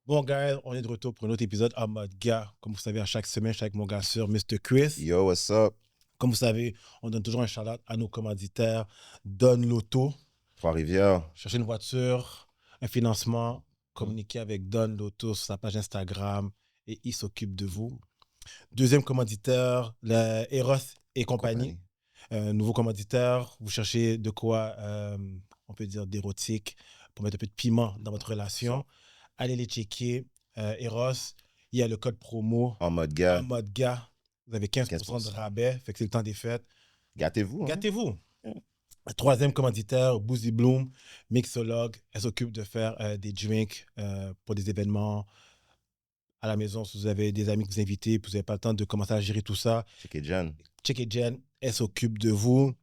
Bon, guys, on est de retour pour un autre épisode en mode gars. Comme vous savez, à chaque semaine, je suis avec mon gars sûr, Mr. Chris. Yo, what's up? Comme vous savez, on donne toujours un shout-out à nos commanditaires. Donne l'auto. Trois-Rivières. Cherchez une voiture, un financement. Communiquez avec Donne l'auto sur sa page Instagram et il s'occupe de vous. Deuxième commanditaire, Eros et compagnie. Nouveau commanditaire, vous cherchez de quoi, on peut dire, d'érotique pour mettre un peu de piment dans votre relation. Allez les checker. Eros, il y a le code promo En mode gars. en mode gars. Vous avez 15% de rabais, fait que c'est le temps des fêtes. Gâtez-vous. Hein? Gâtez-vous. Troisième commanditaire, Boozy Bloom, mixologue. Elle s'occupe de faire des drinks pour des événements à la maison. Si vous avez des amis que vous invitez, puis vous n'avez pas le temps de commencer à gérer tout ça, Check it, Jen. Check It Jen, elle s'occupe de vous.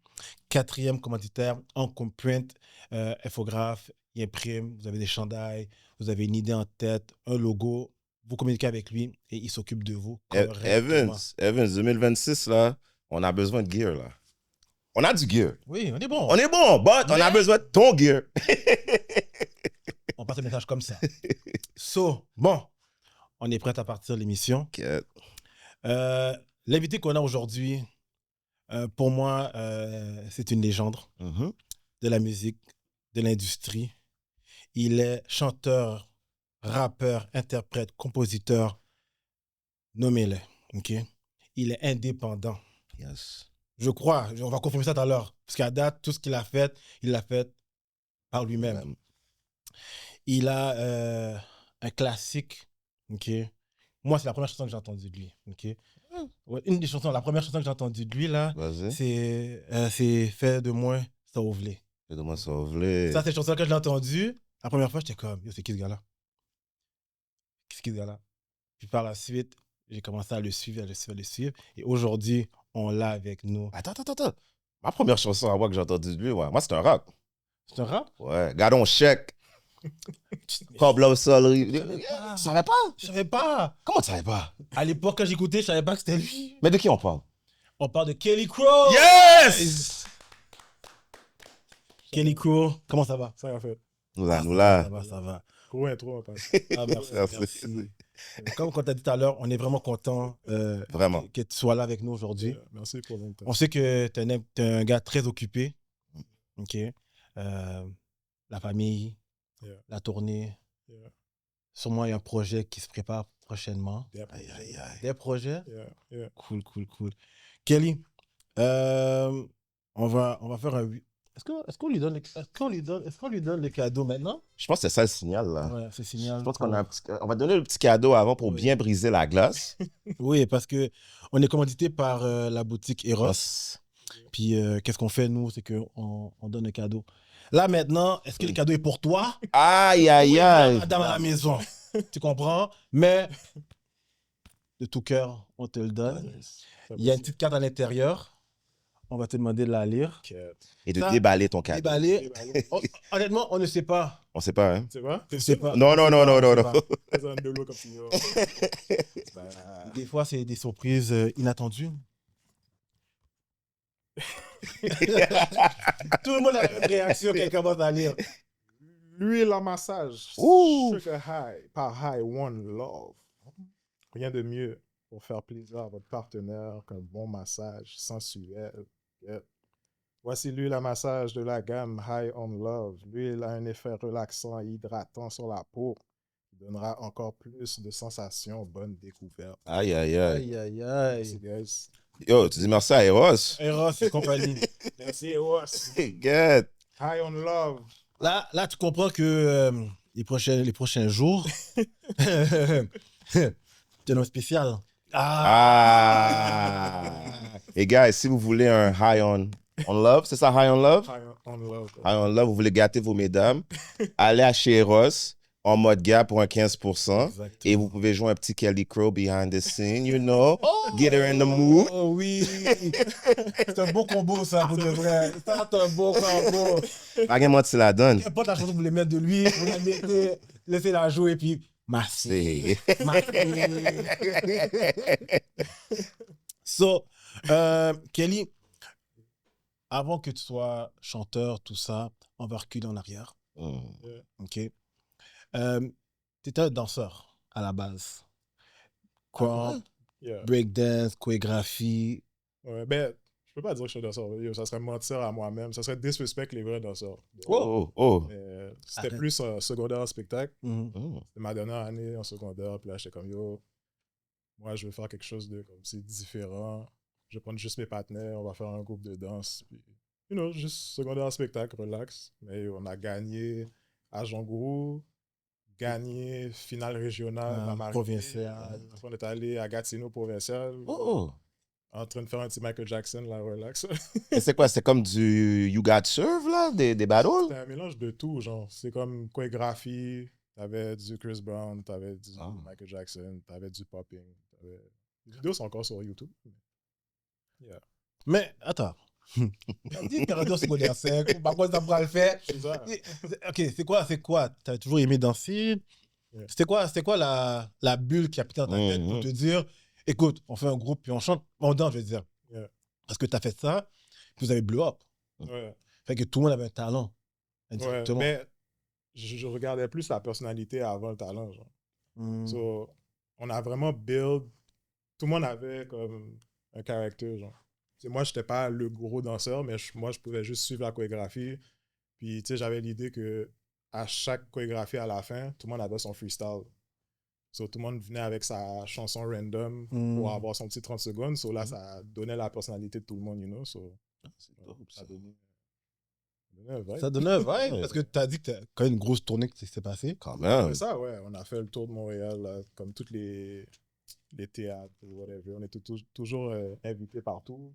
Quatrième commanditaire, Encom Print, infographe, il imprime, vous avez des chandails, vous avez une idée en tête, un logo, vous communiquez avec lui et il s'occupe de vous. Evans, 2026, là, on a besoin de gear, là. On a du gear. Oui, on est bon. On est bon, but on a besoin de ton gear. On passe un message comme ça. So, bon, on est prêt à partir de l'émission. L'invité qu'on a aujourd'hui, pour moi, c'est une légende de la musique, de l'industrie. Il est chanteur, rappeur, interprète, compositeur, nommez-le. Okay? Il est indépendant. Yes. Je crois, on va confirmer ça tout à l'heure. Parce qu'à date, tout ce qu'il a fait, il l'a fait par lui-même. Il a un classique. Okay? Moi, c'est la première chanson que j'ai entendue de lui. Okay? Ouais, une des chansons, la première chanson que j'ai entendue de lui, là, c'est Fais de moi, ça vous voulez. Fais de moi, ça vous voulez. Ça, c'est une chanson que je l'ai entendue. La première fois, j'étais comme, yo, c'est qui ce gars-là? Qu'est-ce qu'il y a là? Puis par la suite, j'ai commencé à le suivre. Et aujourd'hui, on l'a avec nous. Attends. Ma première chanson à moi que j'ai entendue de lui, ouais. Moi, c'est un rap. C'est un rap? Ouais. Gardons chèque. Pablo Soleil. Tu savais pas? Je savais pas. Comment tu savais pas? À l'époque, quand j'écoutais, je savais pas que c'était lui. Mais de qui on parle? On parle de Kelly Crow. Yes! Kelly Crow, comment ça va? Ça va fait. Nous là. Ça va. Gros intro, en passe. Ah, merci. Comme on t'a dit tout à l'heure, on est vraiment content Vraiment. que tu sois là avec nous aujourd'hui. Merci pour l'invitation. On sait que tu es un gars très occupé. OK. La famille, la tournée. Sûrement, il y a un projet qui se prépare prochainement. Des projets? Cool. Kelly, on va faire un... Est-ce qu'on lui donne le cadeau maintenant? Je pense que c'est ça le signal, là. Ouais, c'est le signal. Je pense qu'on va donner le petit cadeau avant pour bien briser la glace. Oui, parce qu'on est commandité par la boutique Eros. Puis qu'est-ce qu'on fait, nous? C'est qu'on donne un cadeau. Là, maintenant, est-ce que le cadeau est pour toi? Aïe. Dans la maison. Tu comprends? Mais de tout cœur, on te le donne. Il y a une petite carte à l'intérieur. On va te demander de la lire. Et de déballer ton cadeau. Déballer. Honnêtement, on ne sait pas. On sait pas, hein? C'est pas? Je sais pas. Non. Des fois, c'est des surprises inattendues. Tout le monde a une réaction quand il commence à lire. L'huile à massage. Ouh. Sugar High par High One Love. Rien de mieux pour faire plaisir à votre partenaire qu'un bon massage sensuel. Voici l'huile à massage de la gamme High On Love. L'huile a un effet relaxant et hydratant sur la peau qui donnera encore plus de sensations. Bonne découverte. Aïe. Merci, guys. Yo, tu dis merci à Eros. Eros et compagnie. Merci, Eros. Good. High On Love. Là, tu comprends que les prochains jours, c'est un homme spécial. Et guys, si vous voulez un High on Love, c'est ça, High on Love? High On Love. High on Love, vous voulez gâter vos mesdames, allez à chez Eros en mode gars pour un 15%. Exactement. Et vous pouvez jouer un petit Kelly Crow behind the scene, you know. Get her in the mood. Oh oui. C'est un beau combo, ça, pour de vrai. Ça, c'est un beau combo. Pas comment tu la donnes. N'importe la chanson que vous voulez mettre de lui, vous la mettez, laissez-la jouer, puis merci. So, Kelly, avant que tu sois chanteur, tout ça, on va reculer en arrière. OK? t'étais un danseur à la base. Quoi? Yeah. Breakdance, chorégraphie. Ouais, ben, je peux pas dire que je suis danseur. Yo, ça serait mentir à moi-même. Ça serait disrespect les vrais danseurs. Oh. Mais c'était Arrête. plus un secondaire en spectacle. Mhm. C'était ma dernière année en secondaire. Puis là, j'étais comme, yo, moi, je veux faire quelque chose de comme c'est différent. Je vais prendre juste mes partenaires. On va faire un groupe de danse. Puis, juste secondaire en spectacle, relax. Mais on a gagné à Jongo, gagné finale régionale à Marie. Provincial. On est allé à Gatineau provincial. Oh. En train de faire un petit Michael Jackson, là, relax. Et c'est quoi? C'est comme du You Got Serve, là? Des battles? C'était un mélange de tout, genre. C'est comme chorégraphie, t'avais du Chris Brown, t'avais du Michael Jackson, t'avais du popping. Les vidéos sont encore sur YouTube. Yeah. Mais, attends. On dit que radio secondaire 5, par contre, ça pourra le faire. C'est ça. Ok, c'est quoi? T'as toujours aimé danser? Yeah. C'était quoi la bulle qui a pété dans ta tête pour te dire, écoute, on fait un groupe, puis on chante, on danse, je veux dire. Yeah. Parce que t'as fait ça, puis vous avez blow up. Ouais. Fait que tout le monde avait un talent. Ouais, Indirectement. mais je regardais plus la personnalité avant le talent, genre. So, on a vraiment build. Tout le monde avait comme un caractère, genre. T'sais, moi, j'étais pas le gros danseur, mais moi, je pouvais juste suivre la chorégraphie. Puis, tu sais, j'avais l'idée que à chaque chorégraphie à la fin, tout le monde avait son freestyle. So, tout le monde venait avec sa chanson random pour avoir son petit 30 secondes. So, là, ça donnait la personnalité de tout le monde, you know. So, ça donnait un vibe. Ça donnait un vibe, parce que t'as dit que t'as quand même une grosse tournée qui s'est passée. Quand même. C'est ça, ouais. On a fait le tour de Montréal, là, comme tous les théâtres, whatever. On était toujours invités partout.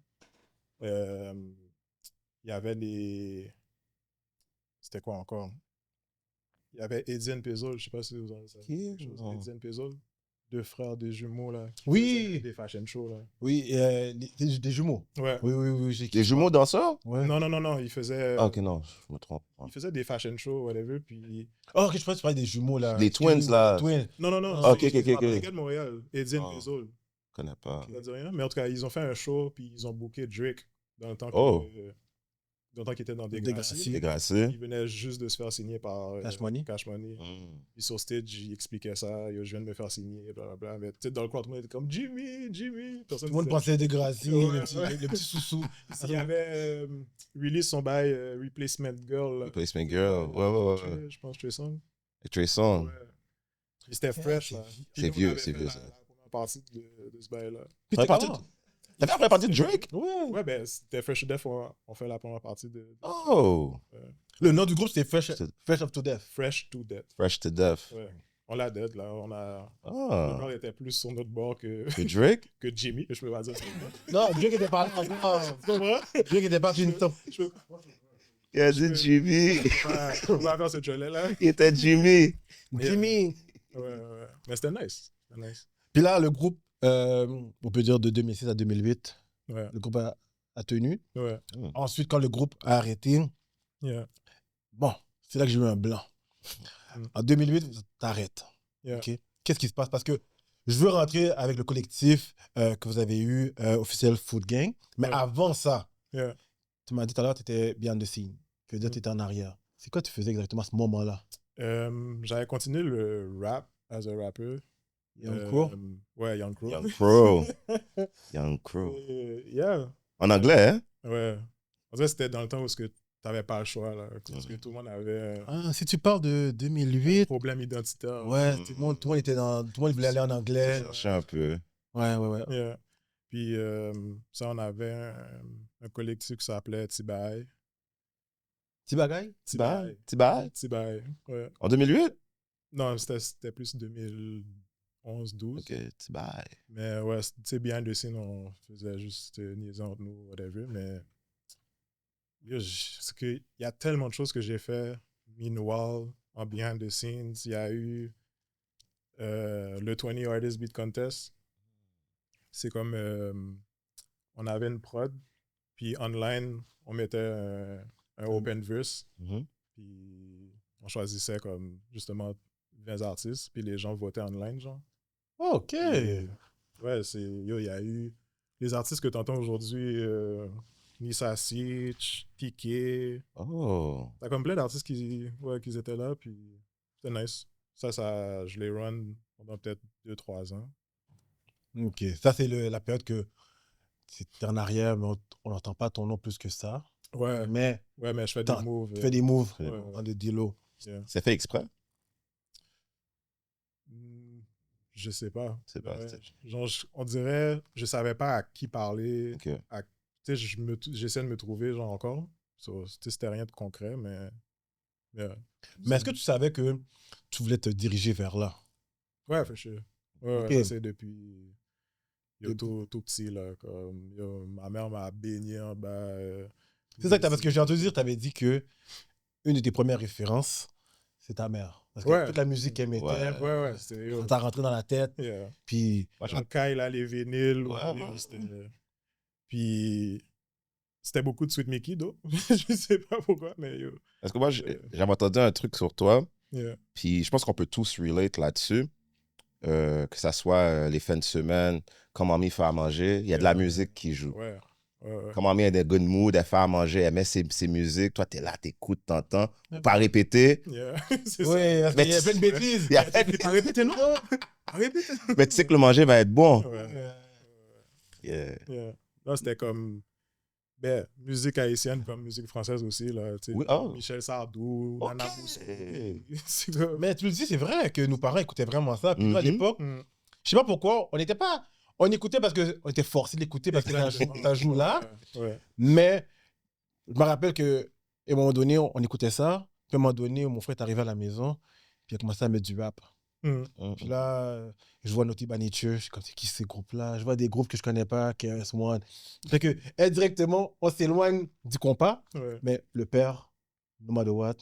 Il y avait les... C'était quoi encore? Il y avait Etienne Pézol, je sais pas si vous en savez quelque chose. Etienne Pézol, deux frères, deux jumeaux, là. Qui faisaient des fashion shows, là. Oui, des jumeaux. Ouais. Oui. Des jumeaux danseurs? Ouais. Non, il faisait... Ah, ok, non, je me trompe. Il faisait des fashion shows, whatever, puis... Oh, ok, je pense que tu parlais des jumeaux, là. Les twins, là. Twins. Non. Ah, ok. C'est un gars de Montréal, Etienne Pézol. Je connais pas. Ça dit rien, mais en tout cas, ils ont fait un show, puis ils ont booké Drake dans le temps qu'il était dans Degrassi. Il venait juste de se faire signer par Cash Money. Puis sur stage, il expliquait ça. Yo, je viens de me faire signer, blablabla. Mais tu sais, dans le coin, tout le monde était comme Jimmy. Tout le monde pensait Degrassi, le petit sous-sous. Il y avait release son bail Replacement Girl. Replacement Girl, ouais. Je pense Trey Songz. Trey Songz. Ouais. C'était fresh, là. C'est vieux, ça. La première partie de ce bail-là. T'as fait la première partie de Drake? Ouais, ben, c'était Fresh to Death, on fait la première partie de... Oh! Le nom du groupe, c'était Fresh Up to Death. Fresh to Death. Fresh to Death. Ouais. On l'a dead, là. Notre bord était plus sur notre bord que Drake? que Jimmy, je peux pas dire. Non, Drake était pas là encore. Drake était pas une top. Il a dit Jimmy. On va faire ce trailer-là. Il était Jimmy. Jimmy. Ouais. Mais c'était nice. Puis là, le groupe, on peut dire de 2006 à 2008, ouais. Le groupe a tenu. Ouais. Ensuite, quand le groupe a arrêté, bon, c'est là que j'ai eu un blanc. En 2008, t'arrêtes. Okay? Qu'est-ce qui se passe? Parce que je veux rentrer avec le collectif que vous avez eu, Officiel Food Gang. Mais avant ça, tu m'as dit tout à l'heure que tu étais behind the scene. Tu veux dire que tu étais en arrière. C'est quoi tu faisais exactement à ce moment-là? J'avais continué le rap as a rapper. Young Crow? Ouais, Young Crow. Young Crow. Yeah. En anglais, hein? Ouais. En fait, c'était dans le temps où tu n'avais pas le choix, là. Parce que tout le monde avait... si tu parles de 2008... Problème identitaire. Ouais, tout le monde voulait aller en anglais. Chercher un peu. Ouais. Yeah. Puis ça, on avait un collectif qui s'appelait Tibaï. Tibaï? Tibaï? Ouais. En 2008? Non, c'était plus 2011-12. Ok, Tibaï. Mais ouais, c'est behind the scene, on faisait juste niaiser entre nous, whatever. Mais c'est qu'il y a tellement de choses que j'ai fait, meanwhile, en behind the scenes. Il y a eu le 20 Artist Beat Contest. C'est comme on avait une prod, puis online, on mettait un open verse, puis on choisissait comme justement 20 artistes, puis les gens votaient online, genre. OK. Et, ouais, il y a eu les artistes que tu entends aujourd'hui, Nissa Sitch, Piqué. Oh. T'as comme plein d'artistes qui étaient là, puis c'était nice. je l'ai run pendant peut-être 2-3 ans. Ok, ça c'est la période que c'était en arrière, mais on n'entend pas ton nom plus que ça. Ouais, Mais mais je fais des moves. tu fais des moves Ouais, en de dealo. Yeah. C'est fait exprès? Je sais pas. C'est pas. Ouais. Genre, on dirait, je savais pas à qui parler. Ok. Tu sais, j'essaie de me trouver, genre, encore. So, tu sais, c'était rien de concret, mais. Mais est-ce que tu savais que tu voulais te diriger vers là? Ouais, fait chier. Ouais, Ok. ça c'est depuis. Tout petit, là. Comme, ma mère m'a baigné en bas. C'est ça que parce que j'ai entendu dire, tu avais dit que une de tes premières références, c'est ta mère. Parce que Ouais. toute la musique qu'elle mettait, Ouais, c'était. ça t'a rentré dans la tête. Yeah. Puis, En caille, là, les vinyles. Ouais. Puis, c'était beaucoup de Sweet Mickey, donc. Je sais pas pourquoi, mais yo. Parce que moi, j'avais entendu un truc sur toi, Yeah. puis je pense qu'on peut tous relate là-dessus. Que ça soit les fins de semaine, quand mamie fait à manger, il y a de la musique qui joue. Ouais. Quand mamie a des good mood, elle fait à manger, elle met ses musiques, toi, t'es là, t'écoutes, t'entends, pas répéter. Yeah. C'est oui, parce Mais qu'il y a plein de bêtises. Il y a- Arrêtez, non? Arrêtez. Mais tu sais que le manger va être bon. Ouais. Yeah. Yeah. Là, c'était comme. Ben, musique haïtienne comme musique française aussi, là. Tu sais, Oui, oh. Michel Sardou, Ok. Nana Bousso. C'est comme. Mais tu le dis, c'est vrai que nos parents écoutaient vraiment ça. Puis nous, à Mhm. l'époque, je sais pas pourquoi, on n'était pas. On écoutait parce qu'on était forcé d'écouter parce que ça joue là. Ouais. Mais je me rappelle qu'à un moment donné, on écoutait ça. Puis à un moment donné, mon frère est arrivé à la maison. Puis il a commencé à mettre du rap. Puis là, je vois Naughty by Nature. Je suis comme, c'est qui ces groupes-là? Je vois des groupes que je connais pas, KRS-One. Fait que, indirectement, on s'éloigne du compas. Ouais. Mais le père, no matter what,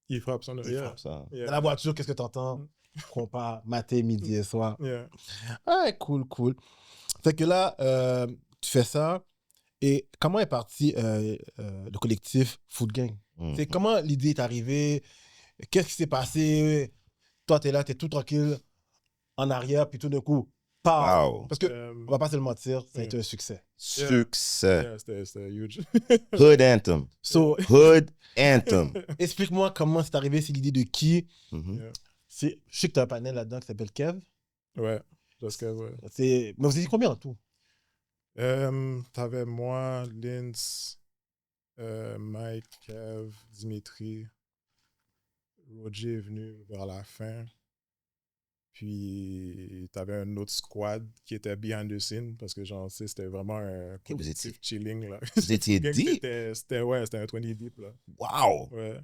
Il frappe son Il frappe ça. Yeah. dans la voiture, qu'est-ce que t'entends? Compas, matin, midi et soir. Yeah. Ah, cool. Fait que là, tu fais ça. Et comment est parti le collectif Food Gang? C'est comment l'idée est arrivée? Qu'est-ce qui s'est passé? Toi, t'es là, t'es tout tranquille en arrière, puis tout d'un coup, pow! Wow. Parce que, on va pas se le mentir, ça a été un succès. Succès. Yeah, c'était huge. Hood Anthem. So, Hood Anthem. explique-moi comment c'est arrivé, c'est l'idée de qui? Mhm. Yeah. Je sais que t'as un panel là-dedans qui s'appelle Kev. Ouais. Parce que, ouais. Mais vous étiez combien en tout? T'avais moi, Linz, Mike, Kev, Dimitri. Roger est venu vers la fin. Puis, t'avais un autre squad qui était behind the scene parce que, genre, tu sais, c'était vraiment un collectif chilling, là. Vous étiez Gang, deep? c'était un 20 deep, là. Wow. Ouais.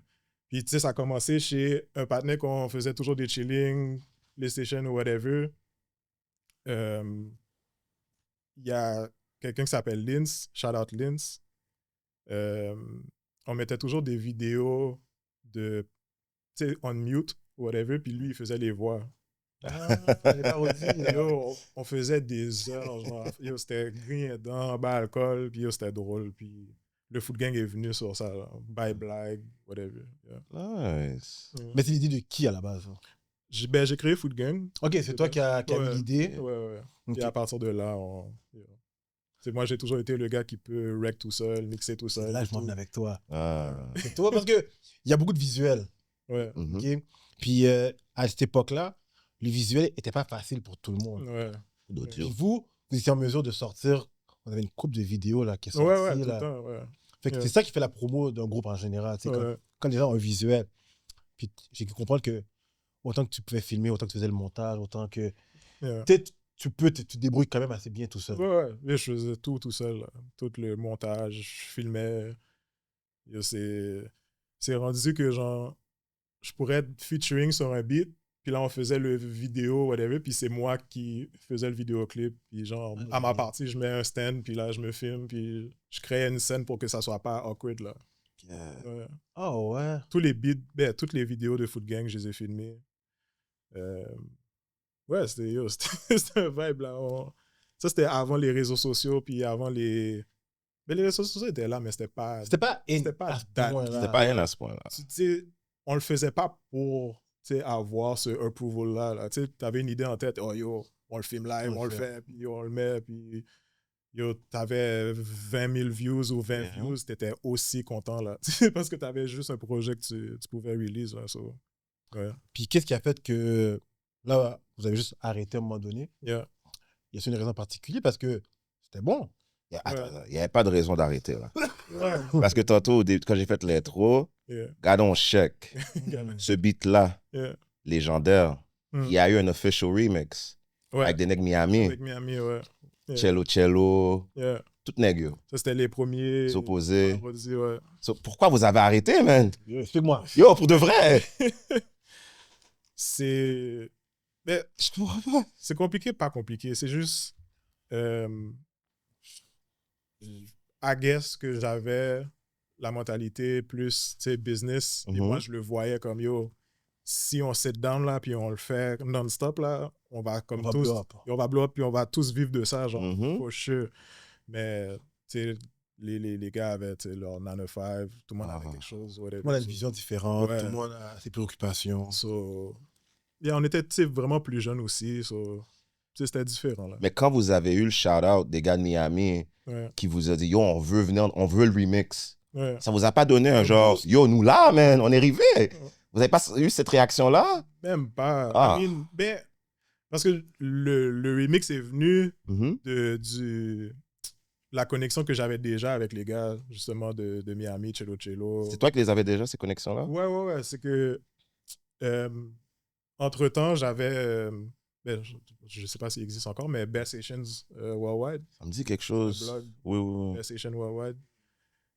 Puis, tu sais, ça a commencé chez un partenaire qu'on faisait toujours des chilling, PlayStation ou whatever. Il y a quelqu'un qui s'appelle Linz, shout out Linz. On mettait toujours des vidéos de, tu sais, on mute, whatever, puis lui, il faisait les voix. Ah, les parodies. Yo, on faisait des heures, genre, yo, c'était grinçant, bas alcool, puis yo, c'était drôle, puis le Food Gang est venu sur ça, là, by blague, whatever. Yeah. Nice. Mais c'est l'idée de qui à la base? J'ai créé Food Gang. Ok, c'est toi qui as eu l'idée. Ouais. Ok. Et à partir de là, moi, j'ai toujours été le gars qui peut rec tout seul, mixer tout seul. Là, et je m'en tout. venais avec toi. Ah. C'est toi parce qu'il y a beaucoup de visuels. Ouais. Mhm. Ok? Puis à cette époque-là, le visuel n'était pas facile pour tout le monde. Ouais. D'audio. Puis vous étiez en mesure de sortir. On avait une couple de vidéos là, qui est sortie. Ouais, tout là. le temps, ouais. Fait que Yeah. c'est ça qui fait la promo d'un groupe en général. Tu sais, Ouais. quand les gens ont un visuel. Puis j'ai pu comprendre que autant que tu pouvais filmer, autant que tu faisais le montage, autant que. Yeah. Tu sais, tu te débrouilles quand même assez bien tout seul. Ouais. Et je faisais tout seul, là. Tout le montage, je filmais. Yo, c'est rendu que, genre, je pourrais être featuring sur un beat, puis là, on faisait le vidéo, whatever, puis c'est moi qui faisais le vidéoclip, puis genre, à ma partie, je mets un stand, puis là, je me filme, puis je crée une scène pour que ça soit pas awkward, là. Ouais. Oh ouais. Tous les beats, toutes les vidéos de Food Gang, je les ai filmées. Ouais, c'était un vibe, là. Ça, c'était avant les réseaux sociaux, puis avant les... Mais les réseaux sociaux étaient là, mais c'était pas... C'était pas pas à ce date. point-là. C'était pas rien à ce point-là. Tu sais, on le faisait pas pour, tu sais, avoir ce approval-là. Là. Tu sais, t'avais une idée en tête, oh yo, on le filme live, on le fait, puis on le met, puis yo, t'avais 20 000 views ou 20 views, t'étais aussi content, là. Parce que t'avais juste un projet que tu pouvais release, là. So. Ouais. Puis qu'est-ce qui a fait que là, vous avez juste arrêté à un moment donné? Yeah. Y a-t-il une raison particulière? Parce que c'était bon. Attends, il n'y avait pas de raison d'arrêter, là. Ouais. Parce que tantôt, au début, quand j'ai fait l'intro, Yeah. Gadon Check, ce beat-là, Yeah. légendaire, Mm. il y a eu un official remix Ouais. avec des nègres Miami, Avec Miami, ouais. Yeah. Cello, Yeah. tout nègres, yo. Ça, c'était les premiers. S'opposer. Vendredi, ouais. So, pourquoi vous avez arrêté, man? Yo, explique-moi. Yo, pour de vrai! C'est. Mais Je comprends pas. c'est compliqué, pas compliqué. C'est juste. I guess que j'avais la mentalité plus, tu sais, business. Et Mhm. moi, je le voyais comme, yo, si on sit down là, puis on le fait non-stop là, on va comme On va tous. blow up. Et on va blow up, puis on va tous vivre de ça, genre, Mhm. for sure. Mais, tu sais, les gars avaient, tu sais, leur 9 to 5, tout le monde avait Ah. quelque chose. Tout le monde a une vision différente, Ouais. tout le monde a ses préoccupations. So, yeah, on était, tu sais, vraiment plus jeunes aussi, so, tu sais, c'était différent, là. Mais quand vous avez eu le shout-out des gars de Miami Ouais, qui vous a dit, yo, on veut venir, on veut le remix, ouais. ça vous a pas donné un genre, yo, nous là, man, on est arrivé. Vous avez pas eu cette réaction-là? Même pas. Ah. I mean, ben, parce que le remix est venu Mhm. de la connexion que j'avais déjà avec les gars, justement, de Miami, Cello. C'est toi qui les avais déjà, ces connexions-là? Ouais. C'est que, entre-temps, j'avais, ben, je sais pas s'il existe encore, mais Best Asians Worldwide, Ça me dit quelque le chose. blog Oui. Best Asian Worldwide.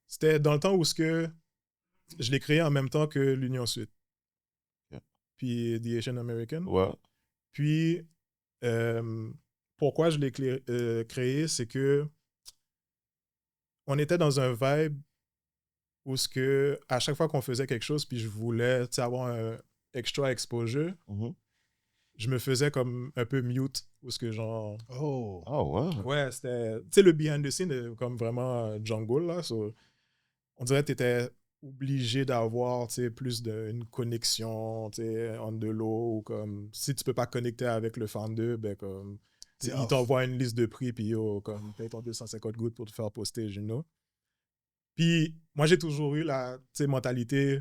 C'était dans le temps où je l'ai créé en même temps que l'Union Suite. Yeah. Puis The Asian American. Ouais. Puis, pourquoi je l'ai créé, c'est que on était dans un vibe où à chaque fois qu'on faisait quelque chose, puis je voulais avoir un extra exposure, Mhm. je me faisais comme un peu mute, où genre... Oh. Oh, ouais. Ouais, c'était... Tu sais, le behind the scene, comme vraiment jungle, là. On dirait que tu étais obligé d'avoir, tu sais, plus d'une connexion, tu sais, on the low, ou comme... Si tu peux pas connecter avec le founder, ben comme... C'est Il off. t'envoie une liste de prix, puis yo, comme, paye ton 250 gouttes pour te faire poster, you know. Puis, moi, j'ai toujours eu la, tu sais, mentalité,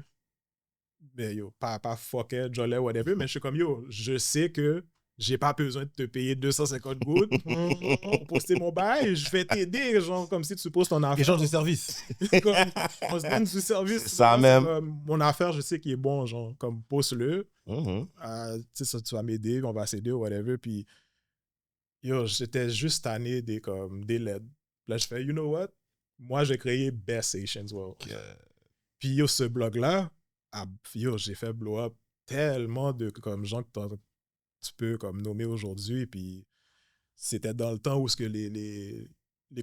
ben yo, pas fucké, jolly, whatever, mais je suis comme, yo, je sais que j'ai pas besoin de te payer 250 gouttes pour poster mon bail, je vais t'aider, genre, comme si tu poses ton affaire. Échange de services. Comme, on se donne du service. C'est ça même. Comme, mon affaire, je sais qu'il est bon, genre, comme, poste-le. Mhm. Tu sais, ça, tu vas m'aider, on va s'aider, whatever. Puis, yo, j'étais juste tanné des LED. Là, je fais, you know what? Moi, j'ai créé Best Asians World. Puis, yo, ce blog-là, yo, j'ai fait blow up tellement de comme, gens que tu peux comme, nommer aujourd'hui. Puis, c'était dans le temps où ce que les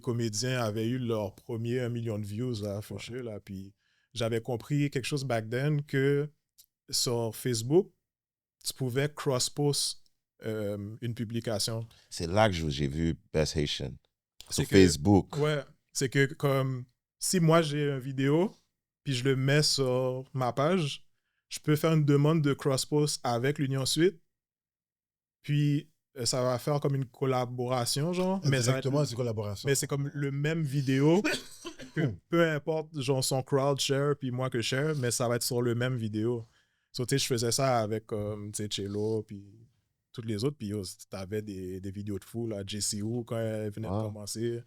comédiens avaient eu leur premier 1 million de views, là, fâché, là. Puis, j'avais compris quelque chose back then que sur Facebook, tu pouvais cross-post une publication. C'est là que j'ai vu Best Haitian. Sur C'est que- Facebook. Ouais, c'est que comme si moi j'ai une vidéo puis je le mets sur ma page, je peux faire une demande de cross-post avec l'Union Suite. Puis ça va faire comme une collaboration, genre. Mais ça va être- Exactement, c'est collaboration. mais c'est comme le même vidéo que peu importe genre son crowd share puis moi que share, mais ça va être sur le même vidéo. So, tu sais, je faisais ça avec tu sais, Cello puis toutes les autres. Puis yo, t'avais des vidéos de fou, là, JCU quand elle venait de Ah. commencer.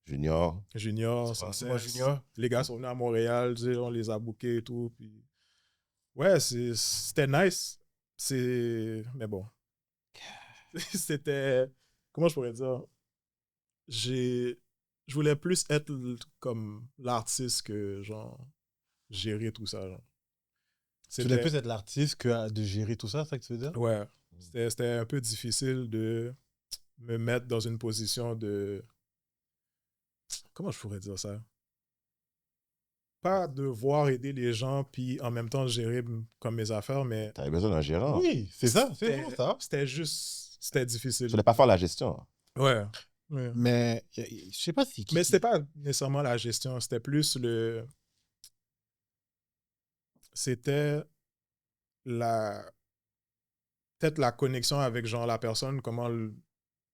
Junior. Junior, C'est sans moi, cesse. Junior. Les gars sont venus à Montréal, tu sais, on les a bookés et tout. Puis... Ouais, c'était nice. Mais bon. C'était... Comment je pourrais dire? Je voulais plus être comme l'artiste que, genre, gérer tout ça. Genre. Tu voulais plus être l'artiste que de gérer tout ça, c'est ça que tu veux dire? Ouais. C'était un peu difficile de me mettre dans une position de... Comment je pourrais dire ça? Pas devoir aider les gens puis en même temps gérer comme mes affaires, mais T'avais besoin d'un gérant. Oui, c'est ça, c'est bon, ça. c'était juste... C'était difficile. Tu voulais pas faire la gestion. Ouais. Mais je sais pas si... Mais c'était pas nécessairement la gestion, c'était plus le... C'était peut-être la connexion avec genre la personne, comment...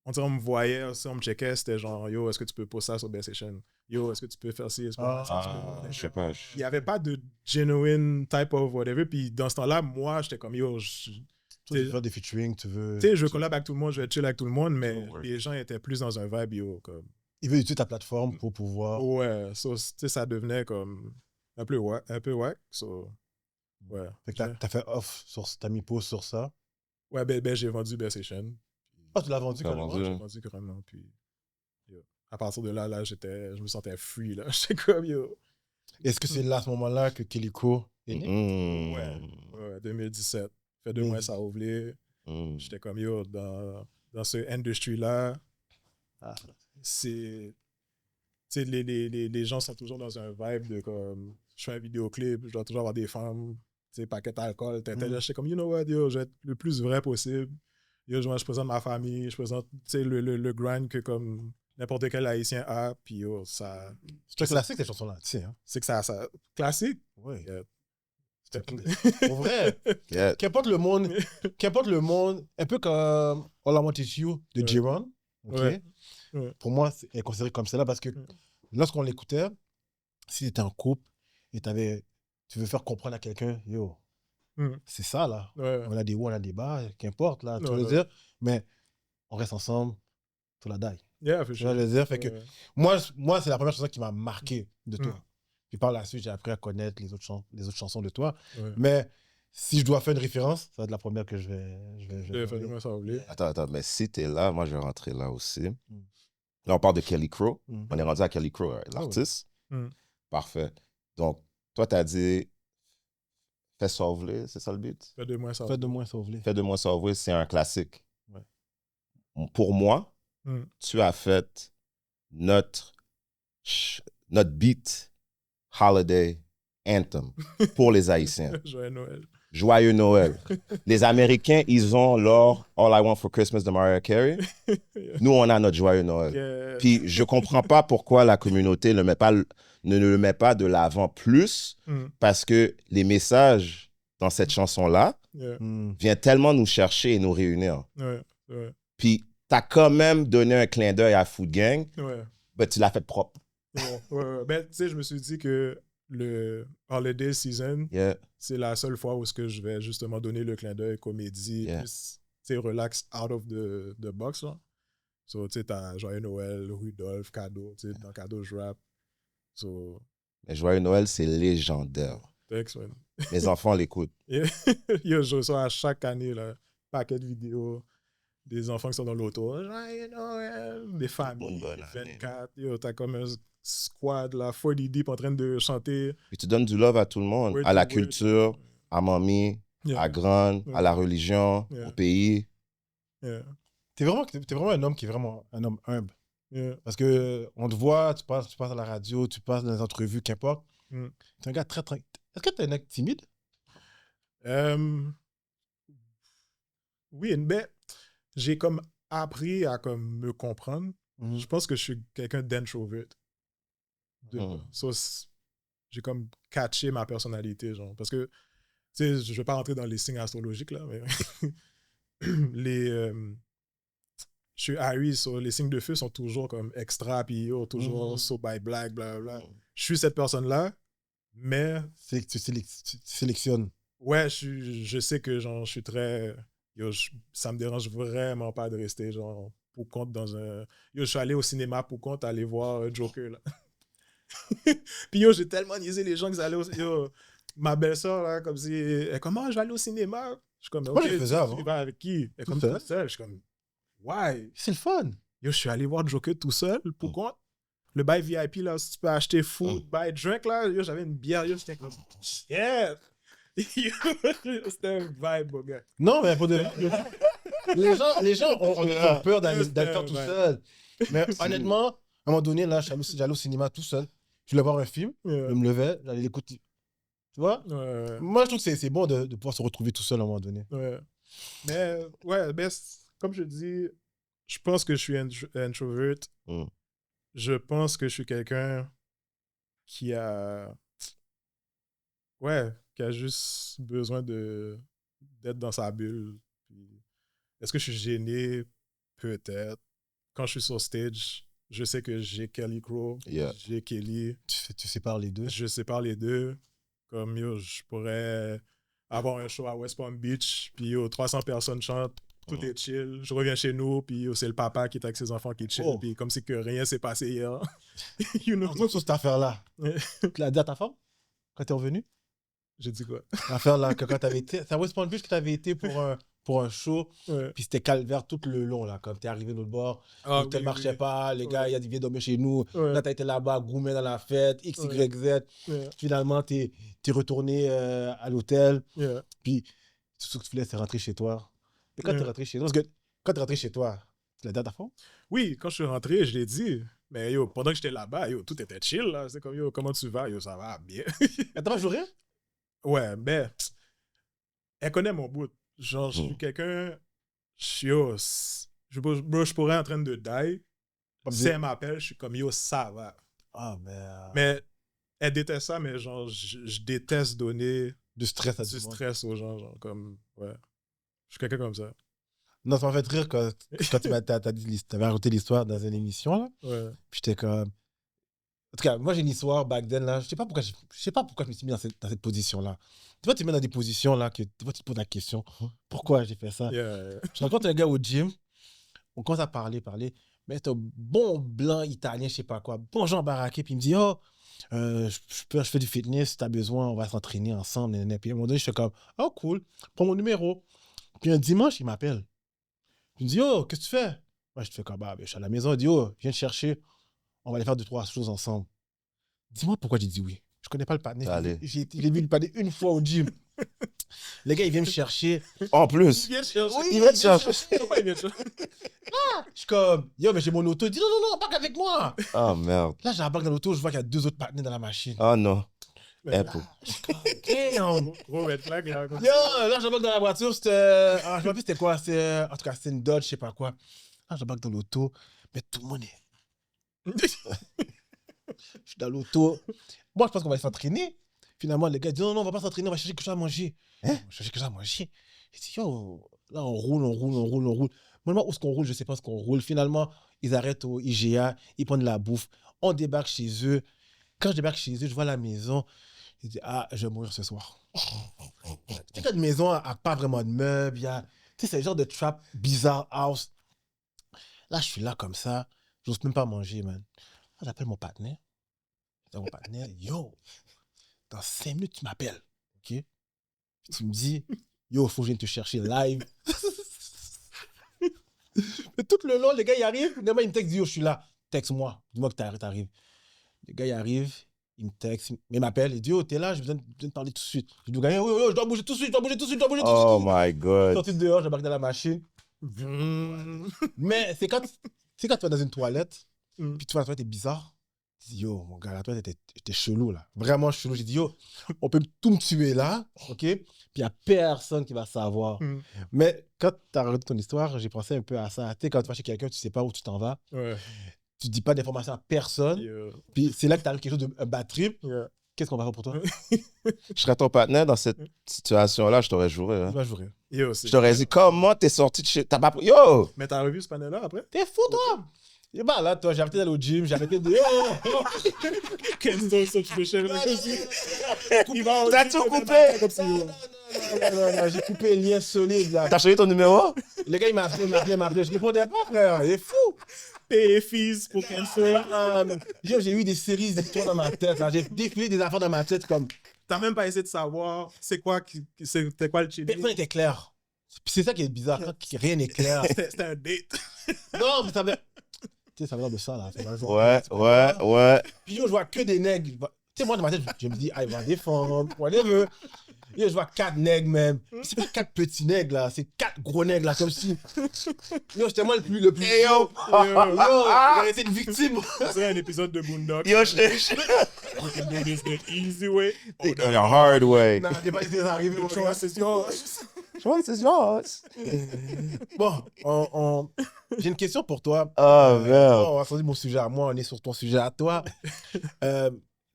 On dirait on me voyait, on me checkait, c'était genre, yo, est-ce que tu peux poster ça sur Best Asian? yo, est-ce que tu peux faire ci, est-ce que Je sais pas. il n'y avait pas de genuine type of whatever. Puis dans ce temps-là, moi, j'étais comme, yo, Tu veux faire des featuring, tu veux... Tu sais, je veux collab avec tout le monde, je vais chill avec tout le monde, mais Ouais. les gens étaient plus dans un vibe, yo, comme... Il veut utiliser ta plateforme pour pouvoir... Ouais, so, tu sais, ça devenait comme un peu wack, so... Ouais. Fait que t'as fait off, t'as mis pause sur ça. Ouais, j'ai vendu Bessation. Ah, tu l'as vendu T'as quand même? vendu. J'ai vendu carrément, puis... Yo. À partir de là, je me sentais free, là. J'étais comme, yo... Est-ce que c'est là, à ce moment-là, que Kéliko est né? Ouais, 2017. Fait 2 mois, ça a ouvert. J'étais comme, yo, dans ce industry-là, c'est... Tu sais, les gens sont toujours dans un vibe de comme, je fais un vidéoclip, je dois toujours avoir des femmes, tu sais, paquet d'alcool, j'étais comme, you know what, yo, je vais être le plus vrai possible. Yo, je présente ma famille, je présente, tu sais, le grind que comme n'importe quel Haïtien a, puis yo, ça... C'est très classique, cette chanson-là, tu sais. Hein? C'est que ça... Classique. Oui. Pour vrai. Qu'importe le monde, un peu comme All I Want Is You de J-Ron, ok? Pour moi, c'est considéré comme celle-là parce que lorsqu'on l'écoutait, si t'étais en couple et tu veux faire comprendre à quelqu'un, yo, c'est ça là. On a des hauts, on a des bas, qu'importe là, tu veux dire, mais on reste ensemble, tout la die. Yeah, tu veux dire, fait que moi c'est la première chanson qui m'a marqué de toi. Puis par la suite, j'ai appris à connaître les autres chansons de toi. Mais si je dois faire une référence, ça va être la première que je vais Attends, mais si t'es là, moi je vais rentrer là aussi. Là, on parle de Kelly Crow. On est rendu à Kelly Crow, l'artiste. Parfait. Donc, toi, t'as dit Fais sauver, c'est ça le but? Fais de moins sauver. Fais de moins sauver, c'est un classique. Pour moi, tu as fait notre beat Holiday Anthem pour les Haïtiens. Joyeux Noël. Joyeux Noël. Les Américains, ils ont leur All I Want for Christmas de Mariah Carey. Nous, on a notre Joyeux Noël. Puis, je comprends pas pourquoi la communauté ne le met pas de l'avant plus, parce que les messages dans cette chanson-là viennent tellement nous chercher et nous réunir. Puis, tu as quand même donné un clin d'œil à Food Gang, mais tu l'as fait propre. Ben, tu sais, je me suis dit que le Holiday Season, c'est la seule fois où je vais justement donner le clin d'œil comédie, plus, tu sais, relax, out of the box, là. So, tu sais, t'as Joyeux Noël, Rudolph, Cadeau, tu sais, dans Cadeau, je rappe. So... Mais Joyeux Noël, c'est légendaire. Thanks, man. Mes enfants l'écoutent. Yo, je reçois à chaque année, là, paquet de vidéos, des enfants qui sont dans l'auto, Joyeux Noël, des familles, 24, yo, t'as comme un squad, là, 40 deep en train de chanter. Et tu donnes du love à tout le monde, à la culture, à mamie, à grande, à la religion, au pays. T'es vraiment un homme qui est vraiment un homme humble. Parce que on te voit, tu passes à la radio, tu passes dans les entrevues, qu'importe. T'es un gars très... Est-ce que t'es un mec timide? Oui, mais j'ai comme appris à comme me comprendre. Je pense que je suis quelqu'un d'introvert. So, j'ai comme catché ma personnalité, genre. Parce que, tu sais, je vais pas rentrer dans les signes astrologiques, là, mais je suis Aries, so les signes de feu sont toujours comme extra, puis toujours so by black, blablabla. Je suis cette personne-là, mais... C'est que tu sélectionnes. Ouais, je sais que genre, je suis très... ça me dérange vraiment pas de rester genre pour compte dans un... je suis allé au cinéma pour compte aller voir Joker, là. Puis j'ai tellement niaisé les gens qui allaient au... ma belle-sœur, là, comme si... Elle comment je vais aller au cinéma? Je suis comme, moi, je le faisais avant. Tu vas avec qui? Elle comme tout seul. Je suis comme, why? C'est le fun. Je suis allé voir Joker tout seul, pour compte. Le bail VIP, là, si tu peux acheter food, buy drink, là, j'avais une bière, j'étais comme, yeah! C'était un vibe, mon gars. Non, mais pour de les gens ont peur d'aller faire tout seul. Mais honnêtement, à un moment donné, là, j'allais au cinéma tout seul. Je voulais voir un film, je me levais, j'allais l'écouter. Tu vois? Moi, je trouve que c'est bon de pouvoir se retrouver tout seul à un moment donné. Mais, comme je dis, je pense que je suis introvert. Je pense que je suis quelqu'un qui a juste besoin d'être dans sa bulle. Est-ce que je suis gêné? Peut-être. Quand je suis sur stage, Je sais que j'ai Kelly Crow, j'ai Kelly. Tu sépares les deux? Je sépare les deux. Comme, yo, je pourrais avoir un show à West Palm Beach, puis yo, 300 personnes chantent, tout est chill. Je reviens chez nous, puis yo, c'est le papa qui est avec ses enfants qui est chill, puis comme si que rien s'est passé hier. You know? Sur cette affaire-là, tu l'as dit à ta femme quand t'es revenu? J'ai dit quoi? L'affaire là, que quand t'avais été... C'est à West Palm Beach que t'avais été pour un show, puis c'était calvaire tout le long, là, quand t'es arrivé de l'autre bord, l'hôtel marchait pas, les gars, ils viennent dormir chez nous, là, t'as été là-bas, gourmet dans la fête, X, Y, Z, finalement, t'es retourné à l'hôtel, puis tout ce que tu voulais, c'est rentrer chez toi. Mais quand t'es rentré chez toi, parce que quand t'es rentré chez toi, tu l'as dit à ta femme? Oui, quand je suis rentré, je l'ai dit. Mais yo, pendant que j'étais là-bas, yo, tout était chill, là. C'est comme, yo, comment tu vas? Yo, ça va bien. Elle t'a pas juré? Ouais, mais elle connaît mon bout. Genre, je suis quelqu'un, yo, je pourrais en train de die. Si elle m'appelle, je suis comme, yo, ça va. Ah, merde. Mais elle déteste ça, mais genre, je déteste donner du stress aux gens, genre, comme, ouais. Je suis quelqu'un comme ça. Non, ça m'a fait rire quand tu avais raconté l'histoire dans une émission, là. Ouais. Puis j'étais comme... En tout cas, moi, j'ai une histoire back then, là. Je sais pas pourquoi je me suis mis dans cette position-là. Tu vois, tu te mets dans des positions, là, que tu te poses la question. Pourquoi j'ai fait ça? Je rencontre un gars au gym. On commence à parler. Mais c'est un bon blanc italien, je sais pas quoi. Bon Jean baraqué. Puis il me dit, oh, je fais du fitness. Si tu as besoin, on va s'entraîner ensemble. Puis à un moment donné, je suis comme, oh, cool. Prends mon numéro. Puis un dimanche, il m'appelle. Il me dit, oh, qu'est-ce que tu fais? Moi, je te fais comme, bah, je suis à la maison. Il dit, oh, viens te chercher. On va aller faire 2-3 choses ensemble. Dis-moi pourquoi j'ai dit oui. Je connais pas le partenaire. J'ai vu le partenaire une fois au gym. Les gars, ils viennent me chercher. En plus. Ils viennent chercher. Oui, ils viennent chercher. Pourquoi ils viennent chercher? Je suis comme, yo, mais j'ai mon auto. Il dit, non, embarque avec moi. Oh, merde. Là, j'embarque dans l'auto, je vois qu'il y a 2 autres partenaires dans la machine. Oh, non. Apple. Damn. Gros red flag, là. Yo, là, j'embarque dans la voiture. Je me rappelle, c'était quoi? En tout cas, c'était une Dodge, je sais pas quoi. Là, j'embarque dans l'auto. Mais tout le monde est... Je suis dans l'auto. Moi, je pense qu'on va s'entraîner. Finalement, les gars disent non, on va pas s'entraîner, on va chercher quelque chose à manger. On va chercher quelque chose à manger. Je dis, yo, là, on roule. Moi, où est-ce qu'on roule? Je sais pas ce qu'on roule. Finalement, ils arrêtent au IGA, ils prennent de la bouffe. On débarque chez eux. Quand je débarque chez eux, je vois la maison. Je dis, ah, je vais mourir ce soir. Tu sais, quand une maison n'a pas vraiment de meubles, tu sais, c'est le genre de trap bizarre house. Là, je suis là comme ça. J'ose même pas manger, man. Là, j'appelle mon partenaire. Mon partenaire, yo, dans 5 minutes, tu m'appelles. OK? Tu me dis, yo, il faut que je vienne te chercher live. Mais tout le long, les gars, ils arrivent. Finalement, ils me textent, yo, je suis là. Texte-moi. Dis-moi que t'arrives. Les gars, ils arrivent. Ils me textent. Mais ils m'appellent. Ils disent, yo, t'es là, j'ai besoin de parler tout de suite. Je dis, yo, je dois bouger tout de suite. Oh my God. Je suis sorti dehors, j'embarque dans la machine. Mais c'est quand tu vas dans une toilette, puis tu vois la toilette est bizarre. Je dis, yo, mon gars, la toilette était chelou, là. Vraiment chelou. J'ai dit, yo, on peut tout me tuer là, OK? Puis il n'y a personne qui va savoir. Mais quand tu as raconté ton histoire, j'ai pensé un peu à ça. Tu sais, quand tu vas chez quelqu'un, tu sais pas où tu t'en vas. Tu dis pas d'informations à personne. Puis c'est là que tu as quelque chose de bad trip. Qu'est-ce qu'on va faire pour toi? Je serais ton partenaire dans cette situation-là, je t'aurais juré. Hein. Je t'aurais dit, comment t'es sorti de chez... T'as pas... Yo! Mais t'as revu ce panel-là après? T'es fou, toi! Et bah là, toi, j'ai arrêté d'aller au gym, j'ai arrêté de... Qu'est-ce que tu fais cher? T'as tout coupé! Non, j'ai coupé le lien solide, là. T'as changé ton numéro? Le gars, il m'a appelé. Je répondais pas, frère. Il est fou! Payer fees pour cancer. J'ai eu des séries d'histoires dans ma tête, là. J'ai défilé des affaires dans ma tête, comme... T'as même pas essayé de savoir c'était quoi le chili? Personne n'était clair. C'est ça qui est bizarre, quand rien n'est clair. C'était un date. Non, mais ça veut... Tu sais, ça veut dire de ça, là. Ouais. Puis yo, je vois que des nègres. Tu sais, moi, dans ma tête, je me dis, ah, il va défendre, whatever. Yo, je vois 4 nègres, même. C'est pas 4 petits nègres, là. C'est 4 gros nègres, là, comme si... Yo, j'étais moi le plus... Hey, yo! J'aurais été une victime. C'est un épisode de Boondock. Yo, je We can do this the easy way. The hard way. Non, j'ai pas été arrivé. Choice is yours. Choice is yours. Bon, j'ai une question pour toi. Oh, merde. On va changer mon sujet à moi, on est sur ton sujet à toi.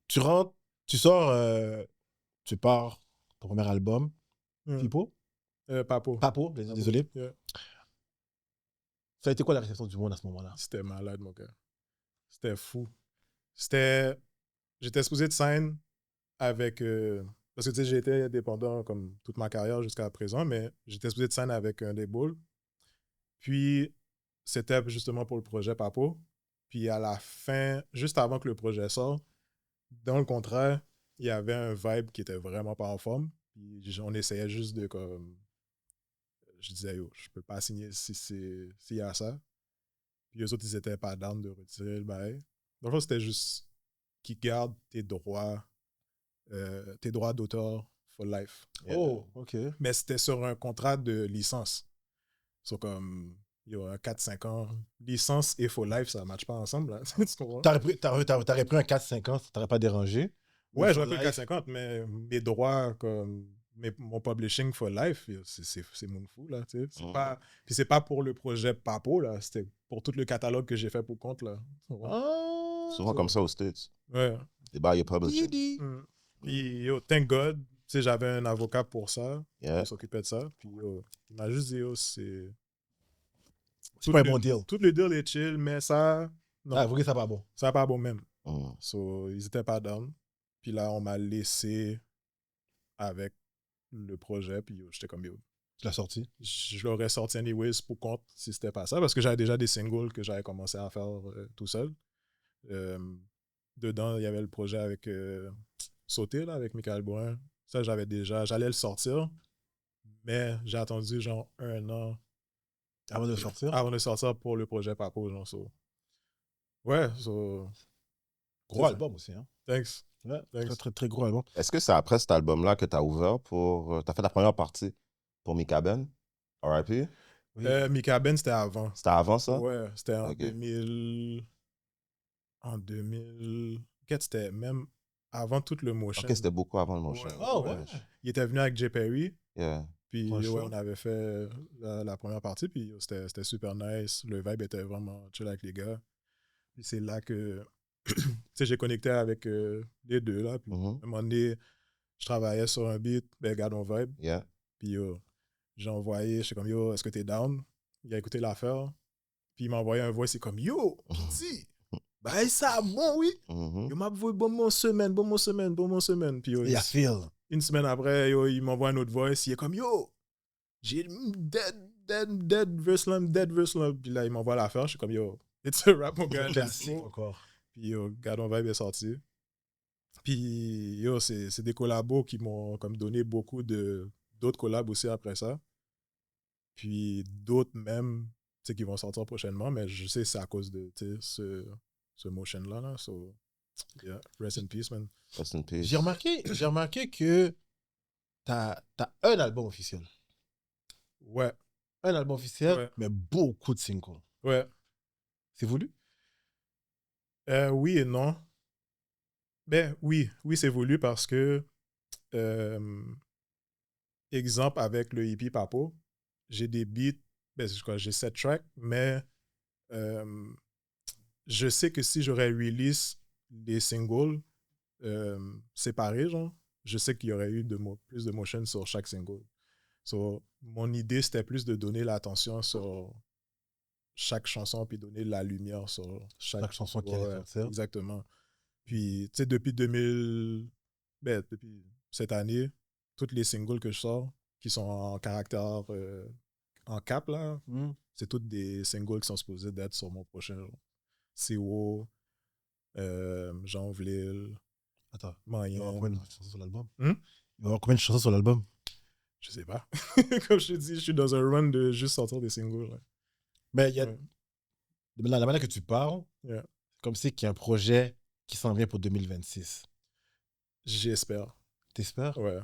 Tu rentres, tu sors, tu pars, ton premier album, Pipo? Papo, désolé. Yeah. Ça a été quoi la réception du monde à ce moment-là? C'était malade, mon gars. C'était fou. J'étais supposé de sign avec... parce que, tu sais, j'ai été indépendant comme toute ma carrière jusqu'à présent, mais j'étais supposé de sign avec un label. Puis, c'était justement pour le projet Papo. Puis, à la fin, juste avant que le projet sorte, dans le contrat, il y avait un vibe qui était vraiment pas en forme. Puis, on essayait juste de, comme... Je disais, yo, je peux pas signer s'il y a ça. Puis, eux autres, ils étaient pas down de retirer le bail. Donc, c'était juste qu'ils gardent tes droits d'auteur for life. Oh, OK. Mais c'était sur un contrat de licence. So, comme, il y a un 4-5 ans, licence et for life, ça ne matche pas ensemble. Là. Tu comprends? T'aurais pris un 4-50, ça t'aurait pas dérangé. Ouais, j'aurais pris 4-50, mais mes droits, comme mon publishing for life, c'est mon fou, là. Tu sais. Puis c'est pas pour le projet Papo, là. C'était pour tout le catalogue que j'ai fait pour compte, là. Souvent comme ça aux States. Ouais. They buy your publishing. Yo, thank God, tu sais, j'avais un avocat pour ça, Yeah. qui s'occupait de ça. Puis il m'a juste dit, c'est pas un bon deal. Tout le deal est chill, mais ça. Non. Ah, vous ça pas bon. Ça pas bon même. So, ils étaient pas down. Puis là, on m'a laissé avec le projet. Puis j'étais comme, yo. Tu l'as sorti? Je l'aurais sorti anyways pour compte si c'était pas ça. Parce que j'avais déjà des singles que j'avais commencé à faire tout seul. Dedans, il y avait le projet avec Sauter, là, avec Michael Brun. Ça, j'allais le sortir. Mais j'ai attendu genre 1 an. Avant de le sortir? Avant de le sortir pour le projet Papo, genre, so. Ouais, so. Gros album aussi, hein? Thanks. Ouais, très, très, très gros album. Est-ce que c'est après cet album-là que tu as ouvert pour. Tu as fait la première partie pour Mika Ben, RIP? Oui. Mika Ben, c'était avant. C'était avant ça? Ouais, c'était en 2000. En 2000. C'était même avant tout le motion. Ok, c'était beaucoup avant le motion. Ouais. Oh, ouais. Il était venu avec Jay Perry. Yeah. Puis ouais, on avait fait la première partie, puis c'était super nice. Le vibe était vraiment chill avec les gars. Puis c'est là que j'ai connecté avec les deux. Là. Puis à un moment donné, je travaillais sur un beat, Regarde mon vibe. Yeah. Puis j'ai envoyé, je suis comme, yo, est-ce que t'es down? Il a écouté l'affaire. Puis il m'a envoyé un voice, c'est comme, yo, si, bah ça, bon, oui. Il m'a envoyé bon semaine. Puis il a feel. Une semaine après, yo, il m'envoie un autre voice, il est comme, yo, j'ai dead verse là. Puis là, il m'envoie l'affaire, je suis comme, yo, it's a rap, mon gars. Classique encore. Puis yo, Gardon Vibe est sorti. Puis yo, c'est des collabos qui m'ont comme donné beaucoup d'autres collabs aussi après ça. Puis d'autres même, tu sais, qui vont sortir prochainement, mais je sais que c'est à cause de, tu sais, ce motion-là, là. So, yeah, rest in peace, man. Rest in peace. J'ai remarqué que t'as un album officiel. Ouais. Un album officiel, ouais. Mais beaucoup de singles. Ouais. C'est voulu? Oui et non. Ben oui, c'est voulu parce que, exemple, avec le hippie Papo, j'ai des beats, ben, j'ai 7 tracks, mais je sais que si j'aurais release les singles séparés, genre, je sais qu'il y aurait eu plus de motion sur chaque single. So, mon idée, c'était plus de donner l'attention sur chaque chanson puis donner la lumière sur chaque chanson qui allait sortir. Exactement. Puis, tu sais, depuis cette année, toutes les singles que je sors, qui sont en caractère, en cap, là, c'est toutes des singles qui sont supposés d'être sur mon prochain. CO, Jean Vlil. Attends, Mayen. Il va y avoir combien de chansons sur l'album? Il va y avoir combien de chansons sur l'album? Je sais pas. Comme je te dis, je suis dans un run de juste sortir des singles. Là. Mais il y a... La manière que tu parles, c'est comme si qu'il y a un projet qui s'en vient pour 2026. J'espère. T'espères? Ouais.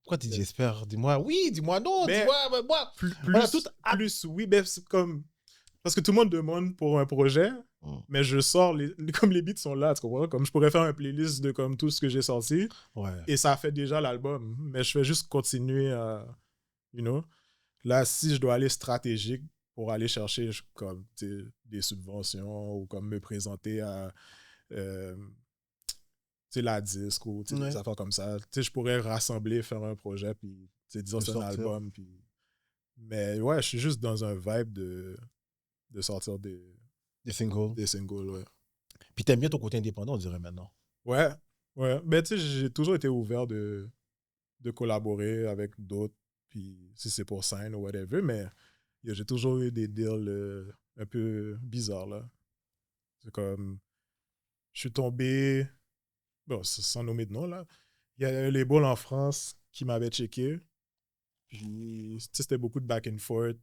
Pourquoi tu dis j'espère? Dis-moi oui, dis-moi non, mais dis-moi moi. Plus oui, ben c'est comme... Parce que tout le monde demande pour un projet, mais je sors, comme les beats sont là, tu comprends? Comme je pourrais faire un playlist de comme tout ce que j'ai sorti, et ça fait déjà l'album, mais je fais juste continuer à, you know? Là, si je dois aller stratégique pour aller chercher comme, des subventions ou comme me présenter à la disque ou des affaires comme ça, je pourrais rassembler, faire un projet, puis disons c'est un album, puis... Mais ouais, je suis juste dans un vibe de sortir Des singles. Des singles, ouais. Puis t'aimes bien ton côté indépendant, on dirait maintenant. Ouais. Mais tu sais, j'ai toujours été ouvert de collaborer avec d'autres, puis si c'est pour sign ou whatever, mais j'ai toujours eu des deals un peu bizarres, là. C'est comme, je suis tombé, bon, sans nommer de nom, là, il y a un label en France qui m'avait checké, puis tu sais, c'était beaucoup de back and forth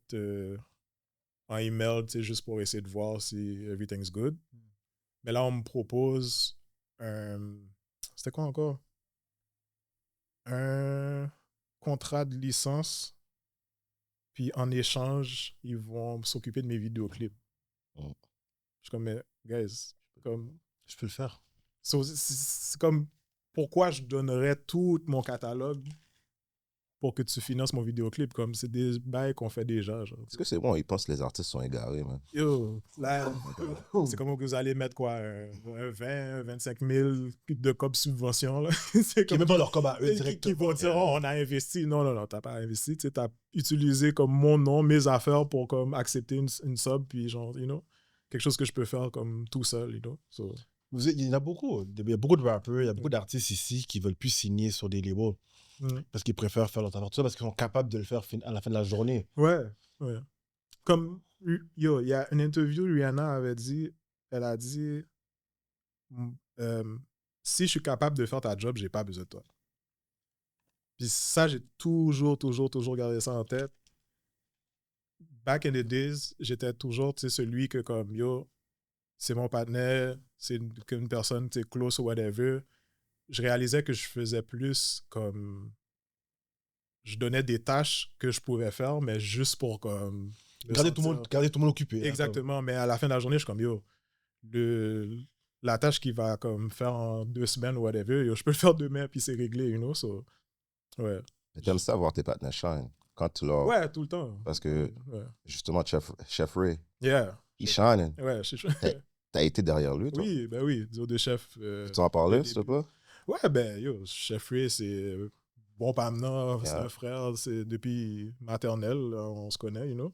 en email, tu sais, juste pour essayer de voir si everything's good. Mais là, on me propose c'était quoi encore? Un contrat de licence, puis en échange, ils vont s'occuper de mes vidéoclips. Je suis comme, mais, guys, comme... Je peux le faire. C'est comme, pourquoi je donnerais tout mon catalogue pour que tu finances mon vidéoclip? Comme, c'est des bails qu'on fait déjà. Genre. Est-ce que c'est bon? Ils pensent que les artistes sont égarés, man. Yo, là, c'est comme que vous allez mettre quoi? Un 20, 25 000 de cob subvention, là. C'est Qui même pas leur cob à eux directement. Qui vont dire, oh, on a investi. Non, t'as pas investi. Tu as utilisé comme mon nom, mes affaires pour comme accepter une sub, puis genre, you know, quelque chose que je peux faire comme tout seul, you know. So. Il y en a beaucoup. Il y a beaucoup de rappeurs, il y a beaucoup d'artistes ici qui veulent plus signer sur des labels. Parce qu'ils préfèrent faire leur travail tout ça, parce qu'ils sont capables de le faire à la fin de la journée. Ouais. Comme, yo, il y a une interview, Rihanna avait dit, elle a dit, si je suis capable de faire ta job, j'ai pas besoin de toi. Puis ça, j'ai toujours gardé ça en tête. Back in the days, j'étais toujours, tu sais, celui que comme, yo, c'est mon partenaire, c'est une personne, tu sais, close ou whatever. Je réalisais que je faisais plus comme... Je donnais des tâches que je pouvais faire, mais juste pour comme... Garder tout le monde occupé. Exactement, mais à la fin de la journée, je suis comme, yo, la tâche qu'il va comme faire en 2 semaines ou whatever, yo, je peux le faire demain, puis c'est réglé, you know, so... Ouais. Mais t'aimes ça voir tes partenaires shine quand tu leur... Ouais, tout le temps. Parce que, justement, Chef Ray, il shine. Ouais, T'as été derrière lui, toi? Oui, ben oui, duo de chef. Tu en parlais, s'il te plaît? Ouais, ben, yo, Chef Ray, c'est bon partenaire, c'est un frère, c'est depuis maternelle, on se connaît, you know.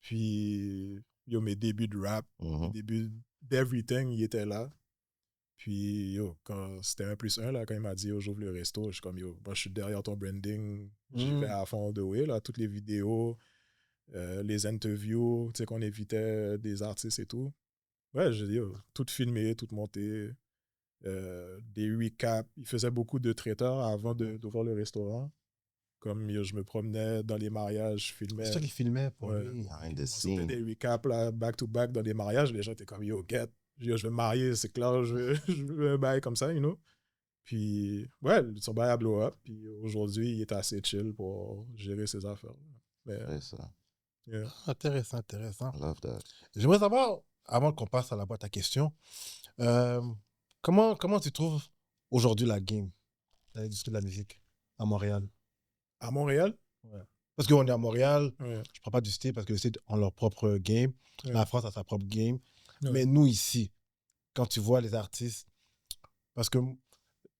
Puis, yo, mes débuts de rap, mes débuts d'everything, il était là. Puis, yo, quand c'était 1+1, là, quand il m'a dit, yo, j'ouvre le resto, je suis comme, yo, moi, je suis derrière ton branding, j'y vais à fond de way, là, toutes les vidéos, les interviews, tu sais, qu'on évitait des artistes et tout. Ouais, j'ai dit, yo, tout filmé, tout monté, des recaps. Il faisait beaucoup de traiteurs avant d'ouvrir le restaurant. Comme yo, je me promenais dans les mariages, je filmais. C'est ça qu'il filmait pour lui. C'était des recaps, là, back-to-back dans les mariages. Les gens étaient comme, yo, get. Yo, je vais me marier, c'est clair, je veux un bail comme ça, you know. Puis, ouais, son bail a blow up. Puis aujourd'hui, il est assez chill pour gérer ses affaires. Mais, c'est ça. Yeah. Intéressant. I love that. J'aimerais savoir, avant qu'on passe à la boîte à questions, comment tu trouves aujourd'hui la game, l'industrie de la musique à Montréal? À Montréal? Ouais. Parce qu'on est à Montréal, ouais. Je ne parle pas du State parce que le State ont leur propre game, ouais. La France a sa propre game. Ouais. Mais nous ici, quand tu vois les artistes, parce que je ne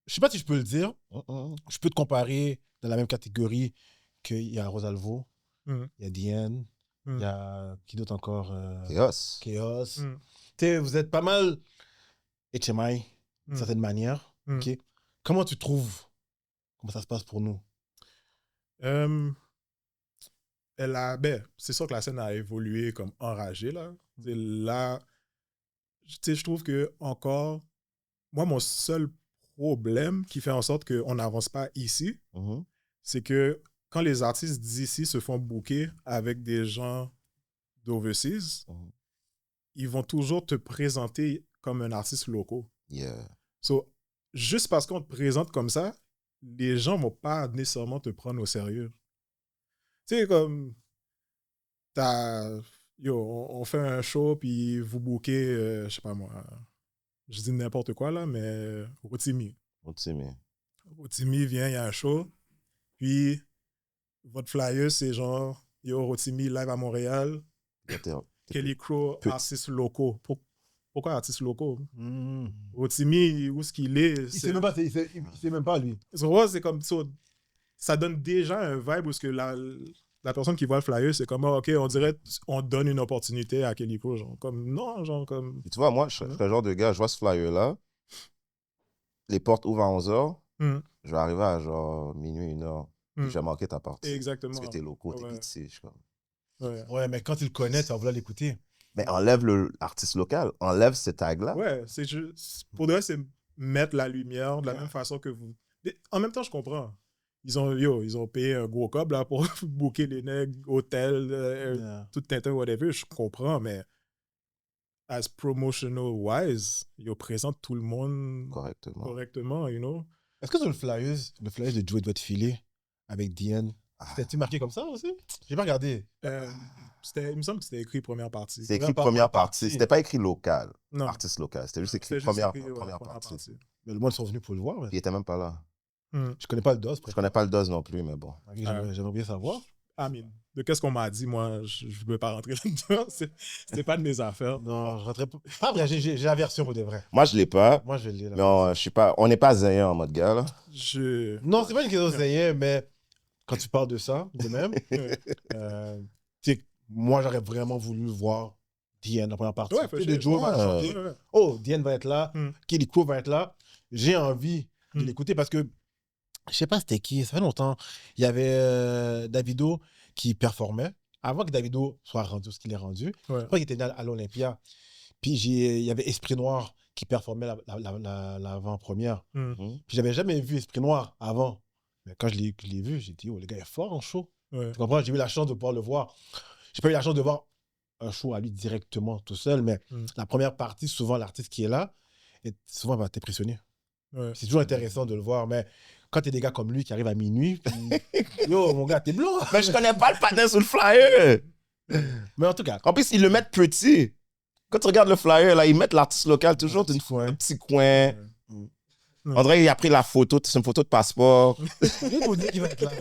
sais pas si je peux le dire, je peux te comparer dans la même catégorie qu'il y a Rosalvo, il y a Diane, il y a qui d'autre encore? Chaos. Vous êtes pas mal HMI, d'une certaine manière. Okay? Comment tu trouves? Comment ça se passe pour nous? C'est sûr que la scène a évolué comme enragée, là. Là, je trouve que encore, moi, mon seul problème qui fait en sorte qu'on n'avance pas ici, c'est que quand les artistes d'ici se font booker avec des gens d'overseas, ils vont toujours te présenter comme un artiste local. So, juste parce qu'on te présente comme ça, les gens vont pas nécessairement te prendre au sérieux. Tu sais, comme, on fait un show, puis vous bookez, je sais pas moi, je dis n'importe quoi là, mais Rotimi vient, il y a un show, puis votre flyer, c'est genre, yo, Rotimi live à Montréal, Kelly Crow, artistes locaux. Pourquoi artistes locaux? Rotimi, où est-ce qu'il est? Il sait même pas, lui. C'est comme ça. Ça donne déjà un vibe où la la personne qui voit le flyer, c'est comme, OK, on dirait, on donne une opportunité à Kellyco, genre, comme, non, genre, comme... Et tu vois, moi, je serais le genre de gars, je vois ce flyer-là, les portes ouvrent à 11h, je vais arriver à genre minuit, 1h, puis je vais manquer ta partie. Exactement. Parce que t'es locaux, t'es pitié, je crois. Ouais, mais quand tu le connais, tu vas vouloir l'écouter. Mais enlève l'artiste local, enlève ce tag-là. Ouais, c'est juste... Pour de vrai, c'est mettre la lumière de la même façon que vous... En même temps, je comprends. Ils ont payé un gros cob là, pour booker les nègres, hôtel, tout Tintin, whatever. Je comprends, mais as promotional-wise, ils présentent tout le monde correctement, you know. Est-ce que sur le flyers de Joey doit te filer avec Diane, c'était-tu marqué comme ça aussi? J'ai pas regardé. Il me semble que c'était écrit première partie. C'est écrit première partie. C'était pas écrit local, artiste local. C'était juste écrit première partie. Mais le monde sont venus pour le voir. Il était même pas là. Je connais pas le DOS. Je connais pas le DOS non plus, mais bon. J'aimerais bien savoir. De qu'est-ce qu'on m'a dit, moi, je ne veux pas rentrer là-dedans. C'est pas de mes affaires. Non, je rentrais pas. Pas vrai, j'ai l'aversion pour de vrai. Moi, je l'ai pas. Moi, je l'ai. Mais on n'est pas zéyen en mode gars, là. Non, c'est pas une question de zéyen, mais quand tu parles de ça, de même, moi, j'aurais vraiment voulu voir Diane, la première partie. De Joe va chanter. Oh, Diane va être là. Kellyco va être là. J'ai envie de l'écouter parce que je sais pas c'était qui, ça fait longtemps. Il y avait Davido qui performait. Avant que Davido soit rendu ce qu'il est rendu, je crois qu'il était à l'Olympia. Puis il y avait Esprit Noir qui performait l'avant-première. Puis j'avais jamais vu Esprit Noir avant. Mais quand je l'ai vu, j'ai dit, oh, le gars est fort en show. Tu comprends? J'ai eu la chance de pouvoir le voir. J'ai pas eu la chance de voir un show à lui directement tout seul, mais la première partie, souvent l'artiste qui est là, souvent va t'impressionner. C'est toujours intéressant de le voir, mais quand t'es des gars comme lui qui arrivent à minuit, puis yo, mon gars, t'es blanc. Mais je connais pas le patin sur le flyer. Mais en tout cas. En plus, ils le mettent petit. Quand tu regardes le flyer, là, ils mettent l'artiste local toujours dans un petit coin. On dirait qu'il a pris la photo, c'est une photo de passeport. Qui va être là.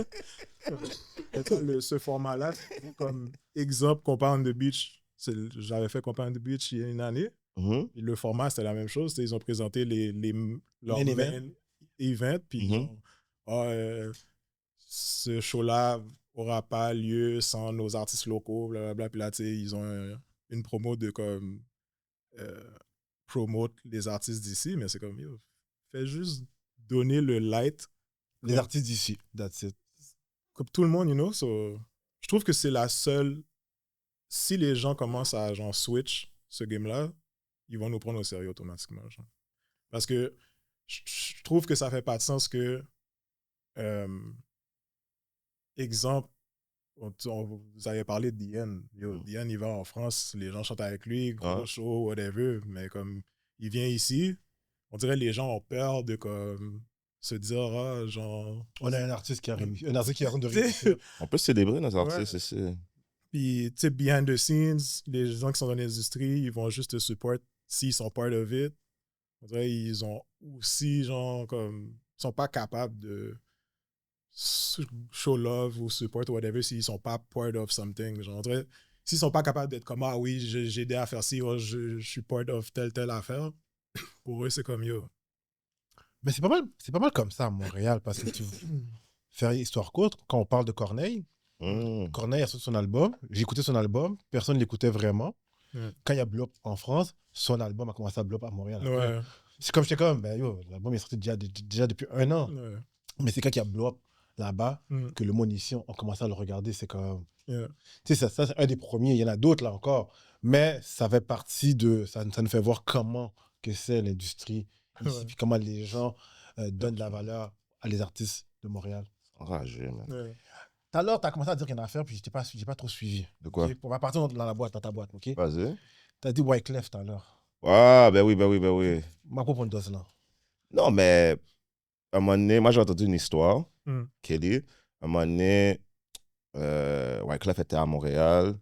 Ce format-là, comme exemple, Compa on the Beach, j'avais fait Compa on the Beach il y a une année. Et le format, c'était la même chose. Ils ont présenté leurs main events, puis ce show-là n'aura pas lieu sans nos artistes locaux, blablabla. Puis là, ils ont une promo de comme promote les artistes d'ici, mais c'est comme, yo, fais juste donner le light. Les artistes d'ici, that's it. Comme tout le monde, you know. So, je trouve que c'est la seule... Si les gens commencent à genre switch ce game-là, ils vont nous prendre au sérieux automatiquement. Genre. Parce que je trouve que ça fait pas de sens que... exemple, vous avez parlé de Diane. Diane, il va en France, les gens chantent avec lui, gros show, whatever. Mais comme il vient ici, on dirait que les gens ont peur de comme se dire, genre... On a un artiste qui arrive de réussir. On peut célébrer nos artistes, c'est... Puis, tu sais, behind the scenes, les gens qui sont dans l'industrie, ils vont juste te support s'ils sont part of it. On dirait qu'ils ont aussi, genre, comme... Ils sont pas capables de show love ou support ou whatever s'ils sont pas part of something. Genre, on dirait, s'ils sont pas capables d'être comme, ah oui, j'ai aidé à faire ci, je suis part of telle affaire, pour eux, c'est comme yo. Mais c'est pas mal comme ça à Montréal, parce que tu faire histoire courte, quand on parle de Corneille, Corneille a sorti son album, j'ai écouté son album, personne ne l'écoutait vraiment. Quand il y a Blow Up en France, son album a commencé à Blow Up à Montréal. C'est comme, j'étais comme, ben yo, l'album est sorti déjà depuis 1 an. Mais c'est quand il y a Blow Up là-bas que le monde ici, on commence à le regarder, c'est comme... Tu sais, ça c'est un des premiers, il y en a d'autres là encore, mais ça fait partie de... Ça nous fait voir comment que c'est l'industrie ici, puis comment les gens donnent de la valeur à les artistes de Montréal. Enragé, man. Tout à l'heure, tu as commencé à dire qu'il y a une affaire, puis j'ai pas trop suivi. De quoi? On va partir dans ta boîte, ok? Vas-y. Tu as dit Wyclef tout à l'heure. Ah, ben oui. Ma propre une dose là. Non, mais à un moment donné, moi j'ai entendu une histoire, Kelly. À un moment donné, Wyclef était à Montréal.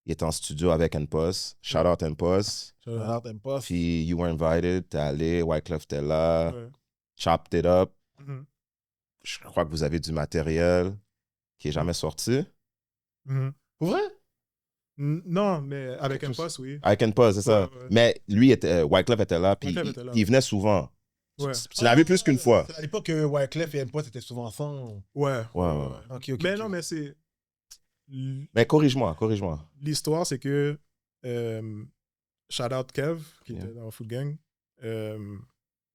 Il était en studio avec NPOS. Shout out NPOS. Puis you were invited, t'es allé, Wyclef était là. Chopped it up. Je crois que vous avez du matériel qui n'est jamais sorti. Pour vrai? Non, mais avec NPOS, oui. Avec NPOS, c'est ça. Ouais. Mais lui, Wyclef était là, puis il venait souvent. Tu l'as vu plus qu'une fois. C'est à l'époque que Wyclef et NPOS étaient souvent ensemble. Ouais. Okay. Mais non, mais c'est... Mais corrige-moi. L'histoire, c'est que shout out Kev, qui était dans Food Gang.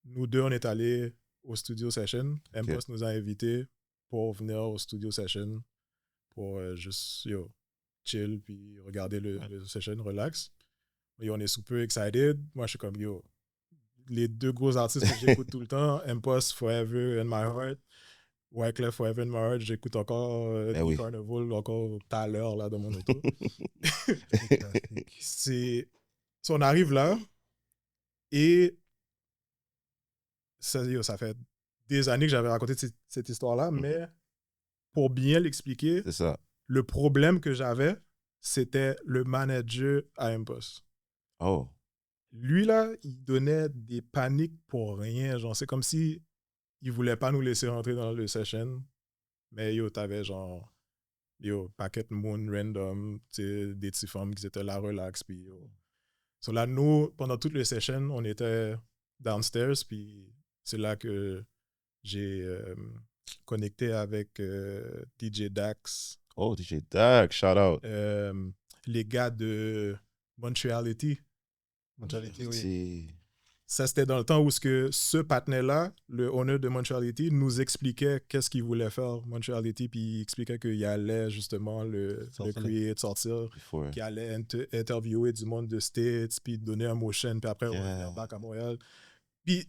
Nous deux, on est allés au studio session. M-Post nous a invités pour venir au studio session pour juste chill puis regarder le session, relax. Et on est super excited. Moi, je suis comme les deux gros artistes que j'écoute tout le temps, M-Post, Forever in My Heart, Wyclef, Forever in My Heart, j'écoute encore Carnival encore tout à l'heure là, dans mon auto. On arrive là et ça fait des années que j'avais raconté cette histoire-là, mais pour bien l'expliquer, c'est ça. Le problème que j'avais, c'était le manager à M-Post. Oh. Lui, là, il donnait des paniques pour rien. Genre, c'est comme si il voulait pas nous laisser rentrer dans le session. Mais t'avais genre, Packet Moon random, des petits femmes qui étaient là, relax. Puis, So là, nous, pendant toute le session, on était downstairs. Puis c'est là que j'ai connecté avec DJ Dax. Oh, DJ Dax, shout out. Les gars de Montreality. Oui. Ça, c'était dans le temps où ce partenaire-là, le owner de Montreality, nous expliquait qu'est-ce qu'il voulait faire, Montreality, puis il expliquait qu'il allait justement le create, sortir, qu'il allait interviewer du monde de States, puis donner un motion, puis après, on revenir back à Montréal. Puis,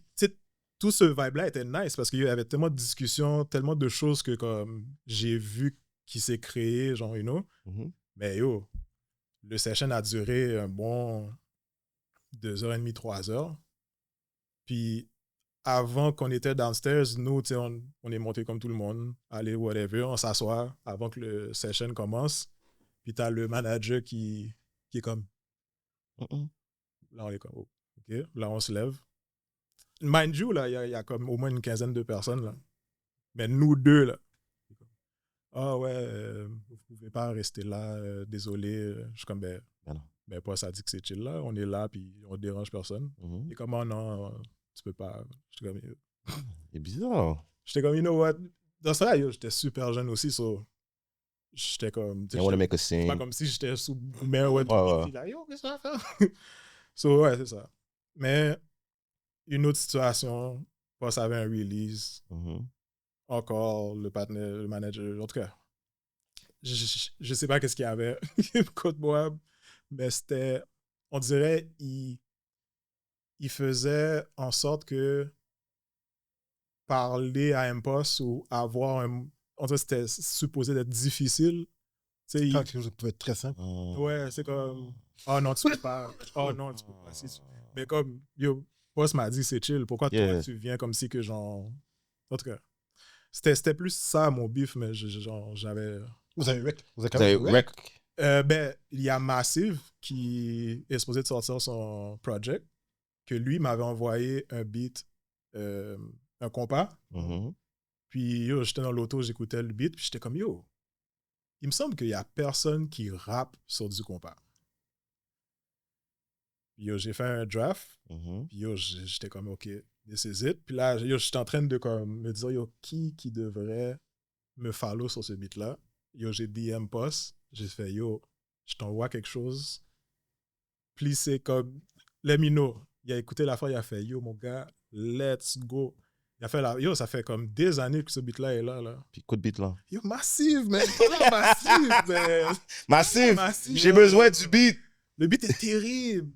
tout ce vibe-là était nice parce qu'il y avait tellement de discussions, tellement de choses que comme j'ai vu qui s'est créé, genre, Mais le session a duré un bon 2h30, 3h. Puis avant qu'on était downstairs, nous, on est monté comme tout le monde, aller whatever, on s'assoit avant que le session commence. Puis t'as le manager qui est comme... Là, on est comme, OK. Là, on se lève. Mind you, là, il y a comme au moins une quinzaine de personnes, là. Mais nous deux, là, ah ouais, vous pouvez pas rester là, désolé. Je suis comme, ben pas, ça dit que c'est chill là, on est là, puis on dérange personne. Et comment non, tu peux pas. J'étais comme, c'est bizarre. J'étais comme, you know what, dans ça, j'étais super jeune aussi, so j'étais comme, c'est pas comme si j'étais sous mère ou là, yo, qu'est-ce que ça va faire? So ouais, c'est ça. Mais une autre situation, quand ça avait un release, encore le partenaire, le manager, en tout cas, je sais pas qu'est-ce qu'il y avait contre moi, mais c'était, on dirait, il faisait en sorte que parler à M-Post ou avoir on dirait que c'était supposé d'être difficile. Quelque chose qui peut être très simple. Ouais, c'est comme, oh non, tu peux pas. Oh non, tu peux pas. Mais comme, Post m'a dit c'est chill. Pourquoi toi, tu viens comme si que genre. En tout cas, c'était plus ça mon beef, mais j'avais. Vous avez rec? Ben, il y a Massive qui est supposé de sortir son project, que lui m'avait envoyé un beat, un compas. Puis j'étais dans l'auto, j'écoutais le beat, puis j'étais comme il me semble qu'il y a personne qui rappe sur du compas. Puis j'ai fait un draft, puis j'étais comme OK, this is it. Puis là, j'étais en train de comme me dire qui devrait me follow sur ce beat-là. J'ai DM Post, j'ai fait je t'envoie quelque chose. Please, c'est comme let me know. Il a écouté la fois, il a fait mon gars, let's go. Il a fait ça fait comme des années que ce beat-là est là. Puis coup de beat là. Massive, man. Massive. J'ai besoin du beat. Le beat est terrible.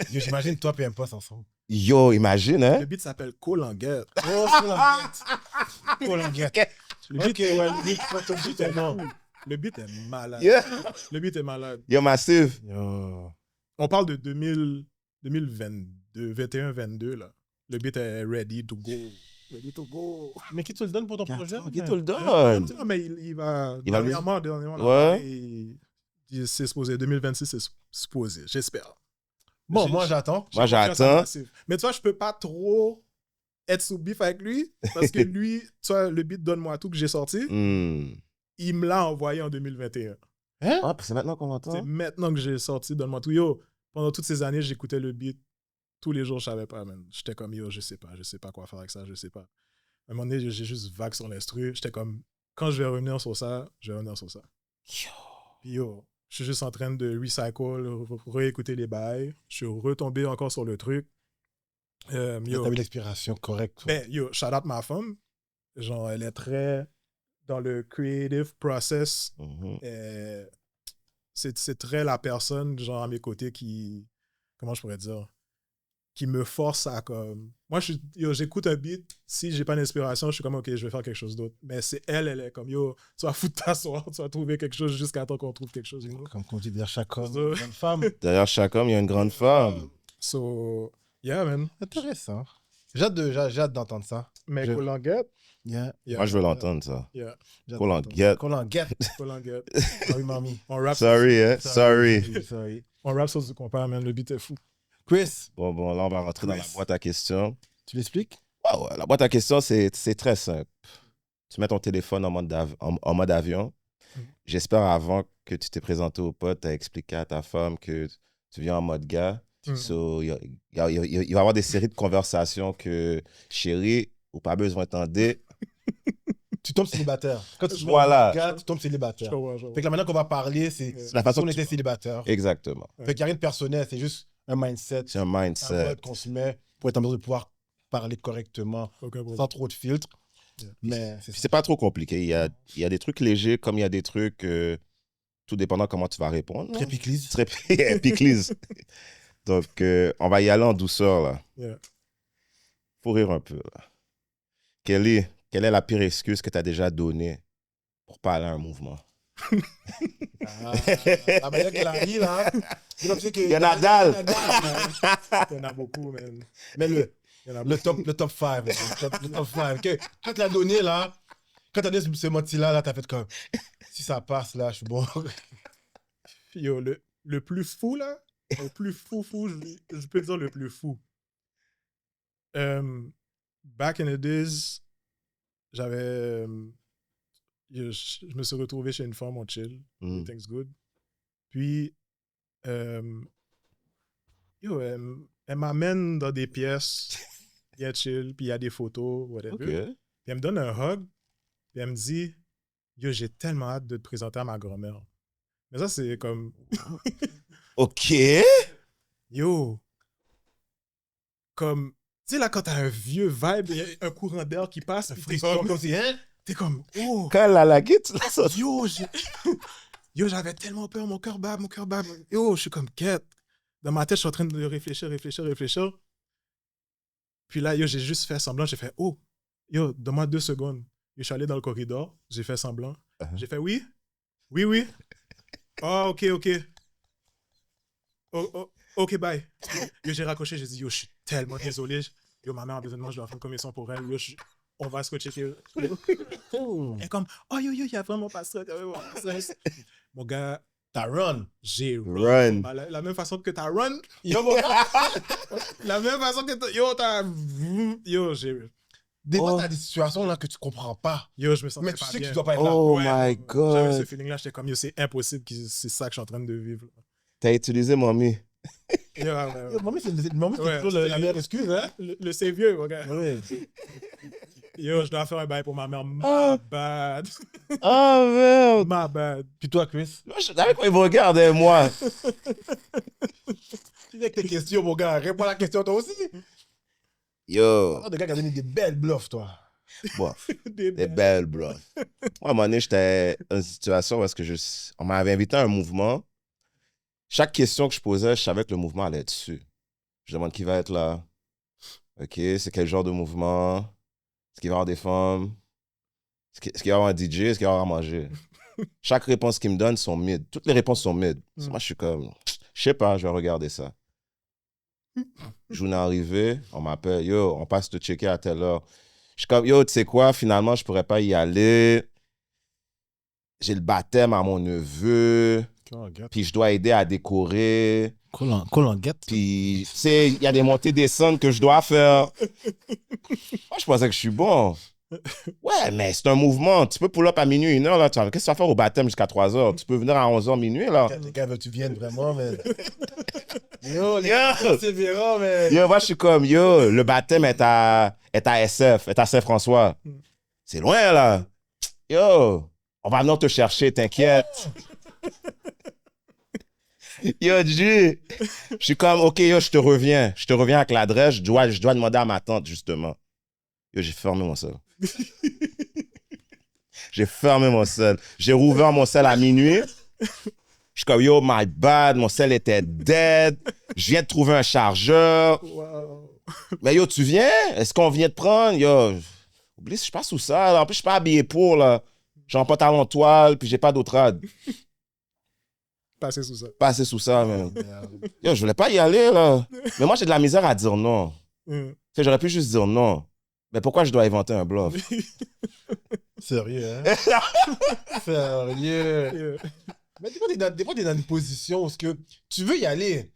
J'imagine toi et M-Post ensemble. Imagine, hein. Le beat s'appelle Colanguette. Oh, Colanguette. Le beat est malade. Le beat est malade. Massive. On parle de 2022, 21-22, là. Le beat est ready to go. Ready to go. Mais qui te le donne pour ton projet? Qui te le donne? Non, mais il va... Dernièrement, c'est supposé, 2026, c'est supposé, j'espère. Bon, moi j'attends. Mais tu vois, je peux pas trop être sous bif avec lui, parce que lui, tu vois, le beat Donne-moi tout que j'ai sorti, il me l'a envoyé en 2021. Hein? Ah, c'est maintenant qu'on l'entend? C'est maintenant que j'ai sorti Donne-moi tout. Pendant toutes ces années, j'écoutais le beat. Tous les jours, je savais pas, man. J'étais comme, je sais pas quoi faire avec ça, je sais pas. À un moment donné, j'ai juste vague sur l'instru. J'étais comme, quand je vais revenir sur ça, je vais revenir sur ça. Puis yo, je suis juste en train de recycle, réécouter les bails. Je suis retombé encore sur le truc. T'as eu l'expiration correcte. Ben, yo, shout out ma femme. Genre, elle est très dans le creative process. C'est très la personne, genre, à mes côtés qui... Comment je pourrais dire? Qui me force à comme... Moi, j'écoute un beat. Si j'ai pas d'inspiration, je suis comme, OK, je vais faire quelque chose d'autre. Mais c'est elle est comme, yo, tu vas foutre ta soirée, tu vas trouver quelque chose jusqu'à temps qu'on trouve quelque chose. You know? Comme on dit, derrière chaque homme, il y a une femme. Derrière chaque homme, il y a une grande femme. So, yeah, man. Intéressant. J'ai hâte d'entendre ça. Mais Colanguette... Yeah. Moi, je veux l'entendre, ça. Yeah. Colanguette. Colanguette. Ah oui, mamie. Sorry. On rap sur du compas, man. Le beat est fou. Chris. Bon, là, on va rentrer dans la boîte à questions. Tu l'expliques? Ouais, la boîte à questions, c'est très simple. Tu mets ton téléphone en mode avion. J'espère avant que tu t'es présenté au pote, tu as expliqué à ta femme que tu viens en mode gars. So, il va y avoir des séries de conversations que, chérie, ou pas besoin d'entendre. Tu tombes célibataire. Quand tu voilà. gars, tu tombes célibataire. Je vois. Fait que la manière qu'on va parler, c'est la façon qu'on était célibataire. Exactement. Fait qu'il n'y a rien de personnel, c'est juste un mindset. C'est un mindset. Qu'on se met pour être en mesure de pouvoir parler correctement, sans trop de filtres. Yeah. Mais c'est pas trop compliqué. Il y a des trucs légers comme il y a des trucs, tout dépendant comment tu vas répondre. Très piclise. Très piclise. Donc, on va y aller en douceur, là. Yeah. Faut rire un peu, là. Quelle est la pire excuse que tu as déjà donnée pour pas aller à un mouvement? La manière qu'elle a dit, là. Il y en a dalle. Il y en a beaucoup, man. Mais le top 5. Le top 5. Quand tu l'as donné, là, quand tu as donné ce menti-là, tu as fait comme, si ça passe, là, je suis bon. Yo, le plus fou, là, le plus fou, je peux dire le plus fou. Back in the days, je me suis retrouvé chez une femme, on chill, everything's good. Puis, elle m'amène dans des pièces, il y a chill, puis il y a des photos, whatever. Okay. Puis elle me donne un hug, puis elle me dit, yo, j'ai tellement hâte de te présenter à ma grand-mère. Mais ça, c'est comme... OK. Yo, comme... Tu sais, là, quand t'as un vieux vibe, il y a un courant d'air qui passe, puis t'es comme, oh! Quand elle a la guite, là, ça... Yo, j'avais tellement peur, mon cœur bat. Yo, je suis comme, quête. Dans ma tête, je suis en train de réfléchir. Puis là, yo, j'ai juste fait semblant, j'ai fait, oh! Yo, donne-moi 2 secondes. Yo, je suis allé dans le corridor, j'ai fait semblant. J'ai fait, oui. Oh, OK. Oh, OK, bye. Yo, j'ai raccroché, j'ai dit, yo, je suis tellement désolé. Yo, ma mère a besoin de moi, je dois faire une commission pour elle. Yo, on va se coacher. Et comme, oh, yo, il y a vraiment pas ça. Mon gars, t'as run. J'ai run. La même façon que t'as run. Yo, mon gars. La même façon que t'as... Yo, j'ai... Des fois, t'as des situations là que tu comprends pas. Yo, je me sens mais tu sais que tu dois pas être là. Oh my God. J'avais ce feeling-là, j'étais comme, yo, c'est impossible que c'est ça que je suis en train de vivre. T'as utilisé Mommy. Mommy, c'est toujours la meilleure excuse, hein? Le c'est vieux, mon gars. Ouais. Yo, je dois faire un bail pour ma mère. My bad. Oh, merde. My bad. Puis toi, Chris? Moi, je savais qu'ils me regardaient, moi. Tu dis avec tes questions, mon gars. Réponds à la question, toi aussi. Yo. Des gars qui ont donné des belles bluffs, toi. Bof. Des belles bluffs. Moi, à un moment donné, j'étais dans une situation où on m'avait invité à un mouvement. Chaque question que je posais, je savais que le mouvement allait être dessus. Je demande qui va être là. OK, c'est quel genre de mouvement? Est-ce qu'il va y avoir des femmes? Est-ce qu'il va y avoir un DJ? Est-ce qu'il va y avoir à manger? Chaque réponse qu'ils me donnent sont mid. Toutes les réponses sont mid. Moi, je suis comme, je sais pas, je vais regarder ça. Journée arrivée, on m'appelle, yo, on passe te checker à telle heure. Je suis comme, yo, tu sais quoi, finalement, je pourrais pas y aller. J'ai le baptême à mon neveu. Puis je dois aider à décorer. Colanguette. Puis, tu sais, il y a des montées-descentes que je dois faire. Moi, je pensais que je suis bon. Ouais, mais c'est un mouvement. Tu peux pull-up à minuit, 1h, là. Qu'est-ce que tu vas faire au baptême jusqu'à 3h? Tu peux venir à 11h minuit, là. Les gars, tu viennes vraiment, mais... Yo, les gars, c'est virant, mais... Yo, moi, je suis comme, yo, le baptême est à SF, est à Saint-François. C'est loin, là. Yo, on va venir te chercher, t'inquiète. Yo, G, je suis comme, OK, yo, je te reviens. Je te reviens avec l'adresse. Je dois demander à ma tante, justement. Yo, j'ai fermé mon sel. J'ai fermé mon sel. J'ai rouvert mon sel à minuit. Je suis comme, yo, my bad, mon sel était dead. Je viens de trouver un chargeur. Wow. Mais yo, tu viens? Est-ce qu'on vient te prendre? Yo, oublie, je suis pas sous ça. Là. En plus, je suis pas habillé pour, là. J'ai un pantalon toile, puis j'ai pas d'autre rad. Passer sous ça. Passer sous ça, man. Yo, je voulais pas y aller, là. Mais moi, j'ai de la misère à dire non. Tu sais, j'aurais pu juste dire non. Mais pourquoi je dois inventer un bluff? Sérieux, hein? Sérieux. Mais des fois, t'es dans une position où que tu veux y aller.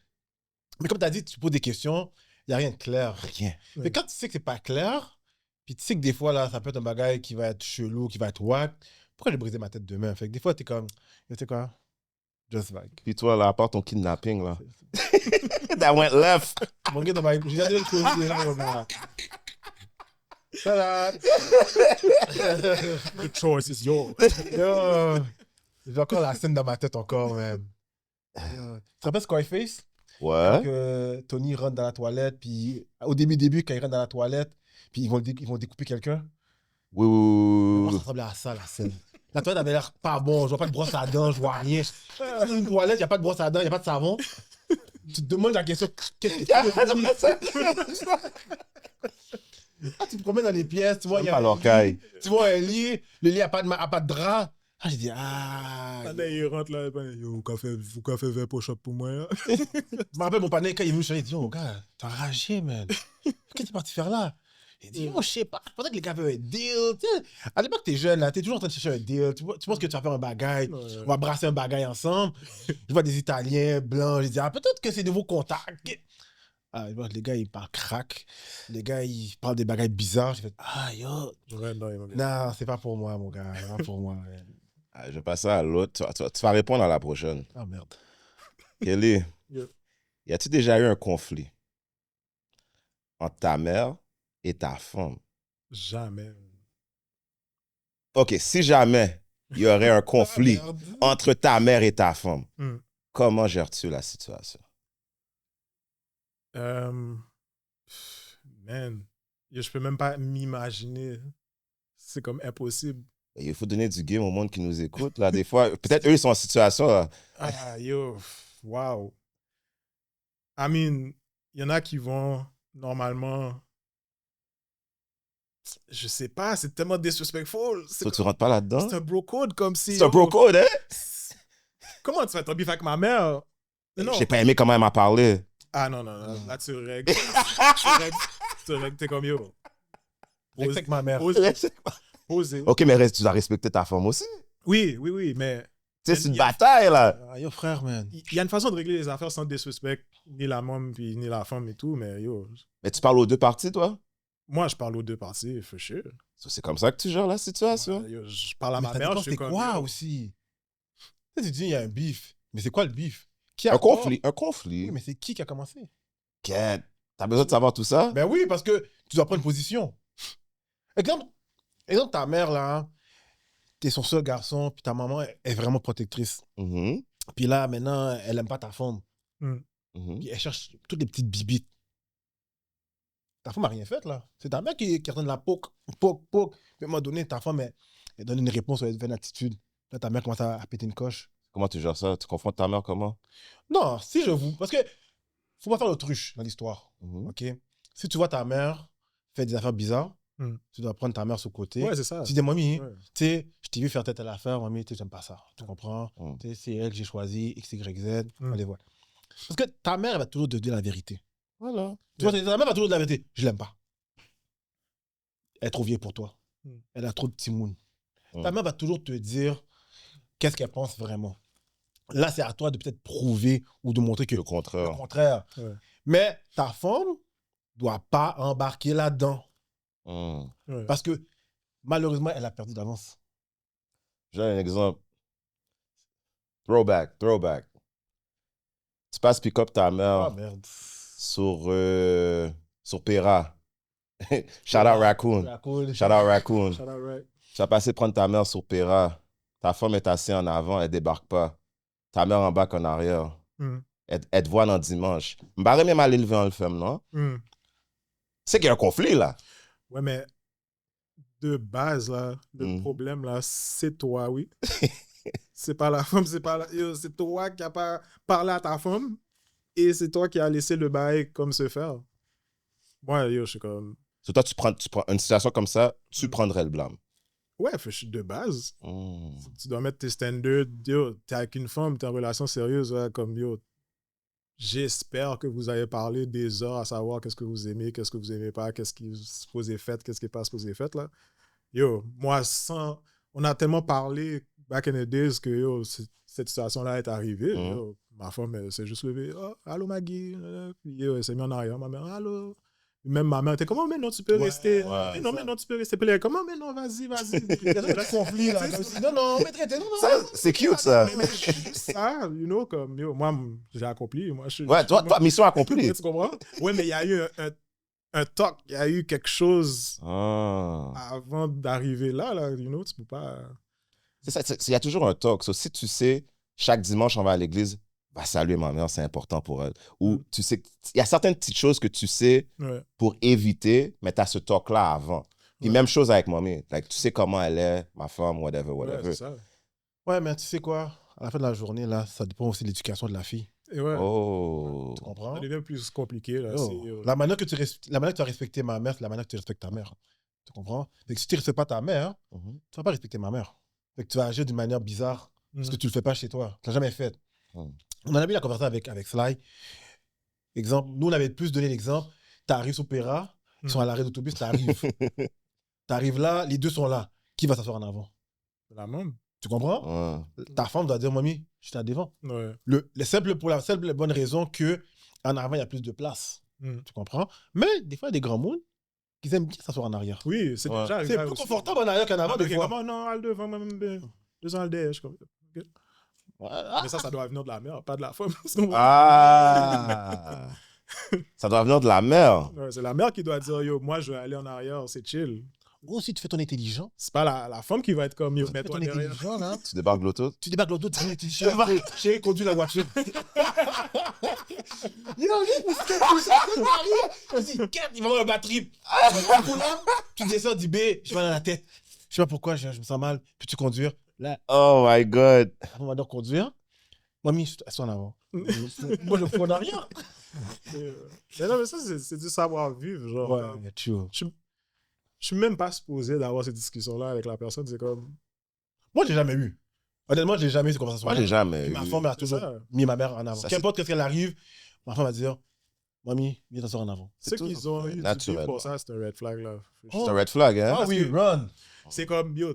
Mais comme tu as dit, tu poses des questions, il n'y a rien de clair. Rien. Mais quand tu sais que c'est pas clair, puis tu sais que des fois, là, ça peut être un bagage qui va être chelou, qui va être wack, pourquoi j'ai brisé ma tête demain? Fait que des fois, t'es comme, tu sais quoi? Just like. Puis toi, là, à part ton kidnapping, là. That went left. Mon gars, j'ai dit une chose, les gens vont voir. Tada! The choice is yours. Yo, j'ai encore la scène dans ma tête encore, même. Tu te rappelles Scarface? Ouais. Quand Tony rentre dans la toilette, puis au début, quand il rentre dans la toilette, puis ils vont découper quelqu'un. Oui. Moi, ça ressemblait à ça, la scène. La toilette avait l'air pas bon, je vois pas de brosse à dents, je vois rien. Une toilette, il n'y a pas de brosse à dents, il n'y a pas de savon. Tu te demandes la question, qu'est-ce que tu tu te promènes dans les pièces, tu vois, il y a tu vois un lit, le lit n'a pas de drap. Ah, j'ai dit, Il rentre là, yo, vous café vert pour shop pour moi. Hein? Je me rappelle mon panneau, quand il est venu, il dit, yo, gars, t'es enragé, man. Qu'est-ce que t'es parti faire là? Il dit, yo, je sais pas, je pensais que les gars avaient un deal. Tu sais, à l'époque, t'es jeune, là, t'es toujours en train de chercher un deal. Tu penses que tu vas faire un bagaille, on va brasser un bagaille ensemble. Je vois des Italiens, blancs, je dis, peut-être que c'est de vos contacts. Ah, les gars, ils parlent crack. Les gars, ils parlent des bagailles bizarres. J'ai fait, yo. Non, c'est pas pour moi, mon gars. C'est pas pour moi. Je vais passer à l'autre. Tu vas répondre à la prochaine. Ah, merde. Kelly, y a-t-il déjà eu un conflit entre ta mère et ta femme? Jamais. OK, si jamais il y aurait un conflit entre ta mère et ta femme, comment gères-tu la situation? Man, je peux même pas m'imaginer. C'est comme impossible. Il faut donner du game au monde qui nous écoute. Là, des fois, peut-être eux, ils sont en situation. Là. Wow. I mean, il y en a qui vont normalement. Je sais pas, c'est tellement disrespectful. Toi, tu rentres pas là-dedans? C'est un bro code comme si. C'est un bro code, hein? Comment tu fais ton bif avec ma mère? J'ai pas aimé comment elle m'a parlé. Ah non. Là, tu règles. tu règles, t'es comme yo. Règle avec ma mère. Posé. OK, mais tu dois respecter ta femme aussi. Oui, mais. Tu sais, c'est une bataille, là. Yo, frère, man. Il y a une façon de régler les affaires sans disrespect, ni la môme, puis ni la femme et tout, mais yo. Mais tu parles aux deux parties, toi? Moi, je parle aux deux parties, for sure. C'est comme ça que tu gères la situation? Yo, je parle à ma mère, je suis comme... C'est quoi aussi? Tu dis, il y a un bif. Mais c'est quoi le bif? Un conflit. Oui, mais c'est qui a commencé? T'as besoin de savoir tout ça? Ben oui, parce que tu dois prendre une position. Exemple, ta mère, là, t'es son seul garçon, puis ta maman est vraiment protectrice. Puis là, maintenant, elle aime pas ta femme. Puis elle cherche toutes les petites bibites. Ta femme n'a rien fait, là. C'est ta mère qui redonne la poke. Puis à un moment donné, ta femme, elle donne une réponse, elle fait une attitude. Là, ta mère commence à péter une coche. Comment tu gères ça? Tu confrontes ta mère comment? Non, si je vous... Parce que faut pas faire l'autruche dans l'histoire. OK? Si tu vois ta mère faire des affaires bizarres, tu dois prendre ta mère sur le côté. Ouais, c'est ça. Tu dis, mamie, tu sais, je t'ai vu faire telle affaire, mamie, tu j'aime pas ça. Tu comprends? C'est elle que j'ai choisi, X, Y, Z. Allez, voilà. Parce que ta mère, elle va toujours te dire la vérité. Voilà. Tu vois, ta mère va toujours dire la vérité. Je l'aime pas. Elle est trop vieille pour toi. Elle a trop de timoun. Ta mère va toujours te dire qu'est-ce qu'elle pense vraiment. Là, c'est à toi de peut-être prouver ou de montrer que... Le contraire. Le contraire. Ouais. Mais ta femme doit pas embarquer là-dedans. Parce que, malheureusement, elle a perdu d'avance. J'ai un exemple. Throwback. Tu passes pick-up ta mère sur Pera. Shout out Raccoon. Shout out Raccoon. Tu vas passer prendre ta mère sur Pera. Ta femme est assise en avant, elle débarque pas. Ta mère embarque en arrière. Elle te voit dans dimanche. Je ne vais même aller lever en le femme, non? C'est qu'il y a un conflit, là. Ouais, mais de base, là, le problème, là, c'est toi, oui. C'est pas la femme, c'est toi qui n'as pas parlé à ta femme et c'est toi qui as laissé le bail comme se faire. Moi, je suis comme... So, toi, tu prends une situation comme ça, tu prendrais le blâme. Ouais, de base. Tu dois mettre tes standards. Yo, t'es avec une femme, t'es en relation sérieuse, ouais, comme yo. J'espère que vous avez parlé des heures à savoir qu'est-ce que vous aimez, qu'est-ce que vous aimez pas, qu'est-ce qui est supposé fait, qu'est-ce qui n'est pas supposé fait, là. Yo, moi, on a tellement parlé back in the days que yo, cette situation-là est arrivée. Yo, ma femme, elle s'est juste levée. Oh, allô, Maggie. Puis yo, elle s'est mise en arrière. Ma mère, allô. Même ma mère était comment, mais non, tu peux rester. Mais non, tu peux rester. Puis elle, comment, mais non, vas-y. Il y a un conflit, là. Non, mais traitez, non. C'est cute, ça. Mais ça, you know, comme, yo, moi, j'ai accompli. Moi, toi, mission accomplie. Tu comprends? Ouais, mais il y a eu un talk, il y a eu quelque chose avant d'arriver là, you know, tu peux pas... C'est ça, il y a toujours un talk. So, si tu sais, chaque dimanche, on va à l'église, va saluer ma mère, c'est important pour elle. Ou tu sais, il y a certaines petites choses que tu sais pour éviter, mais tu as ce talk-là avant. Puis même chose avec mamie. Like, tu sais comment elle est, ma femme, whatever. Ouais, c'est ça. Ouais, mais tu sais quoi? À la fin de la journée, là, ça dépend aussi de l'éducation de la fille. Et ouais. Oh. Tu comprends? Ça devient plus compliqué, là. La manière que tu as respecté ma mère, c'est la manière que tu respectes ta mère. Tu comprends? Donc, si tu ne respectes pas ta mère, tu ne vas pas respecter ma mère. Donc, tu vas agir d'une manière bizarre parce que tu ne le fais pas chez toi. Tu ne l'as jamais fait. On en a eu la conversation avec Sly. Exemple, nous, on avait plus donné l'exemple. Tu arrives au Péra, ils sont à l'arrêt d'autobus, tu arrives. Tu arrives là, les deux sont là. Qui va s'asseoir en avant? La même. Tu comprends? Ta femme doit dire, mamie, je suis à devant. Ouais. Pour la simple bonne raison qu'en avant, il y a plus de place. Tu comprends? Mais des fois, il y a des grands mondes qui aiment bien s'asseoir en arrière. Oui, c'est déjà c'est plus confortable en arrière qu'en avant, des fois. Comment non, à le devant, même bien. Deux ans à le derrière, mais ça doit venir de la mère, pas de la femme. Ça doit venir de la mère. Ouais, c'est la mère qui doit dire, yo, moi, je vais aller en arrière, c'est chill. Ou si tu fais ton intelligent. C'est pas la femme qui va être comme, yo, mets-toi derrière. Là. Tu débarques l'auto. Tu débarques l'auto, tu dis, chérie, conduis la voiture. Il va avoir un batterie. Tu descends, dis B, je vais dans la tête. Je sais pas pourquoi, je me sens mal. Puis tu conduis. Là, oh my God. On va donc conduire. Mamie, elle soit en avant. Moi, je prends en arrière. Mais non, mais ça, c'est du savoir-vivre. Genre, ouais, je suis même pas supposé d'avoir cette discussion-là avec la personne. C'est comme... Moi, j'ai jamais eu. Honnêtement, j'ai jamais eu cette conversation. Moi, j'ai jamais eu. Ma femme a toujours mis ma mère en avant. Qu'importe ce qu'elle arrive, ma femme va dire, mamie, viens t'asseoir en avant. Ceux qui ont eu du pour ça, c'est un red flag, là. C'est un red flag, hein? Ah oui, run. C'est comme, yo,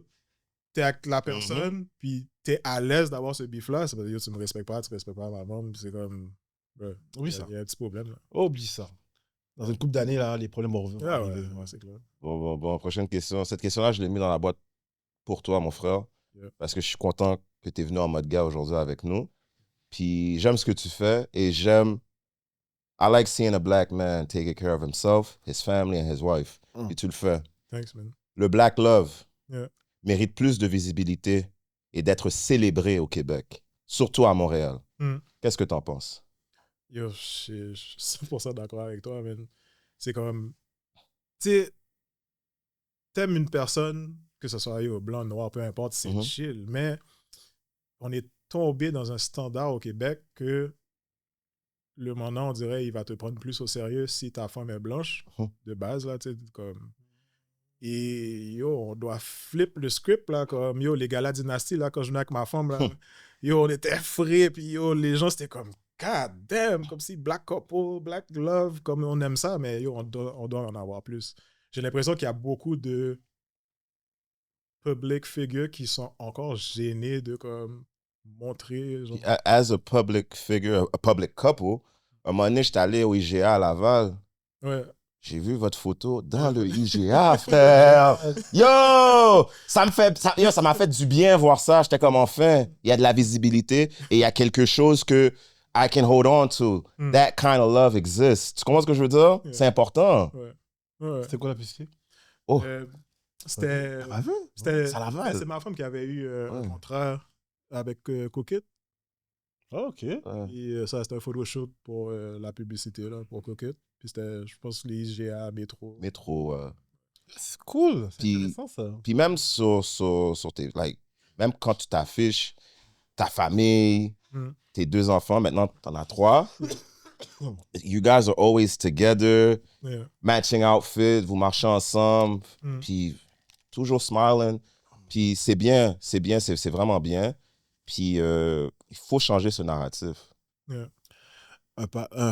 t'es avec la personne, puis t'es à l'aise d'avoir ce bif-là. C'est parce que, yo, tu me respectes pas, tu respectes pas ma femme. C'est comme, oublie ça. Il y a un petit problème, là. Oublie ça. Dans une couple d'années, là, les problèmes vont revenir. Ah ouais, c'est clair. Bon, prochaine question. Cette question-là, je l'ai mis dans la boîte pour toi, mon frère, parce que je suis content que tu es venu en mode gars aujourd'hui avec nous. Puis j'aime ce que tu fais et j'aime... I like seeing a black man taking care of himself, his family and his wife. Et tu le fais. Thanks, man. Le black love mérite plus de visibilité et d'être célébré au Québec, surtout à Montréal. Qu'est-ce que tu en penses? Yo, je suis 100% d'accord avec toi, man. C'est comme... Tu sais, t'aimes une personne, que ce soit yo, blanc, noir, peu importe, c'est chill, mais on est tombé dans un standard au Québec que le moment, on dirait, il va te prendre plus au sérieux si ta femme est blanche, de base, là, tu sais, comme... Et yo, on doit flip le script, là, comme yo, les Gala Dynasty, là, quand je venais avec ma femme, là, yo, on était frais, puis yo, les gens, c'était comme... God damn, comme si black couple, black love, comme on aime ça, mais yo, on doit en avoir plus. J'ai l'impression qu'il y a beaucoup de public figures qui sont encore gênés de comme montrer. Genre... As a public figure, a public couple, à un moment donné, j'étais allé au IGA à Laval. Ouais. J'ai vu votre photo dans le IGA, frère. Yo! Ça m'a fait du bien voir ça. J'étais comme, enfin, il y a de la visibilité et il y a quelque chose que I can hold on to. That kind of love exists. Tu comprends ce que je veux dire? C'est important. C'était quoi la publicité? Oh. C'était... C'est à Laval. C'est ma femme qui avait eu un contrat avec Cookit. OK. Et ça, c'était un photoshoot pour la publicité, là, pour Coquette. Puis c'était, je pense, les IGA, Métro. C'est cool. C'est Puis- intéressant, ça. Puis même sur tes... même quand tu t'affiches, ta famille, tes 2 enfants, maintenant, t'en as 3. You guys are always together, matching outfit, vous marchez ensemble, puis toujours smiling. Puis c'est bien, c'est vraiment bien. Puis il faut changer ce narratif.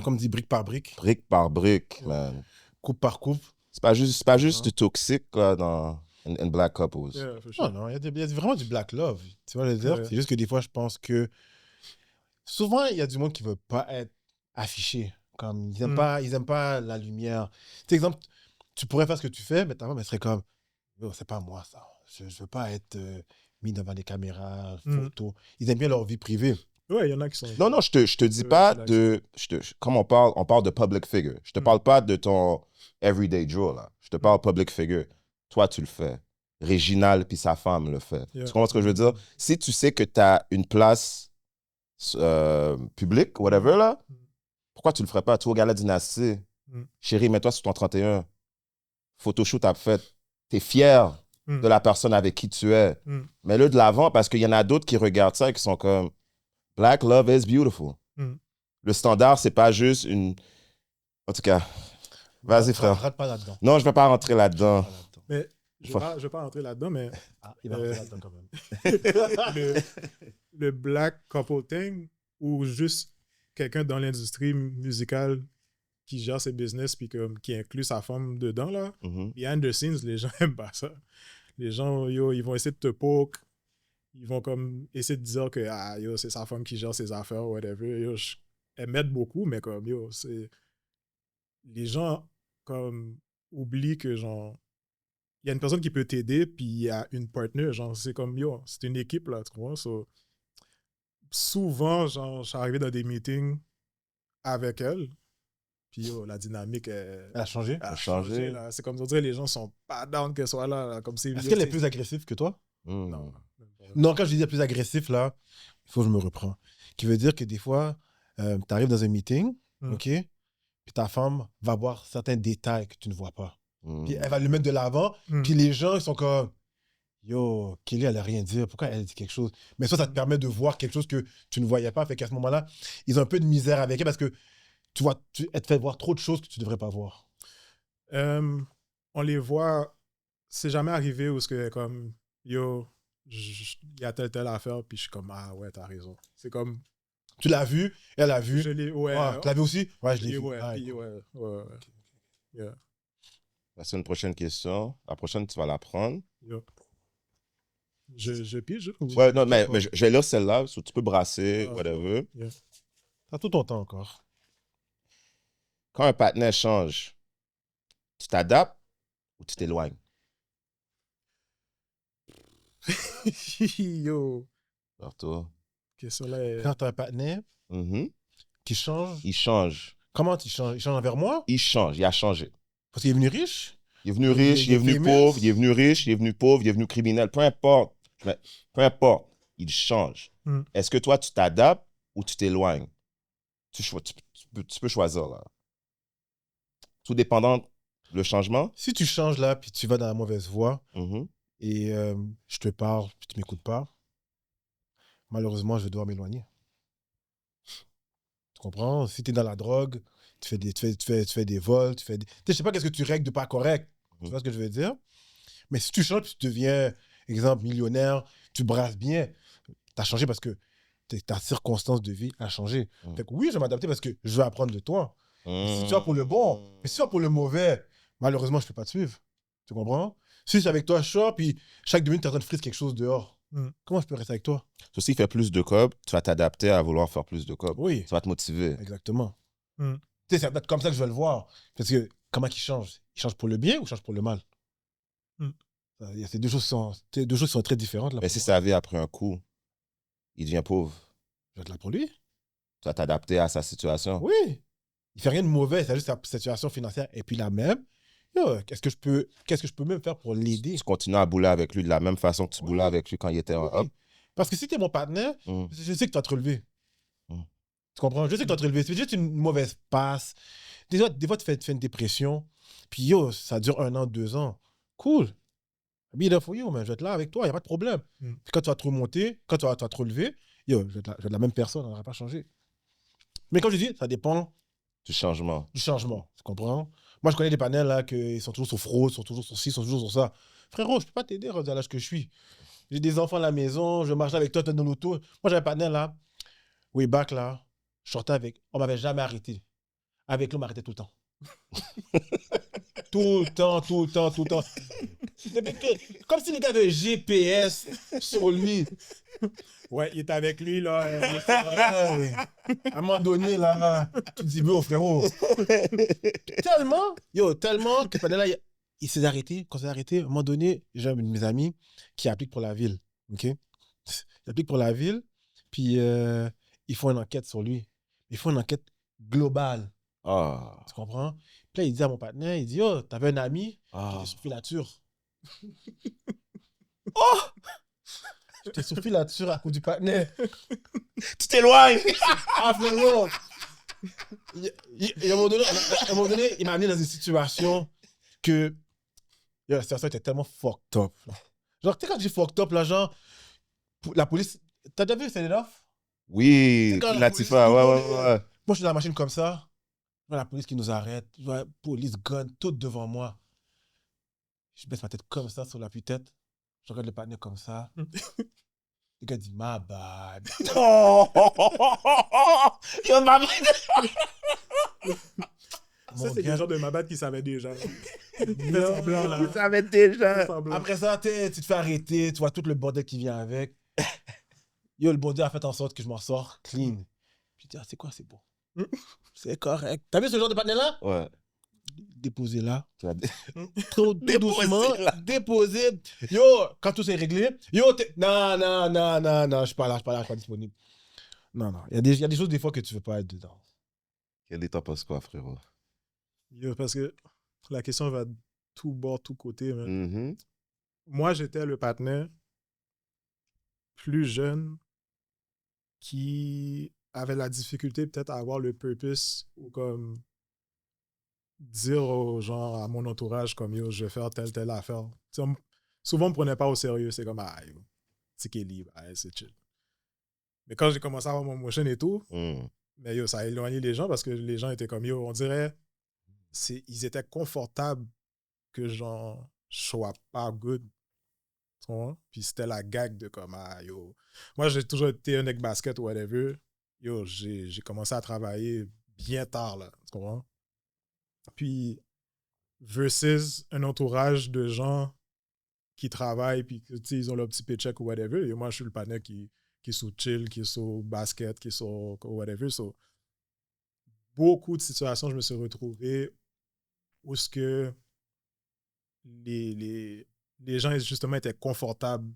Comme dit, brique par brique. Brique par brique, man. Coupe par coupe. C'est pas juste toxique là, dans in black couples. Yeah, for sure. Non, il y a vraiment du black love. Tu vois le dire? C'est juste que des fois, je pense que souvent, il y a du monde qui veut pas être affiché. Comme, ils aiment pas la lumière. Tu sais, exemple, tu pourrais faire ce que tu fais, mais ta femme, elle serait comme, oh, c'est pas moi, ça. Je veux pas être mis devant des caméras, photos. Ils aiment bien leur vie privée. Ouais, il y en a qui sont... Non, je te dis pas de... Comme on parle de public figure. Je te parle pas de ton everyday Joe, là. Je te parle public figure. Toi, tu le fais. Réginal puis sa femme le fait. Tu comprends ce que je veux dire? Si tu sais que tu as une place publique, whatever, là, pourquoi tu le ferais pas? Tu regardes la dynastie. Chérie, mets-toi sur ton 31. Photoshoot à fait. Tu es fier de la personne avec qui tu es. Mets-le de l'avant parce qu'il y en a d'autres qui regardent ça et qui sont comme Black love is beautiful. Le standard, c'est pas juste une... En tout cas, vas-y, frère. Rate pas là-dedans. Non, je vais pas rentrer là-dedans. Mais je vais pas rentrer là-dedans, mais... Il va rentrer là-dedans quand même. le black couple thing, ou juste quelqu'un dans l'industrie musicale qui gère ses business puis qui inclut sa femme dedans, là. Behind the scenes, les gens aiment pas ça. Les gens, ils vont essayer de te poke. Ils vont comme essayer de dire que c'est sa femme qui gère ses affaires, whatever. Elles m'aident beaucoup, mais comme, c'est... Les gens, comme, oublient que, genre, il y a une personne qui peut t'aider, puis il y a une partenaire, genre, c'est comme, c'est une équipe, là, tu vois. So, souvent, genre, je suis arrivé dans des meetings avec elle, puis la dynamique, elle a changé. Elle a changé, là. C'est comme, on dirait, les gens sont pas down qu'elle soit là. Comme Est-ce qu'elle est plus agressive que toi? Non. Non, quand je dis plus agressif, là, il faut que je me reprends. Qui veut dire que des fois, tu arrives dans un meeting, OK? Puis ta femme va voir certains détails que tu ne vois pas. Puis elle va le mettre de l'avant. Puis les gens, ils sont comme, yo, Kelly, elle n'a rien dire. Pourquoi elle dit quelque chose? Mais ça te permet de voir quelque chose que tu ne voyais pas. Fait qu'à ce moment-là, ils ont un peu de misère avec elle parce que elle te fait voir trop de choses que tu ne devrais pas voir. On les voit, c'est jamais arrivé où c'est comme, yo, il y a telle affaire, puis je suis comme, ah ouais, t'as raison. C'est comme... Tu l'as vu, elle l'a vu. Je l'ai, ouais. Tu l'as vu aussi? Ouais, je l'ai vu. Ouais. Okay. Yeah. C'est une prochaine question. La prochaine, tu vas la prendre. Je pige? Ouais, non, mais je vais lire celle-là, tu peux brasser, whatever. T'as tout ton temps encore. Quand un partenaire change, tu t'adaptes ou tu t'éloignes? Yo. Arthur. Quand t'as un partenaire qui change. Il change. Comment il change? Il change envers moi? Il change, il a changé. Parce qu'il est venu riche? Il est venu riche, il est venu pauvre, il est venu riche, il est venu pauvre, il est venu criminel. Peu importe, il change. Est-ce que toi, tu t'adaptes ou tu t'éloignes? Tu peux choisir, là. Tout dépendant le changement. Si tu changes là, puis tu vas dans la mauvaise voie, et je te parle, puis tu m'écoutes pas, malheureusement, je vais devoir m'éloigner. Tu comprends? Si tu es dans la drogue, tu fais des vols, je sais pas qu'est-ce que tu règles de pas correct. Tu vois ce que je veux dire? Mais si tu changes, puis tu deviens, exemple, millionnaire, tu brasses bien, tu as changé parce que ta circonstance de vie a changé. Fait que oui, je vais m'adapter parce que je veux apprendre de toi. Si tu vas pour le bon, mais si tu vas pour le mauvais, malheureusement, je ne peux pas te suivre. Tu comprends? Si je suis avec toi, je sors, puis chaque 2 minutes, tu es en train de friser quelque chose dehors. Comment je peux rester avec toi? S'il fait plus de cob, tu vas t'adapter à vouloir faire plus de cob. Oui. Ça va te motiver. Exactement. Tu sais, c'est peut-être comme ça que je vais le voir. Parce que comment il change? Il change pour le bien ou il change pour le mal? Il y a ces deux choses qui sont très différentes. Là, mais si sa vie après un coup, il devient pauvre. Je vais être là pour lui. Tu vas t'adapter à sa situation. Oui. Il fait rien de mauvais, c'est juste sa situation financière et puis la même. Qu'est-ce que je peux même faire pour l'aider? Tu continues à bouler avec lui de la même façon que tu boulais avec lui quand il était en up. Parce que si tu es mon partenaire, je sais que tu vas te relever. Tu comprends? Je sais que tu vas te relever. C'est juste une mauvaise passe. Des fois, tu fais une dépression. Puis yo, ça dure 1 an, 2 ans. Cool. Be there for you, man. Je vais être là avec toi, il n'y a pas de problème. Puis quand tu vas te remonter, quand tu vas te relever, yo, je vais être la même personne, on n'aura pas changé. Mais comme je dis, ça dépend du changement. Tu comprends? Moi, je connais des panels là, qui sont toujours sur fraude, sont toujours sur ci, sont toujours sur ça. Frérot, je ne peux pas t'aider à l'âge que je suis. J'ai des enfants à la maison, je marche avec toi, tu es dans l'auto. Moi, j'avais un panel là, way back là, je sortais avec, on m'avait jamais arrêté. Avec lui, on m'arrêtait tout le temps. Tout le temps. Comme si le gars avait GPS sur lui. Ouais, il est avec lui, là. À un moment donné, là, tu te dis, oh frérot. Tellement que pendant là, il s'est arrêté. Quand il s'est arrêté, à un moment donné, j'ai un de mes amis qui applique pour la ville. OK? Il applique pour la ville, puis ils font une enquête sur lui. Ils font une enquête globale. Ah. Tu comprends? Puis là, il dit à mon partenaire, il dit, oh, t'avais un ami qui était sur filature. Oh! J'étais sur filature à cause du partenaire. Tu t'éloignes! Ah, frérot! À un moment donné, il m'a amené dans une situation que la situation était tellement fucked up. Genre, tu sais, quand j'ai fucked up, là, genre, la police. T'as déjà vu Set It Off? Oui, Latifah, ouais. Moi, je suis dans la machine comme ça. Je vois la police qui nous arrête. Je vois la police gun tout devant moi. Je baisse ma tête comme ça sur l'appui-tête. Je regarde le partenaire comme ça. Le gars dit, ma bad. Oh! Yo, ma bad! Ça, c'est le genre de ma bad qui savait déjà. Il savait déjà. Après ça, tu te fais arrêter. Tu vois tout le bordel qui vient avec. Yo, le bordel a fait en sorte que je m'en sors clean. Puis je dis, ah, c'est quoi, c'est bon. C'est correct. T'as vu ce genre de partenaire-là? Ouais. Déposé là. Tout doucement. Déposé. Yo, quand tout s'est réglé. Yo, non, je suis pas là, je suis pas disponible. Non. Il y a des choses des fois que tu veux pas être dedans. Quel est t'en penses quoi, frérot? Yo, parce que la question va de tout bord, tout côté. Moi, j'étais le partenaire plus jeune qui avait la difficulté peut-être à avoir le purpose ou comme dire genre à mon entourage comme yo, je vais faire telle affaire. Souvent, on me prenait pas au sérieux. C'est comme, ah, yo, c'est qui est libre, c'est chill. Mais quand j'ai commencé à avoir mon motion et tout, mais yo, ça a éloigné les gens parce que les gens étaient comme, yo, on dirait, ils étaient confortables que genre, je sois pas good. Tu vois? Puis c'était la gag de comme, ah, yo. Moi, j'ai toujours été un mec basket ou whatever. Yo, j'ai commencé à travailler bien tard, là. Tu comprends? Puis, versus un entourage de gens qui travaillent, puis ils ont leur petit paycheck ou whatever. Et moi, je suis le partenaire qui est sous chill, qui est sous basket, qui est sous whatever. So, beaucoup de situations, je me suis retrouvé où ce que les gens, justement, étaient confortables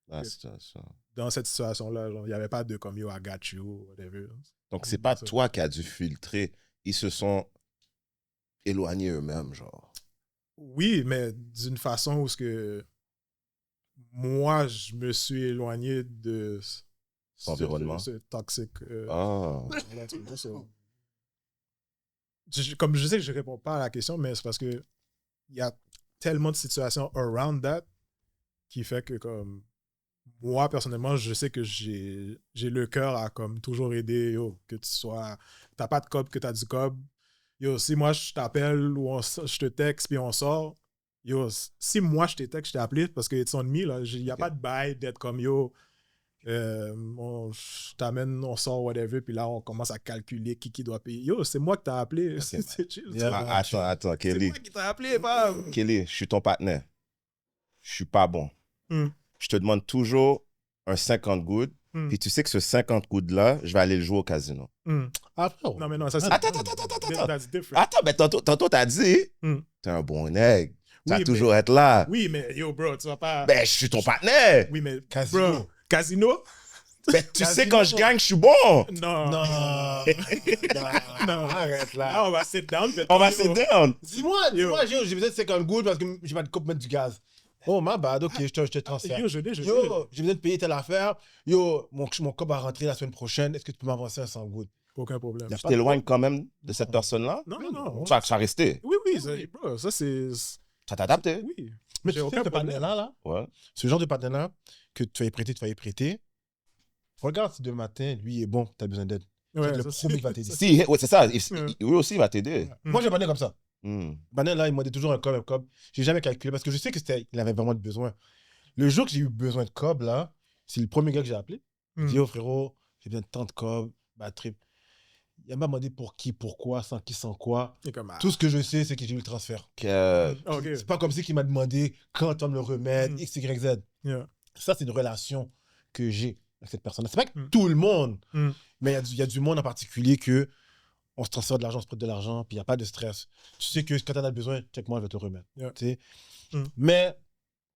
dans cette situation-là. Il n'y avait pas de comme yo, I got you, whatever. Donc, c'est pas toi qui as dû filtrer. Ils se sont éloignés eux-mêmes, genre. Oui, mais d'une façon où ce que moi, je me suis éloigné de environnement. Ce toxique. Comme je sais que je ne réponds pas à la question, mais c'est parce que il y a tellement de situations around that qui fait que comme moi, personnellement, je sais que j'ai le cœur à comme toujours aider, yo, que tu sois... T'as pas de cob, que t'as du cob. Yo, si moi, je t'appelle ou je te texte puis on sort, yo, si moi, je t'ai texte, je t'ai appelé parce que it's on me, là, il n'y a pas de bail d'être comme, yo, je t'amène, on sort, whatever, puis là, on commence à calculer qui doit payer. Yo, c'est moi qui t'as appelé. Okay, c'est chill. Attends, Kelly. C'est moi qui t'ai appelé, pas... Kelly, je suis ton partenaire. Je suis pas bon. Je te demande toujours un 50 good. Puis tu sais que ce 50 good-là, je vais aller le jouer au casino. Non, mais non, ça c'est... Attends, mais tantôt t'as dit, t'es un bon nègre. Tu vas toujours être là. Oui, mais yo, bro, tu vas pas... Ben, je suis ton partenaire. Oui, mais... Casino. Bro, casino? Ben, tu sais, quand je gagne, je suis bon. Non. Arrête là. Ah, on va sit down. Dis-moi, j'ai besoin de 50 gouttes parce que j'ai pas de coupe mettre du gaz. Oh, ma bad, ok, je te transfère. Yo, j'ai besoin de payer telle affaire. Yo, mon cop va rentrer la semaine prochaine. Est-ce que tu peux m'avancer un 100 gouttes? Aucun problème. Tu t'éloignes quand même de cette personne-là? Non. Tu vas rester. Oui, ça c'est... Ça t'a adapté? Oui. Mais tu sais, ce partenaire-là, Ouais. ce genre de partenaire que tu vas y prêter, regarde si demain matin, lui est bon, tu as besoin d'aide. Ouais, le premier qui va t'aider. Si, ouais, c'est ça. Lui aussi, il va t'aider. Moi, j'ai un partenaire comme ça. Partenaire, là, il m'a dit toujours un cob. J'ai jamais calculé parce que je sais qu'il avait vraiment besoin. Le jour que j'ai eu besoin de cob, là, c'est le premier gars que j'ai appelé. Il dit, oh frérot, j'ai besoin de tant de cob, trip. Il m'a demandé pour qui, pourquoi, sans qui, sans quoi. Tout ce que je sais, c'est que j'ai eu le transfert. C'est pas comme si il m'a demandé quand tu vas me le remettre, X, Y, Z. Ça, c'est une relation que j'ai avec cette personne. C'est pas que tout le monde, mais il y a du monde en particulier que on se transfère de l'argent, on se prête de l'argent, puis il n'y a pas de stress. Tu sais que quand tu en as besoin, check-moi, je vais te le remettre. Tu sais? Mais,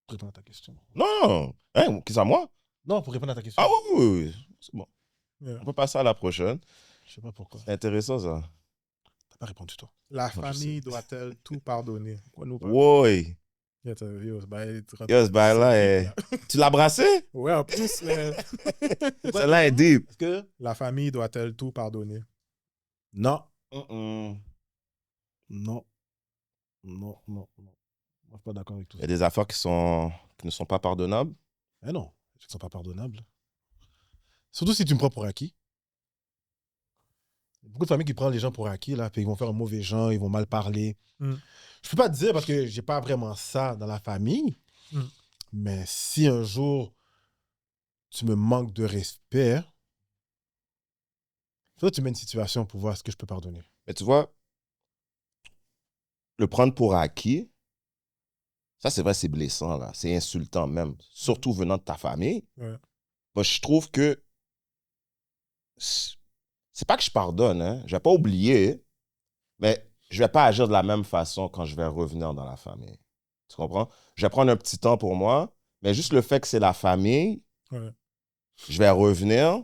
pour répondre à ta question. Non, hein, qui ça, moi? Non, pour répondre à ta question. Ah oui, c'est bon. On peut passer à la prochaine. Je sais pas pourquoi. C'est intéressant, ça. T'as pas répondu, toi. La famille doit-elle tout pardonner? Oui. Ce bail-là, tu l'as brassé? Ouais, en plus, Celle-là est deep. Est-ce que la famille doit-elle tout pardonner? Non. Non. Moi, je suis pas d'accord avec tout ça. Il y a des affaires qui ne sont pas pardonnables? Eh non, qui ne sont pas pardonnables. Surtout si tu me prends pour acquis. Il y a beaucoup de familles qui prennent les gens pour acquis, là, puis ils vont faire un mauvais genre, ils vont mal parler. Je peux pas te dire parce que j'ai pas vraiment ça dans la famille, mais si un jour tu me manques de respect, toi, tu mets une situation pour voir ce que je peux pardonner. Mais tu vois, le prendre pour acquis, ça, c'est vrai, c'est blessant, là. C'est insultant même, surtout venant de ta famille. Ouais. Moi, je trouve que c'est pas que je pardonne, hein. Je vais pas oublier, mais je vais pas agir de la même façon quand je vais revenir dans la famille. Tu comprends? Je vais prendre un petit temps pour moi, mais juste le fait que c'est la famille, je vais revenir,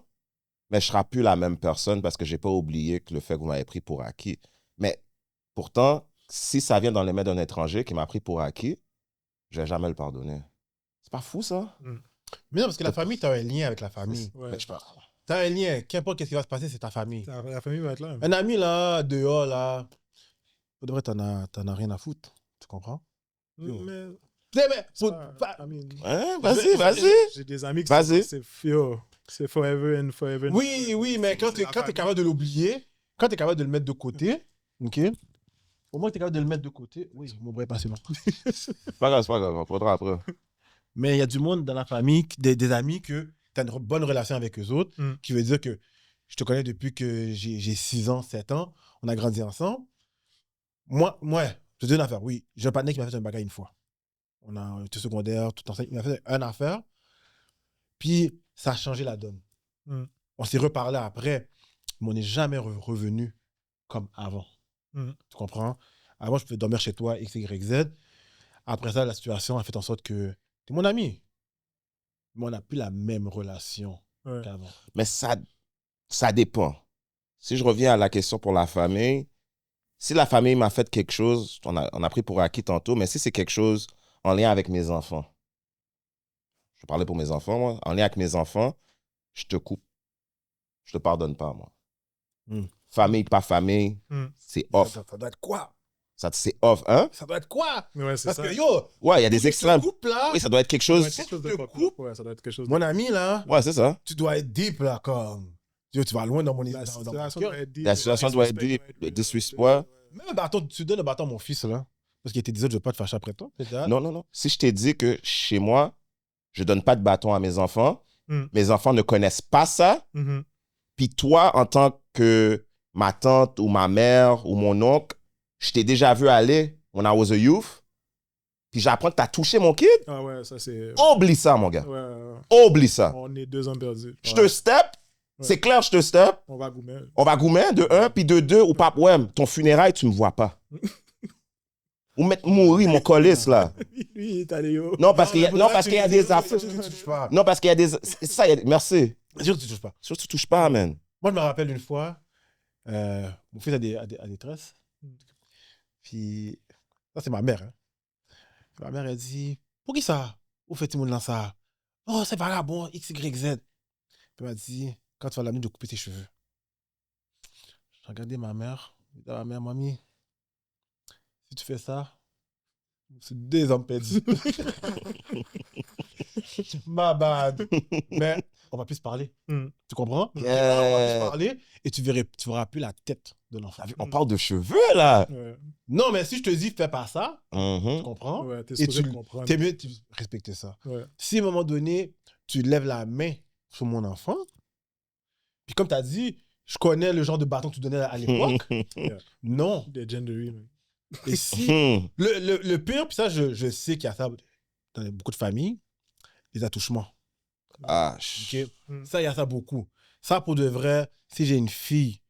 mais je ne serai plus la même personne parce que je n'ai pas oublié que le fait que vous m'avez pris pour acquis. Mais pourtant, si ça vient dans les mains d'un étranger qui m'a pris pour acquis, je ne vais jamais le pardonner. C'est pas fou, ça? Mais non, parce que la famille, tu as un lien avec la famille. Tu as un lien. Qu'importe ce qui va se passer, c'est ta famille. La famille va être là. Un ami, là, dehors, là, tu n'en as rien à foutre. Tu comprends? Mais vas-y. J'ai des amis qui c'est forever and forever. Oui, mais quand tu es capable de l'oublier, quand tu es capable de le mettre de côté, ok? Au moins, tu es capable de le mettre de côté. Oui, mon bras est passé long. C'est pas grave, on faudra après. Mais il y a du monde dans la famille, des amis que tu as une bonne relation avec eux autres, qui veut dire que je te connais depuis que j'ai 6 ans, 7 ans, on a grandi ensemble. Moi, je te dis une affaire, oui. J'ai un partenaire qui m'a fait un bagage une fois. On a été secondaire, tout ensemble. Il m'a fait une affaire. Puis, ça a changé la donne. On s'est reparlé après, mais on n'est jamais revenu comme avant. Tu comprends? Avant, je pouvais dormir chez toi, X, Y, Z. Après ça, la situation a fait en sorte que tu es mon ami. Mais on n'a plus la même relation qu'avant. Mais ça dépend. Si je reviens à la question pour la famille, si la famille m'a fait quelque chose, on a pris pour acquis tantôt, mais si c'est quelque chose en lien avec mes enfants, je parlais pour mes enfants, moi, en lien avec mes enfants, je te coupe. Je te pardonne pas, moi. Famille, pas famille, c'est off. Ça doit être quoi? C'est off, hein? Ça doit être quoi? Ouais, c'est Parce ça. que yo, ouais, il y a des extrêmes. Là, oui, ça doit être quelque chose. Ça doit être quelque chose. Mon ami, là, ouais, c'est ça. Tu dois être deep, là, comme. Tu vas loin dans mon La situation doit être deep. La situation doit être deep. Le disrespect. Même un bâton, tu donnes le bâton à mon fils, là. Parce qu'il était dit, je ne vais pas te fâcher après toi. Non. Si je t'ai dit que chez moi, je ne donne pas de bâton à mes enfants, mes enfants ne connaissent pas ça. Puis toi, en tant que ma tante ou ma mère ou mon oncle, je t'ai déjà vu aller when I was a youth. Puis j'apprends que tu as touché mon kid. Ah ouais, ça c'est... Oublie ça, mon gars. Ouais. Oublie ça. On est 2 ans perdus. Je te step. C'est clair, je te step. On va goumer. De 1, puis de 2, ou pas, ouais, ton funérail, tu me vois pas. Ou mettre mourir mon colis, là. Lui, il est allé haut. Non, parce qu'il y a des affaires. Non, parce qu'il y a des... Ça, merci. Sûr que tu touches pas. Sûr que tu touches pas, man. Moi, je me rappelle une fois, mon fils a des tresses. Puis, ça, c'est ma mère. Hein. Ma mère, elle dit, pour qui ça? Où fait-il mon ça? Oh, c'est vagabond, X, Y, Z. Puis elle m'a dit, quand tu vas l'amener de couper tes cheveux. regardé ma mère. J'ai dit à ma mère, mamie, si tu fais ça, c'est 2 ans perdus. Ma bad. Mais on va plus se parler. Tu comprends? On va plus se parler et tu verras plus la tête de l'enfant. On parle de cheveux, là. Ouais. Non, mais si je te dis, fais pas ça, tu comprends? Ouais, t'es Et supposé comprendre. t'es mieux de respecter ça. Ouais. Si à un moment donné, tu lèves la main sur mon enfant, puis comme tu as dit, je connais le genre de bâton que tu donnais à l'époque. Non. Des genderies, man. Et si... le pire, puis ça, je sais qu'il y a ça dans beaucoup de familles, les attouchements. Ah, Okay? Ça, il y a ça beaucoup. Ça, pour de vrai, si j'ai une fille,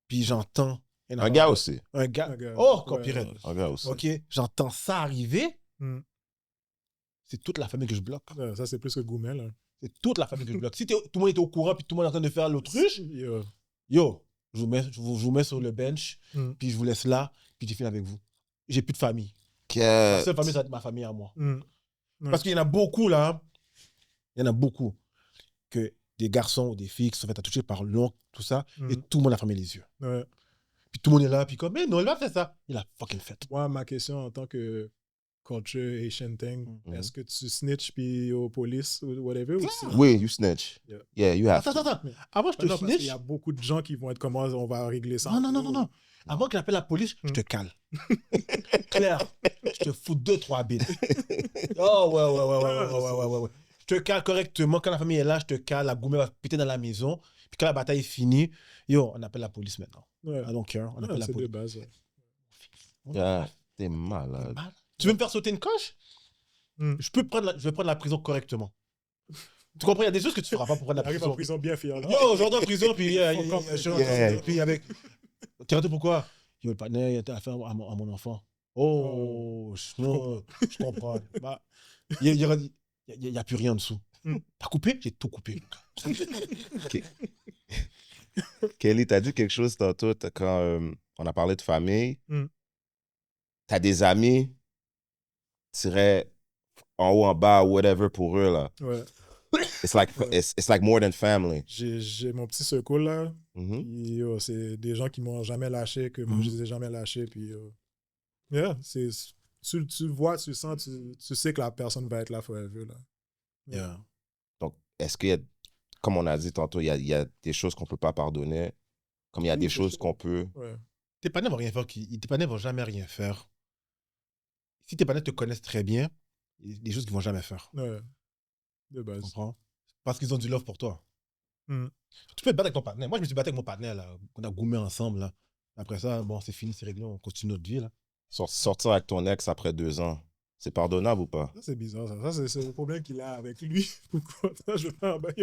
puis j'entends... Un gars aussi. Un gars. Un gars. Oh, copyright. Un gars aussi. OK, j'entends ça arriver. C'est toute la famille que je bloque. Ça, c'est plus que Goumel. Hein. C'est toute la famille que je bloque. Si tout le monde est au courant, puis tout le monde est en train de faire l'autruche, yo, je vous mets sur le bench, puis je vous laisse là, puis je finis avec vous. J'ai plus de famille. La seule famille, ça va être ma famille à moi. Parce qu'il y en a beaucoup, là. Il y en a beaucoup. Que des garçons ou des filles qui se sont fait toucher par l'oncle, tout ça, et tout le monde a fermé les yeux. Ouais. Puis tout le monde est là, puis comme, mais non, il va faire ça. Il a fucking fait. Moi, ma question en tant que culture Asian thing, est-ce que tu snitch puis aux police ou whatever? Oui, you snitch. Yeah, you have Attends. Avant, je te snitch. Parce qu'il y snitch. a beaucoup de gens qui vont être comme, on va régler ça. Non. Avant que j'appelle la police, je te cale. Claire, je te fous 2-3 billes. Oh, ouais. Je te cale correctement. Quand la famille est là, je te cale. La gourmet va péter dans la maison. Puis quand la bataille est finie, on appelle la police maintenant. Ouais. I don't care. On appelle la police. C'est de base. Ouais. Yeah, t'es malade. Tu veux me faire sauter une coche? Je vais prendre la prison correctement. Tu comprends? Il y a des choses que tu feras pas pour prendre la prison. Arrive en prison bien fier. Yo, j'entends en prison, puis puis avec... Tu raté pourquoi? Yo, le partenaire, il a affaire à mon enfant. Oh, je comprends. Bah, il n'y a plus rien en dessous. T'as coupé? J'ai tout coupé. Kelly, t'as dit quelque chose tantôt quand on a parlé de famille. T'as des amis, tu dirais en haut, en bas, whatever pour eux, là. Ouais. It's like more than family. J'ai mon petit circle, là. Puis, c'est des gens qui m'ont jamais lâché, que moi, je les ai jamais lâchés. Puis, yeah, tu vois, tu sens, tu sais que la personne va être là forever, là. Yeah. Donc, est-ce qu'il y a, comme on a dit tantôt, il y a des choses qu'on peut pas pardonner, comme il y a des choses qu'on peut... Ouais. Tes partenaires vont rien faire, tes partenaires vont jamais rien faire. Si tes partenaires te connaissent très bien, il y a des choses qu'ils vont jamais faire. Ouais. De base. Tu comprends? Parce qu'ils ont du love pour toi. Tu peux te battre avec ton partenaire. Moi, je me suis battu avec mon partenaire, là. On a goumé ensemble, là. Après ça, bon, c'est fini, c'est réglé, on continue notre vie, là. Sortir avec ton ex après 2 ans, c'est pardonnable ou pas? Ça, c'est bizarre, ça. Ça, c'est le problème qu'il a avec lui. Pourquoi? Ça, je veux faire un bail.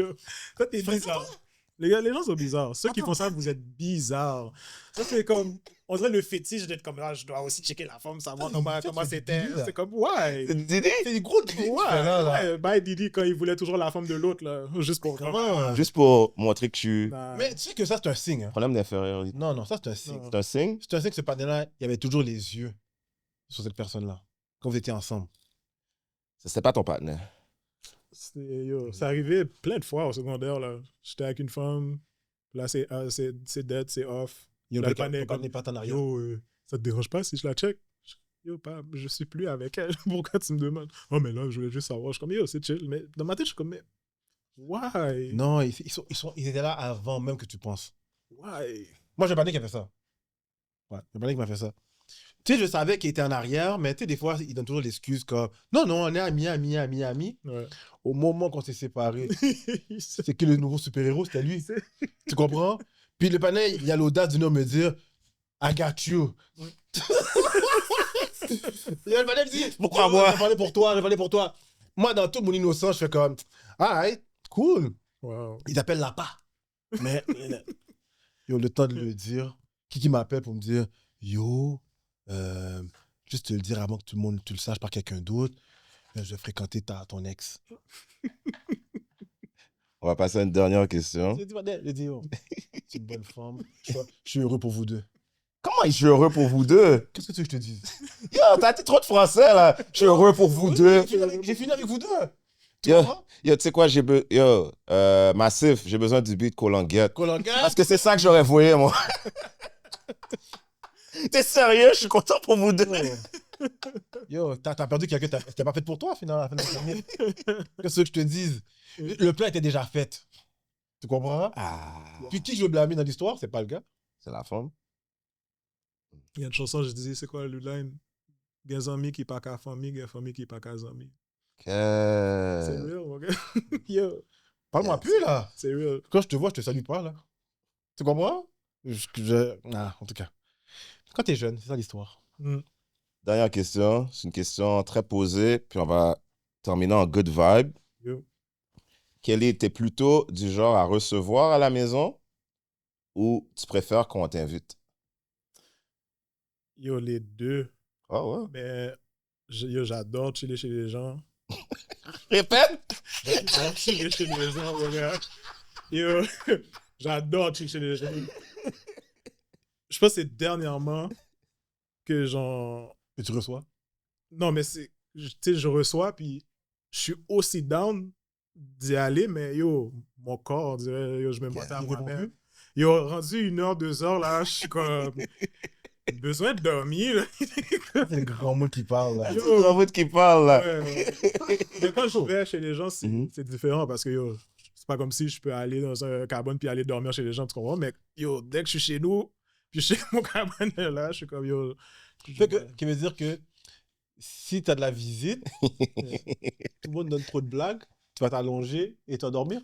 Ça, t'es bizarre. Les gars, les gens sont bizarres. Ceux qui font ça, vous êtes bizarres. Ça, c'est comme... On dirait le fétiche d'être comme là, je dois aussi checker la forme, savoir comment c'était. C'est comme, ouais. C'est Didi? C'est des gros trucs. Ouais. Bye Didi quand il voulait toujours la forme de l'autre, là. Juste pour... Juste pour montrer que tu... Nah. Mais tu sais que ça, c'est un signe. Hein. Problème d'infériorité. Non, ça, c'est un signe. C'est un signe? C'est un signe que ce partenaire-là, il y avait toujours les yeux sur cette personne-là. Quand vous étiez ensemble. C'était pas ton partenaire. C'est arrivé plein de fois au secondaire, là. J'étais avec une femme, là, c'est dead, c'est off. Yo, Là, le le panneau partenaire est partenariat. Yo, ça te dérange pas si je la check? Yo, je suis plus avec elle. Pourquoi tu me demandes? Oh, mais là, je voulais juste savoir. Je suis comme, yo, c'est chill. Mais dans ma tête, je suis comme, mais why? Non, ils étaient là avant même que tu penses. Why? Moi, j'ai un partenaire qui a fait ça. Ouais, j'ai un partenaire qui m'a fait ça. Tu sais, je savais qu'il était en arrière, mais tu sais, des fois, il donne toujours l'excuse comme non, on est amis. Ouais. Au moment qu'on s'est séparés, c'est que le nouveau super-héros, c'était lui. Tu comprends? Puis le panel, il a l'audace de venir me dire I got you. Et le panel dit pourquoi moi? J'ai parlé pour toi. Moi, dans toute mon innocence, je fais comme alright, cool. Wow. Il t'appelle Lapa. Mais yo, le temps de le dire, qui m'appelle pour me dire yo, juste te le dire avant que tout le monde tu le saches par quelqu'un d'autre, je vais fréquenter ton ex. On va passer à une dernière question. J'ai dit, oh, c'est une bonne femme. Je suis heureux pour vous deux. Comment je suis heureux pour vous deux? Qu'est-ce que tu veux que je te dise? Yo, t'as dit trop de français, là. Je suis heureux pour vous deux. J'ai fini avec vous deux. Yo, tu sais quoi, Massif, j'ai besoin du beat Colanguette. Colanguette? Parce que c'est ça que j'aurais voulu, moi. T'es sérieux? Je suis content pour vous deux. Yo, t'as perdu quelqu'un, c'était pas fait pour toi, finalement. Qu'est-ce que je te dise? Le plan était déjà fait. Tu comprends? Puis qui je veux blâmer dans l'histoire? C'est pas le gars. C'est la femme. Il y a une chanson, je disais, c'est quoi le line? Il y a des amis qui pas qu'à famille, il y a famille qui pas qu'à amis. C'est real, mon gars. Yo. Parle-moi plus, là. C'est real. Quand je te vois, je te salue pas, là. Tu comprends? En tout cas. Quand t'es jeune, c'est ça l'histoire. Dernière question. C'est une question très posée, puis on va terminer en good vibe. Yo. T'es plutôt du genre à recevoir à la maison ou tu préfères qu'on t'invite? Yo, les deux. Ah ouais? Mais j'adore chiller chez les gens. Répète! J'adore chiller chez les gens, mon gars. Yo, j'adore chiller chez les gens. Je pense que c'est dernièrement que genre... Que tu reçois? Non, mais c'est... Tu sais, je reçois, puis je suis aussi down d'y aller, mais yo, mon corps, on dirait, yo, je me mentais à moi-même. Yo, rendu 1h, 2h, là, je suis comme... besoin de dormir, là. C'est le grand mot qui parle, là. C'est le grand mot qui parle, là. Ouais. Mais quand je vais chez les gens, c'est différent, parce que, yo, c'est pas comme si je peux aller dans un cabane puis aller dormir chez les gens, tu comprends? Mais, yo, dès que je suis chez nous, puis chez mon cabane, là, je suis comme, yo... Qui veut dire que si tu as de la visite, tout le monde donne trop de blagues, tu vas t'allonger et tu vas dormir?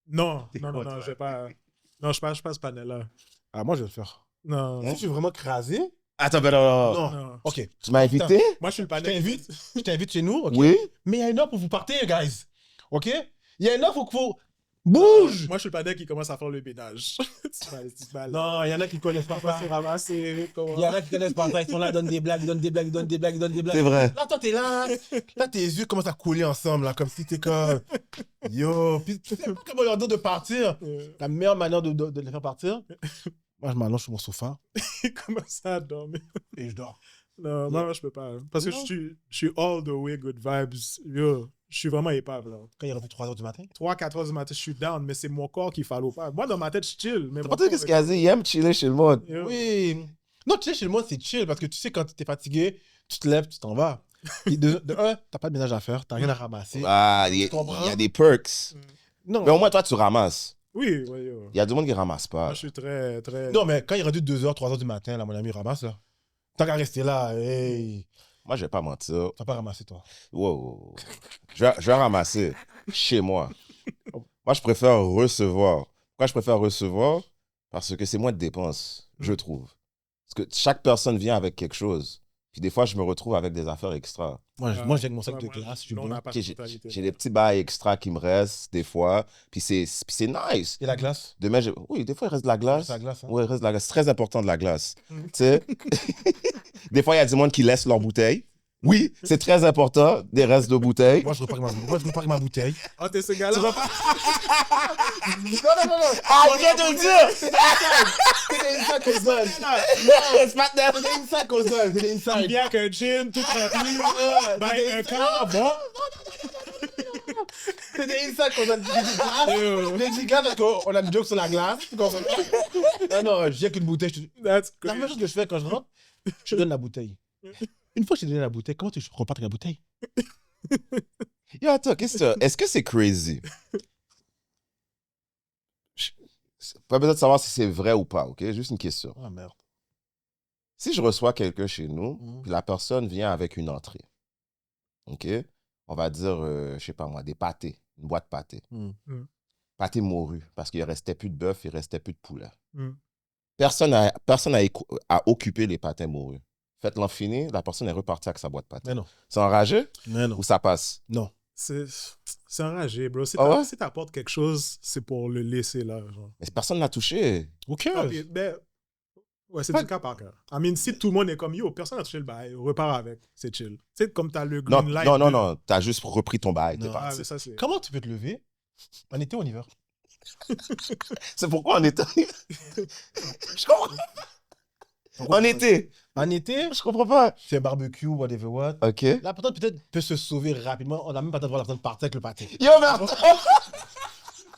Non, je vais pas... Non, je passe ce panel-là. Ah, moi, je vais le faire. Non. Si je suis vraiment crasé... Attends, ben non. Non. OK. Tu m'as invité? Moi, je suis le panel. Je t'invite chez nous, OK? Oui. Mais il y a une heure pour vous partir, guys. OK? Il y a une heure, faut... Bouge! Moi, je suis le panel qui commence à faire le ménage. Non, il y en a qui connaissent pas ça. Il y en a qui connaissent pas ça. Ils sont là, ils donnent des blagues. C'est vrai. Là, toi, t'es là. Là, tes yeux commencent à couler ensemble, là, comme si t'es comme... Yo. Puis, tu sais pas comment leur dire de partir. La meilleure manière de les faire partir, moi, je m'allonge sur mon sofa. Il commence à dormir. Et je dors. Non, moi, je peux pas. Parce que je suis all the way good vibes. Yo, je suis vraiment épave, là. Quand il est rendu 3h du matin? 3-4h du matin, je suis down, mais c'est mon corps qui follow pas. Moi, dans ma tête, je chill. T'as pas entendu qu'est-ce qu'il a dit? Il aime chiller chez le monde. Yo. Oui. Non, chiller chez le monde, c'est chill parce que tu sais, quand t'es fatigué, tu te lèves, tu t'en vas. Et de un, t'as pas de ménage à faire, t'as rien à ramasser. Ah, il y a des perks. Non. Mais au moins, toi, tu ramasses. Oui, oui, yo. Il y a du monde qui ramasse pas. Moi, je suis très, très... Non, mais quand il est rendu 2h, 3h du matin, là, mon ami, ramasse, là. Tant qu'à rester là, hey. Moi, je vais pas mentir. Tu vas pas ramasser, toi. Wow. Je vais ramasser chez moi. Moi, je préfère recevoir. Pourquoi je préfère recevoir? Parce que c'est moins de dépenses, je trouve. Parce que chaque personne vient avec quelque chose. Puis des fois, je me retrouve avec des affaires extra. Moi, j'ai mon sac de glace, je suis bon. J'ai des petits bails extra qui me restent des fois. Puis c'est nice. Et la glace? Demain, oui, des fois, il reste de la glace. La glace, hein? Oui, il reste de la glace. C'est très important de la glace. Tu sais, des fois, il y a du monde qui laisse leur bouteille. Oui, c'est très important, des restes de bouteilles. Moi, je repars avec ma bouteille. Oh, t'es ce gars-là? Non. Ah, je viens de le dire! C'est une sac aux zones. C'est une sac aux zones. C'est une sac. Bien qu'un gin, tout rempli. Ben, un corps, bon. C'était une sac aux zones. J'ai dit glace parce qu'on a une joke sur la glace. Non, j'ai qu'une bouteille. La même chose que je fais quand je rentre, je donne la bouteille. Une fois que je t'ai donné la bouteille, comment tu repars avec la bouteille? Yo, attends, est-ce que c'est crazy? Pas besoin de savoir si c'est vrai ou pas, ok? Juste une question. Ah, merde. Si je reçois quelqu'un chez nous, puis la personne vient avec une entrée, ok? On va dire, je sais pas moi, des pâtés, une boîte pâté. Pâté morue, parce qu'il ne restait plus de bœuf, il ne restait plus de poulet. Personne n'a occupé les pâtés morus. Faites-l'en finir, la personne est repartie avec sa boîte pâté. Mais non. C'est enragé? Mais non. Ou ça passe? Non. C'est enragé, bro. Si Ah ouais? si t'apportes quelque chose, c'est pour le laisser là. Genre. Mais personne n'a touché. Ok. Ah, puis, ben, ouais, c'est du cas par cas. I mean, si tout le monde est comme yo, personne n'a touché le bail, repart avec, c'est chill. Tu sais, comme t'as le green light. Non, t'as juste repris ton bail, t'es Ah, parti. mais ça, c'est... Comment tu peux te lever en été ou en hiver? C'est pourquoi en été. Je comprends. En été. En été, Je comprends pas. c'est un barbecue, whatever what. Ok. La personne peut-être peut se sauver rapidement. On n'a même pas le droit de la personne de partir avec le pâté. Yo, mais attends.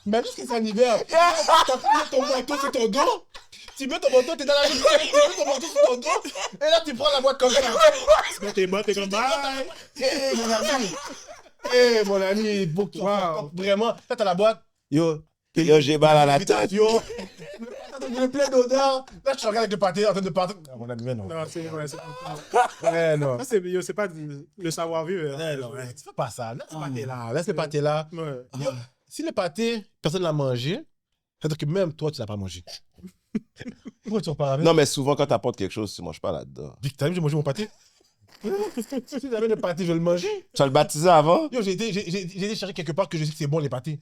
Même si c'est en hiver, t'as pris ton manteau sur ton dos, tu mets ton manteau, t'es dans la journée, tu mets ton manteau sur ton dos, et là tu prends la boîte comme ça. Tu mets tes bottes, t'es comme bye. Mon ami, pour que vraiment, là t'as la boîte, yo, j'ai mal à la tête. yo, le plein d'odeur, là je te regarde avec le pâté en train de partir. Ah, mon ami, mais non. Non, c'est vrai, c'est Ouais, non. ça, c'est pas le savoir-vivre. Ouais, non, ouais, tu fais pas ça, laisse le pâté là, laisse le pâté là. Ouais. Yo, si le pâté, personne ne l'a mangé, c'est-à-dire que même toi, tu l'as pas mangé. Pourquoi tu repars avec? Non, mais souvent, quand t'apportes quelque chose, tu manges pas là-dedans. Big time, j'ai mangé mon pâté. Si j'avais le pâté, je vais le manger. Tu as le baptisé avant? Yo, j'ai été chercher quelque part que je sais que c'est bon, les pâtés.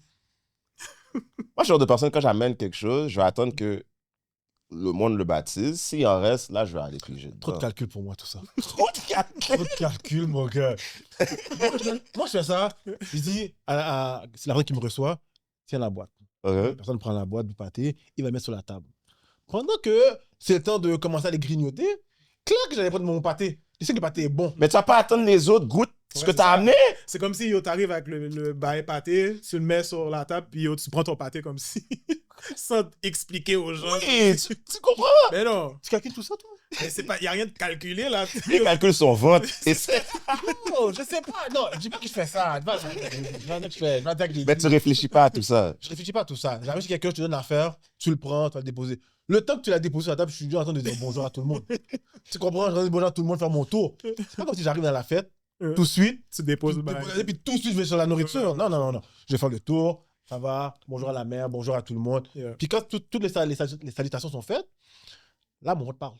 Moi, je suis le genre de personne, quand j'amène quelque chose, je vais attendre que le monde le baptise. S'il en reste, là, je vais aller piger. Trop de calcul pour moi, tout ça. Trop de calcul. Trop de calcul, mon gars. Moi, je fais ça. Je dis, c'est la personne qui me reçoit, tiens la boîte. La personne prend la boîte du pâté, il va le mettre sur la table. Pendant que c'est le temps de commencer à les grignoter, clair que j'allais prendre mon pâté. Je sais que le pâté est bon. Mais tu vas pas attendre les autres goûtent ce que tu as amené. C'est comme si t'arrives avec le bail pâté, tu le mets sur la table, puis tu prends ton pâté comme si, sans expliquer aux gens. Oui, tu comprends? Mais non, Tu calcules tout ça, toi? mais il n'y a rien de calculé là. Les calculs sont ventes. Et Non, je sais pas. Non, je dis pas que je fais ça. mais tu réfléchis pas à tout ça. Je réfléchis pas à tout ça. J'arrive chez quelqu'un, je te donne l'affaire, tu le prends, tu vas le déposer. Le temps que tu l'as déposé sur la table, je suis déjà en train de dire bonjour à tout le monde. Tu comprends? Je dis bonjour à tout le monde, faire mon tour. C'est pas comme si j'arrive dans la fête, tout de suite, Tu déposes le bail. et puis tout de suite, je vais sur la nourriture. Non, non, non, non. Je vais faire le tour, ça va, bonjour à la mère, bonjour à tout le monde. Yeah. Puis quand toutes les salutations sont faites, là, mon monde parle.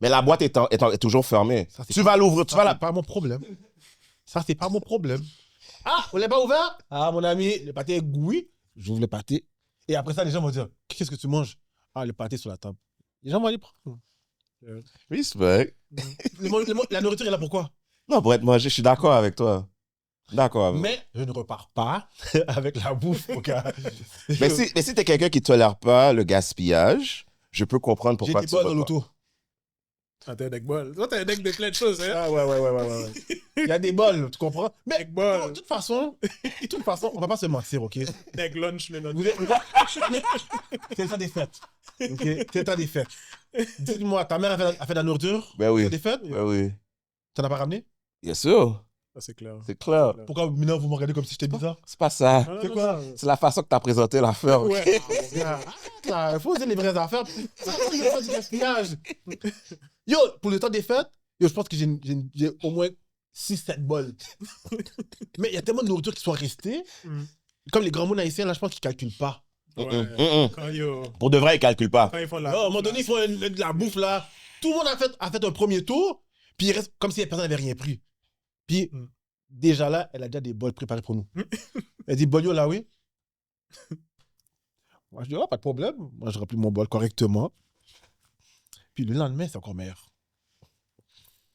Mais la boîte est toujours fermée. Ça, c'est Tu vas l'ouvrir, tu vas C'est la... pas mon problème. Ça, c'est pas mon problème. Ah, on l'a pas ouvert? Ah, mon ami, le pâté est oui. J'ouvre le pâté. Et après ça, les gens vont dire, qu'est-ce que tu manges? Ah, le pâté sur la table. Les gens vont aller prendre. Respect. La nourriture est là pourquoi? Non, pour être mangé, je suis d'accord avec toi. D'accord. Mais je ne repars pas avec la bouffe. Mais si t'es quelqu'un qui tolère pas le gaspillage, je peux comprendre J'ai pourquoi des tu bols vas dans pas. l'auto. Ah, t'as un deck ball. Toi, t'as un deck de plein de choses, hein. Ah ouais. Il y a des bols, tu comprends? Mais Deck ball. de toute façon, on va pas se mentir, ok? Deck lunch, le lunch. C'est le temps des fêtes. Ok? C'est le temps des fêtes. Dis-moi, ta mère a fait de la nourriture? Ben oui. Des fêtes? Ben oui. T'en as pas ramené? Bien sûr. Ça, c'est clair. C'est clair. Pourquoi maintenant vous me regardez comme si j'étais bizarre? C'est pas ça. Non, C'est non, quoi? non. C'est la façon que t'as présenté l'affaire. ok? Ouais. Il faut dire les vraies affaires. Ça, c'est pas du gaspillage. Yo, pour le temps des fêtes, yo, je pense que j'ai au moins 6-7 bols. Mais il y a tellement de nourriture qui sont restées. Comme les grands mots haïtiens, là, je pense qu'ils calculent pas. Ouais. Pour de vrai, ils calculent pas. Quand ils font de À la. un moment donné, ils font de la bouffe là. Tout le monde a fait un premier tour, puis il reste comme si personne n'avait rien pris. Puis déjà là, elle a déjà des bols préparés pour nous. Elle dit, bol yo là, oui. Moi, je dis, oh, pas de problème. Moi, je remplis mon bol correctement. Puis le lendemain, c'est encore meilleur.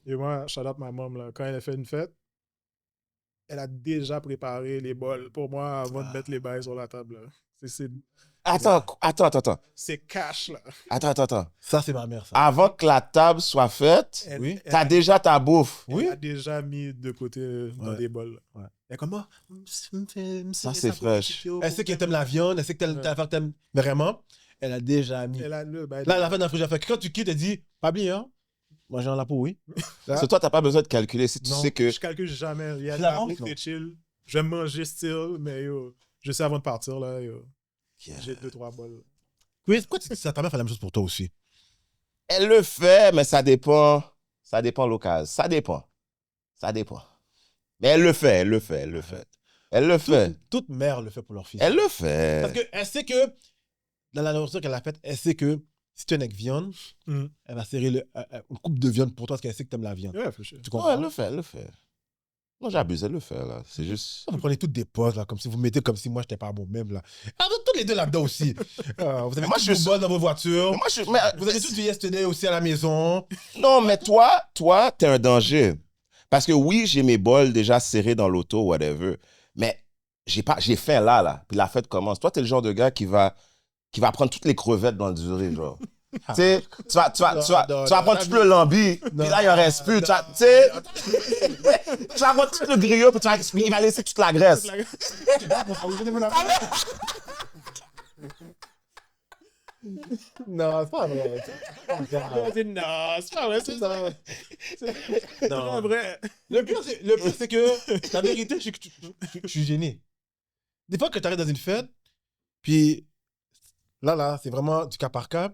Et moi, shout out ma mom, là, quand elle a fait une fête, elle a déjà préparé les bols pour moi avant de mettre les bails sur la table. Là. Attends. C'est cash, là. Attends. Ça, c'est ma mère, ça. Avant que la table soit faite, Oui. t'as déjà ta bouffe. Oui. Elle a déjà mis de côté dans des bols. Ouais. Elle est comme, ah, Ça, c'est fraîche. elle sait qu'elle aime la viande, elle sait que t'aimes vraiment. Elle a déjà mis. Elle a le bail. Là, elle a fait dans le frigidaire. Quand tu quittes, elle dit, pas bien, hein? Moi, j'ai un lapin, oui. Parce que toi, t'as pas besoin de calculer. Si tu Non. sais que... Je calcule jamais. Il y a C'est la la honte, bouffe, non? c'est chill. Je vais manger still, mais yo, je sais avant de partir, là, yo, Yeah. j'ai 2-3 bols. Oui, pourquoi tu dis ça? Ta mère fait la même chose pour toi aussi. Elle le fait, mais ça dépend. Ça dépend l'occasion. Ça dépend. Mais elle le fait. Elle le fait. Toute mère le fait pour leur fils. Elle le fait. Parce qu'elle sait que, dans la nourriture qu'elle a faite, elle sait que si tu es avec viande, elle va serrer une coupe de viande pour toi parce qu'elle sait que tu aimes la viande. Ouais, for sure. Tu Non, comprends? elle le fait. Non, j'abuse, elle le fait, là. C'est juste... Vous prenez toutes des pauses, là, comme si vous mettez comme si moi, je n'étais pas bon même, là. Ah, vous tous les deux là-dedans aussi. Vous avez Moi, tous je vos suis- bols dans vos voitures. Moi, Vous avez tous du yesterday aussi à la maison. Non, mais toi, t'es un danger. Parce que oui, j'ai mes bols déjà serrés dans l'auto, whatever. Mais j'ai faim là. Puis la fête commence. Toi, t'es le genre de gars qui va prendre toutes les crevettes dans le durée, genre. Tu sais, tu vas prendre tout le lambi, puis là, il en reste plus. Tu sais, tu vas prendre tout le griot, puis il va laisser toute la graisse. Non, c'est pas vrai. Non, c'est pas vrai, c'est ça. C'est pas vrai. Le pire, c'est que la vérité, c'est que je suis gêné. Des fois, quand tu arrives dans une fête, puis là, c'est vraiment du cas par cas.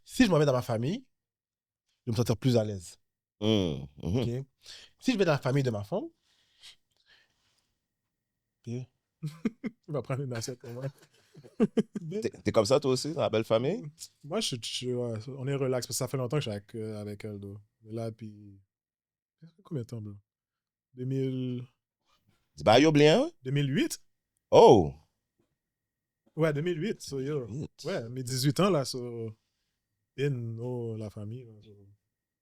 Si je m'en vais dans ma famille, je vais me sentir plus à l'aise. Ok? Si je vais dans la famille de ma femme, il va prendre une assiette pour moi. T'es comme ça, toi aussi, dans la belle famille? Moi, ouais, on est relax parce que ça fait longtemps que je suis avec elle. Mais là, puis. Combien de temps, bro? 2000... Dis, bah, yo, bien? 2008? Oh! Ouais, 2008. So, yo. Ouais, mes 18 ans, là, so. La famille. Là, so.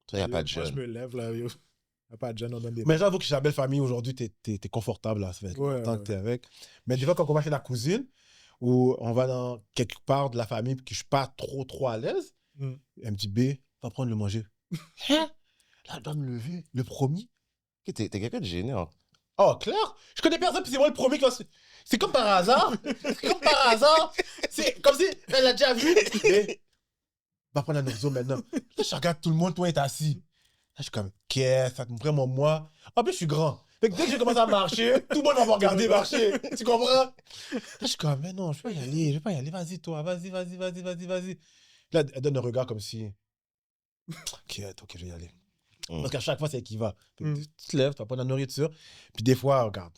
Toi, il n'y a pas de jeune. Moi, je me lève, là, yo. Il n'y a pas de jeune, on donne des. mais j'avoue que chez la belle famille, aujourd'hui, t'es confortable, là. Ça fait longtemps que t'es avec. Mais des fois, quand on va chez la cousine, ou on va dans quelque part de la famille, puis que je suis pas trop à l'aise, elle me dit, B, va prendre le manger. Hein? Là, elle doit me lever. Le premier. T'es quelqu'un de gênant. Oh, clair. Je connais personne, puis c'est moi le premier qui va se... C'est comme par hasard. C'est comme par hasard. C'est comme si elle a déjà vu. Mais, va prendre la nourriture maintenant. Là, je regarde tout le monde, toi, est assis. Là, je suis comme, qu'est-ce que vraiment moi? En plus, je suis grand. Fait que dès que je commence à marcher, tout le monde va me regarder marcher. Tu comprends? Là, je suis comme, mais non, je vais pas y aller. Je vais pas y aller. Vas-y, toi. Vas-y. Là, elle donne un regard comme si. Ok, je vais y aller. Parce qu'à chaque fois, c'est elle qui va. Tu te lèves, tu vas prendre la nourriture. Puis des fois, regarde.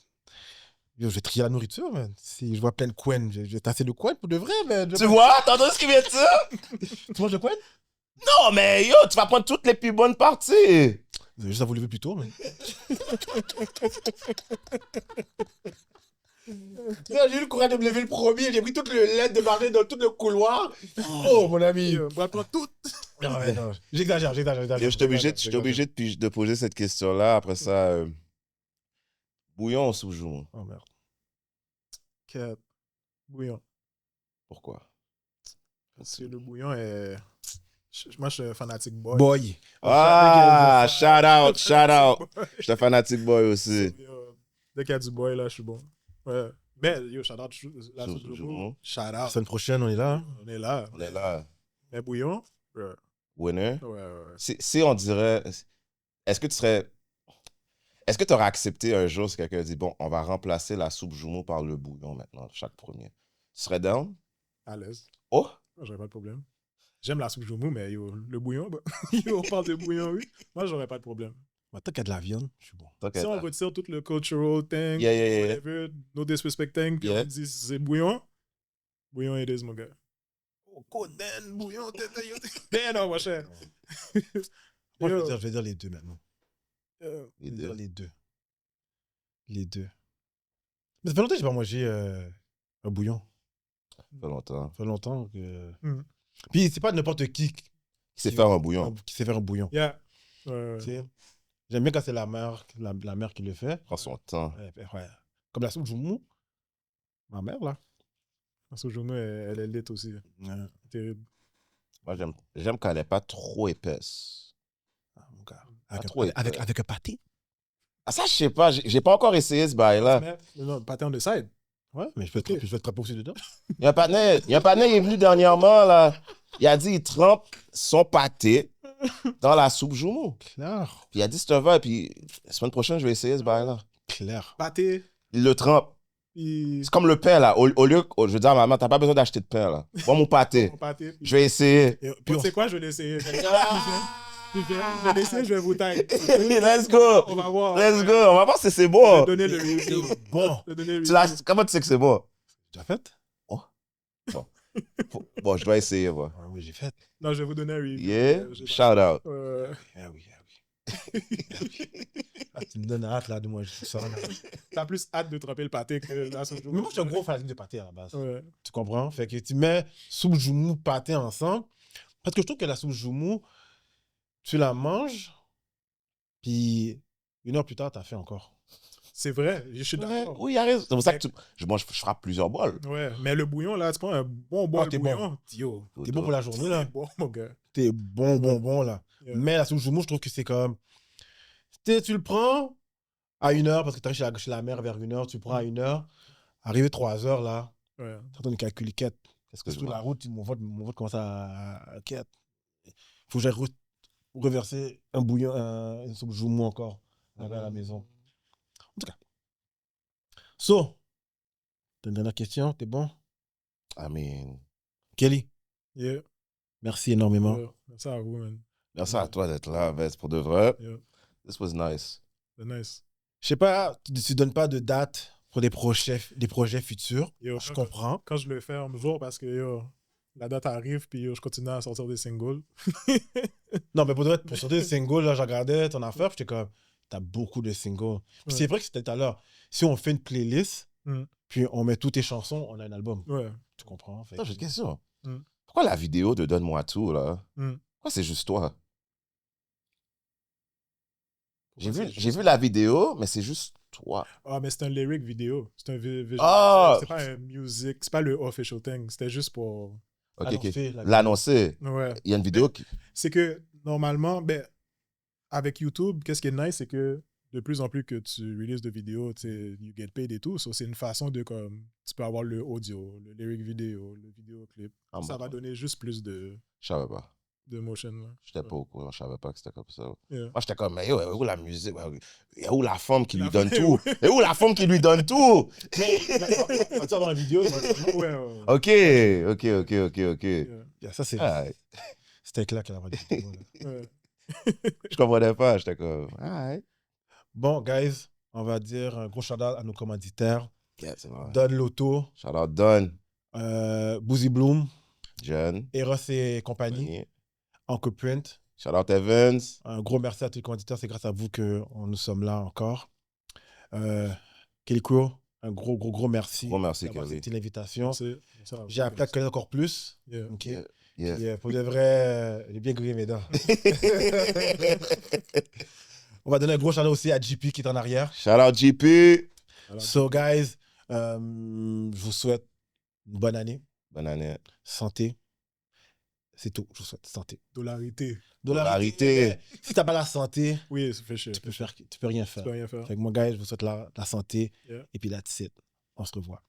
Yo, je vais trier la nourriture, man. Si je vois plein de coins, je vais tasser le coin pour de vrai, man. Tu vois? T'as entendu ce qu'il vient de dire? Tu manges le coin? Non, mais yo, tu vas prendre toutes les plus bonnes parties. Vous avez juste à vous lever plus tôt, man. J'ai eu le courage de me lever le premier. J'ai pris toute le lait de marcher dans tout le couloir. Oh, mon ami. On va prendre tout. Non. J'exagère. Yo, je suis obligé de poser cette question-là. Après ça, bouillon ou sous-jour? Oh, merde. Bouillon. Pourquoi? Parce que le bouillon est... Moi, je suis un fanatique boy. Boy. Ah, shout out. Je suis un fanatique boy aussi. Dès qu'il y a du boy, là, je suis bon. Ouais. Mais, yo, shout out. La Sous-jour. Shout out. La semaine prochaine, on est là. On est là. Mais bouillon? Ouais. Winner? Ouais. Si on dirait... Est-ce que tu aurais accepté un jour si quelqu'un dit, bon, on va remplacer la soupe Joumou par le bouillon maintenant, chaque premier? Tu serais down? À l'aise. Oh? J'aurais pas de problème. J'aime la soupe Joumou, mais yo, le bouillon, bah, on parle de bouillon, oui. Moi, j'aurais pas de problème. Tant qu'il y a de la viande, je suis bon. Si on retire tout le cultural thing, whatever, no disrespect thing, puis on dit c'est bouillon it is, mon gars. Oh, Coden, bouillon, ben non, mon cher. Moi, je vais dire les deux maintenant. Les deux. Les deux. Mais ça fait longtemps que j'ai pas mangé un bouillon. Ça fait longtemps que... Puis c'est pas n'importe qui sait faire un bouillon. Qui sait faire un bouillon. Yeah. J'aime bien quand c'est la mère qui le fait. Prends son temps. Ouais. Comme la soupe Joumou. Ma mère, là. La soupe Joumou, elle est lit aussi. Ouais. Terrible. Moi, j'aime quand elle n'est pas trop épaisse. Ah, mon gars. Avec un pâté. Ah, ça, je sais pas. J'ai pas encore essayé ce bail-là. Non, pâté on the side. Ouais, mais je peux te tremper aussi dedans. Il y a un partenaire, il est venu dernièrement, là. Il a dit il trempe son pâté dans la soupe Joumou. Clair. Puis il a dit c'est un verre, puis la semaine prochaine, je vais essayer ce bail-là. Clair. Pâté. Il le trempe. C'est comme le pain, là. Au lieu, je veux dire à maman, t'as pas besoin d'acheter de pain, là. Bon, mon pâté. Je vais essayer. Puis tu sais quoi, je vais l'essayer. Je vais l'essayer, je vais vous tailler. Let's go. On va voir. Let's go. On va voir si c'est bon. Je vais donner le review. Bon. Comment tu sais que c'est bon? Tu l'as fait? Oh. Bon, je dois essayer, moi. Oui, j'ai fait. Non, je vais vous donner un review. Yeah. Shout out. Ah oui. Tu me donnes hâte, là, de moi, je sors là. T'as plus hâte de tremper le pâté que la soupe Joumou. Mais moi, je suis un gros fan de pâté à la base. Ouais. Tu comprends? Fait que tu mets soupe Joumou, pâté ensemble. Parce que je trouve que la soupe Joumou, tu la manges, puis 1 heure plus tard, t'as fait encore. C'est vrai, je suis d'accord. Oui, il y a raison. C'est pour ça que je frappe plusieurs bols. Ouais, mais le bouillon, là, tu prends un bon bol de bouillon. T'es bon pour la journée, là. T'es bon, mon gars. T'es bon, là. Yeah. Mais la soupe Joumou, je trouve que c'est comme... Tu le prends à 1 heure, parce que t'arrives chez la mère vers 1 heure, tu le prends à 1 heure. Arrivé 3 heures, là, t'as ton calculiquette. Qu'est-ce que je Sur la vois? route, mon ventre commence à quête. Faut que j'aille reverser un bouillon, une soupe joumou encore à la maison. En tout cas. So, t'as une dernière question, t'es bon? I mean, Kelly, Yeah. merci énormément. Yeah. Merci à vous, man. merci à toi d'être là, Vest, pour de vrai. Yeah. This was nice. C'est nice. Je sais pas, tu donnes pas de date pour des projets futurs. Yo, Je comprends. Quand je le fais, on me voit parce que yo, la date arrive, puis yo, je continue à sortir des singles. Non, mais pour sortir des singles, là, je regardais ton affaire, puis j'étais comme, t'as beaucoup de singles. Puis Ouais. c'est vrai que c'était tout à l'heure. Si on fait une playlist, Mm. puis on met toutes tes chansons, on a un album. Ouais. Tu comprends? Fait Attends, j'ai une question. Mm. Pourquoi la vidéo de Donne-moi tout, là? Mm. Pourquoi c'est juste toi? J'ai Pourquoi vu, c'est j'ai juste- vu la vidéo, mais c'est juste toi. Ah, mais c'est un lyric vidéo. C'est un visual. Ah! C'est pas un music. C'est pas le official thing. C'était juste pour. Ok, ok. annoncer la L'annoncer. Ouais. Il y a une vidéo qui. C'est que normalement, ben, avec YouTube, qu'est-ce qui est nice, c'est que de plus en plus que tu releases de vidéos, tu sais, you get paid et tout. So, c'est une façon de comme. Tu peux avoir le audio, le lyric vidéo, le vidéoclip. Ah, Ça bon. va donner juste plus de Je savais pas. motion. Là. J'étais pas au courant. Je savais pas que c'était comme ça. Yeah. Moi, j'étais comme, mais yo, où la musique? Où la femme qui La lui donne femme, tout? Et où la femme qui lui donne tout? Vas-tu avoir une vidéo? Ouais. Ok. Yeah. Ça, c'est. Alright. C'était clair qu'elle avait des vidéos, là. Ouais. Je comprenais pas. J'étais comme, alright. Bon, guys, on va dire un gros shout-out à nos commanditaires. Yeah, c'est vrai. Don Loto, Shout out Don, Boozy Bloom, John, Eros et compagnie, Uncle Print. shout out Evans. Un gros merci à tous les commanditaires. C'est grâce à vous que nous sommes là encore. Kelly Crow, un gros merci. Gros merci, d'avoir Kelly. accepté l'invitation. Merci à vous. J'ai appris à te connaître encore plus. Yeah. Ok. Yeah. Puis, pour de vrai, j'ai bien grillé mes dents. On va donner un gros shout-out aussi à JP qui est en arrière. Shout out JP. Voilà. So, guys, je vous souhaite une bonne année. Bonne année. Santé. C'est tout. Je vous souhaite santé. Dollarité. Dollarité. Si t'as pas la santé, Oui, ça fait chier. tu peux rien Tu faire. peux rien faire. Fait que moi, guys, je vous souhaite la santé. Yeah. Et puis, that's it. On se revoit.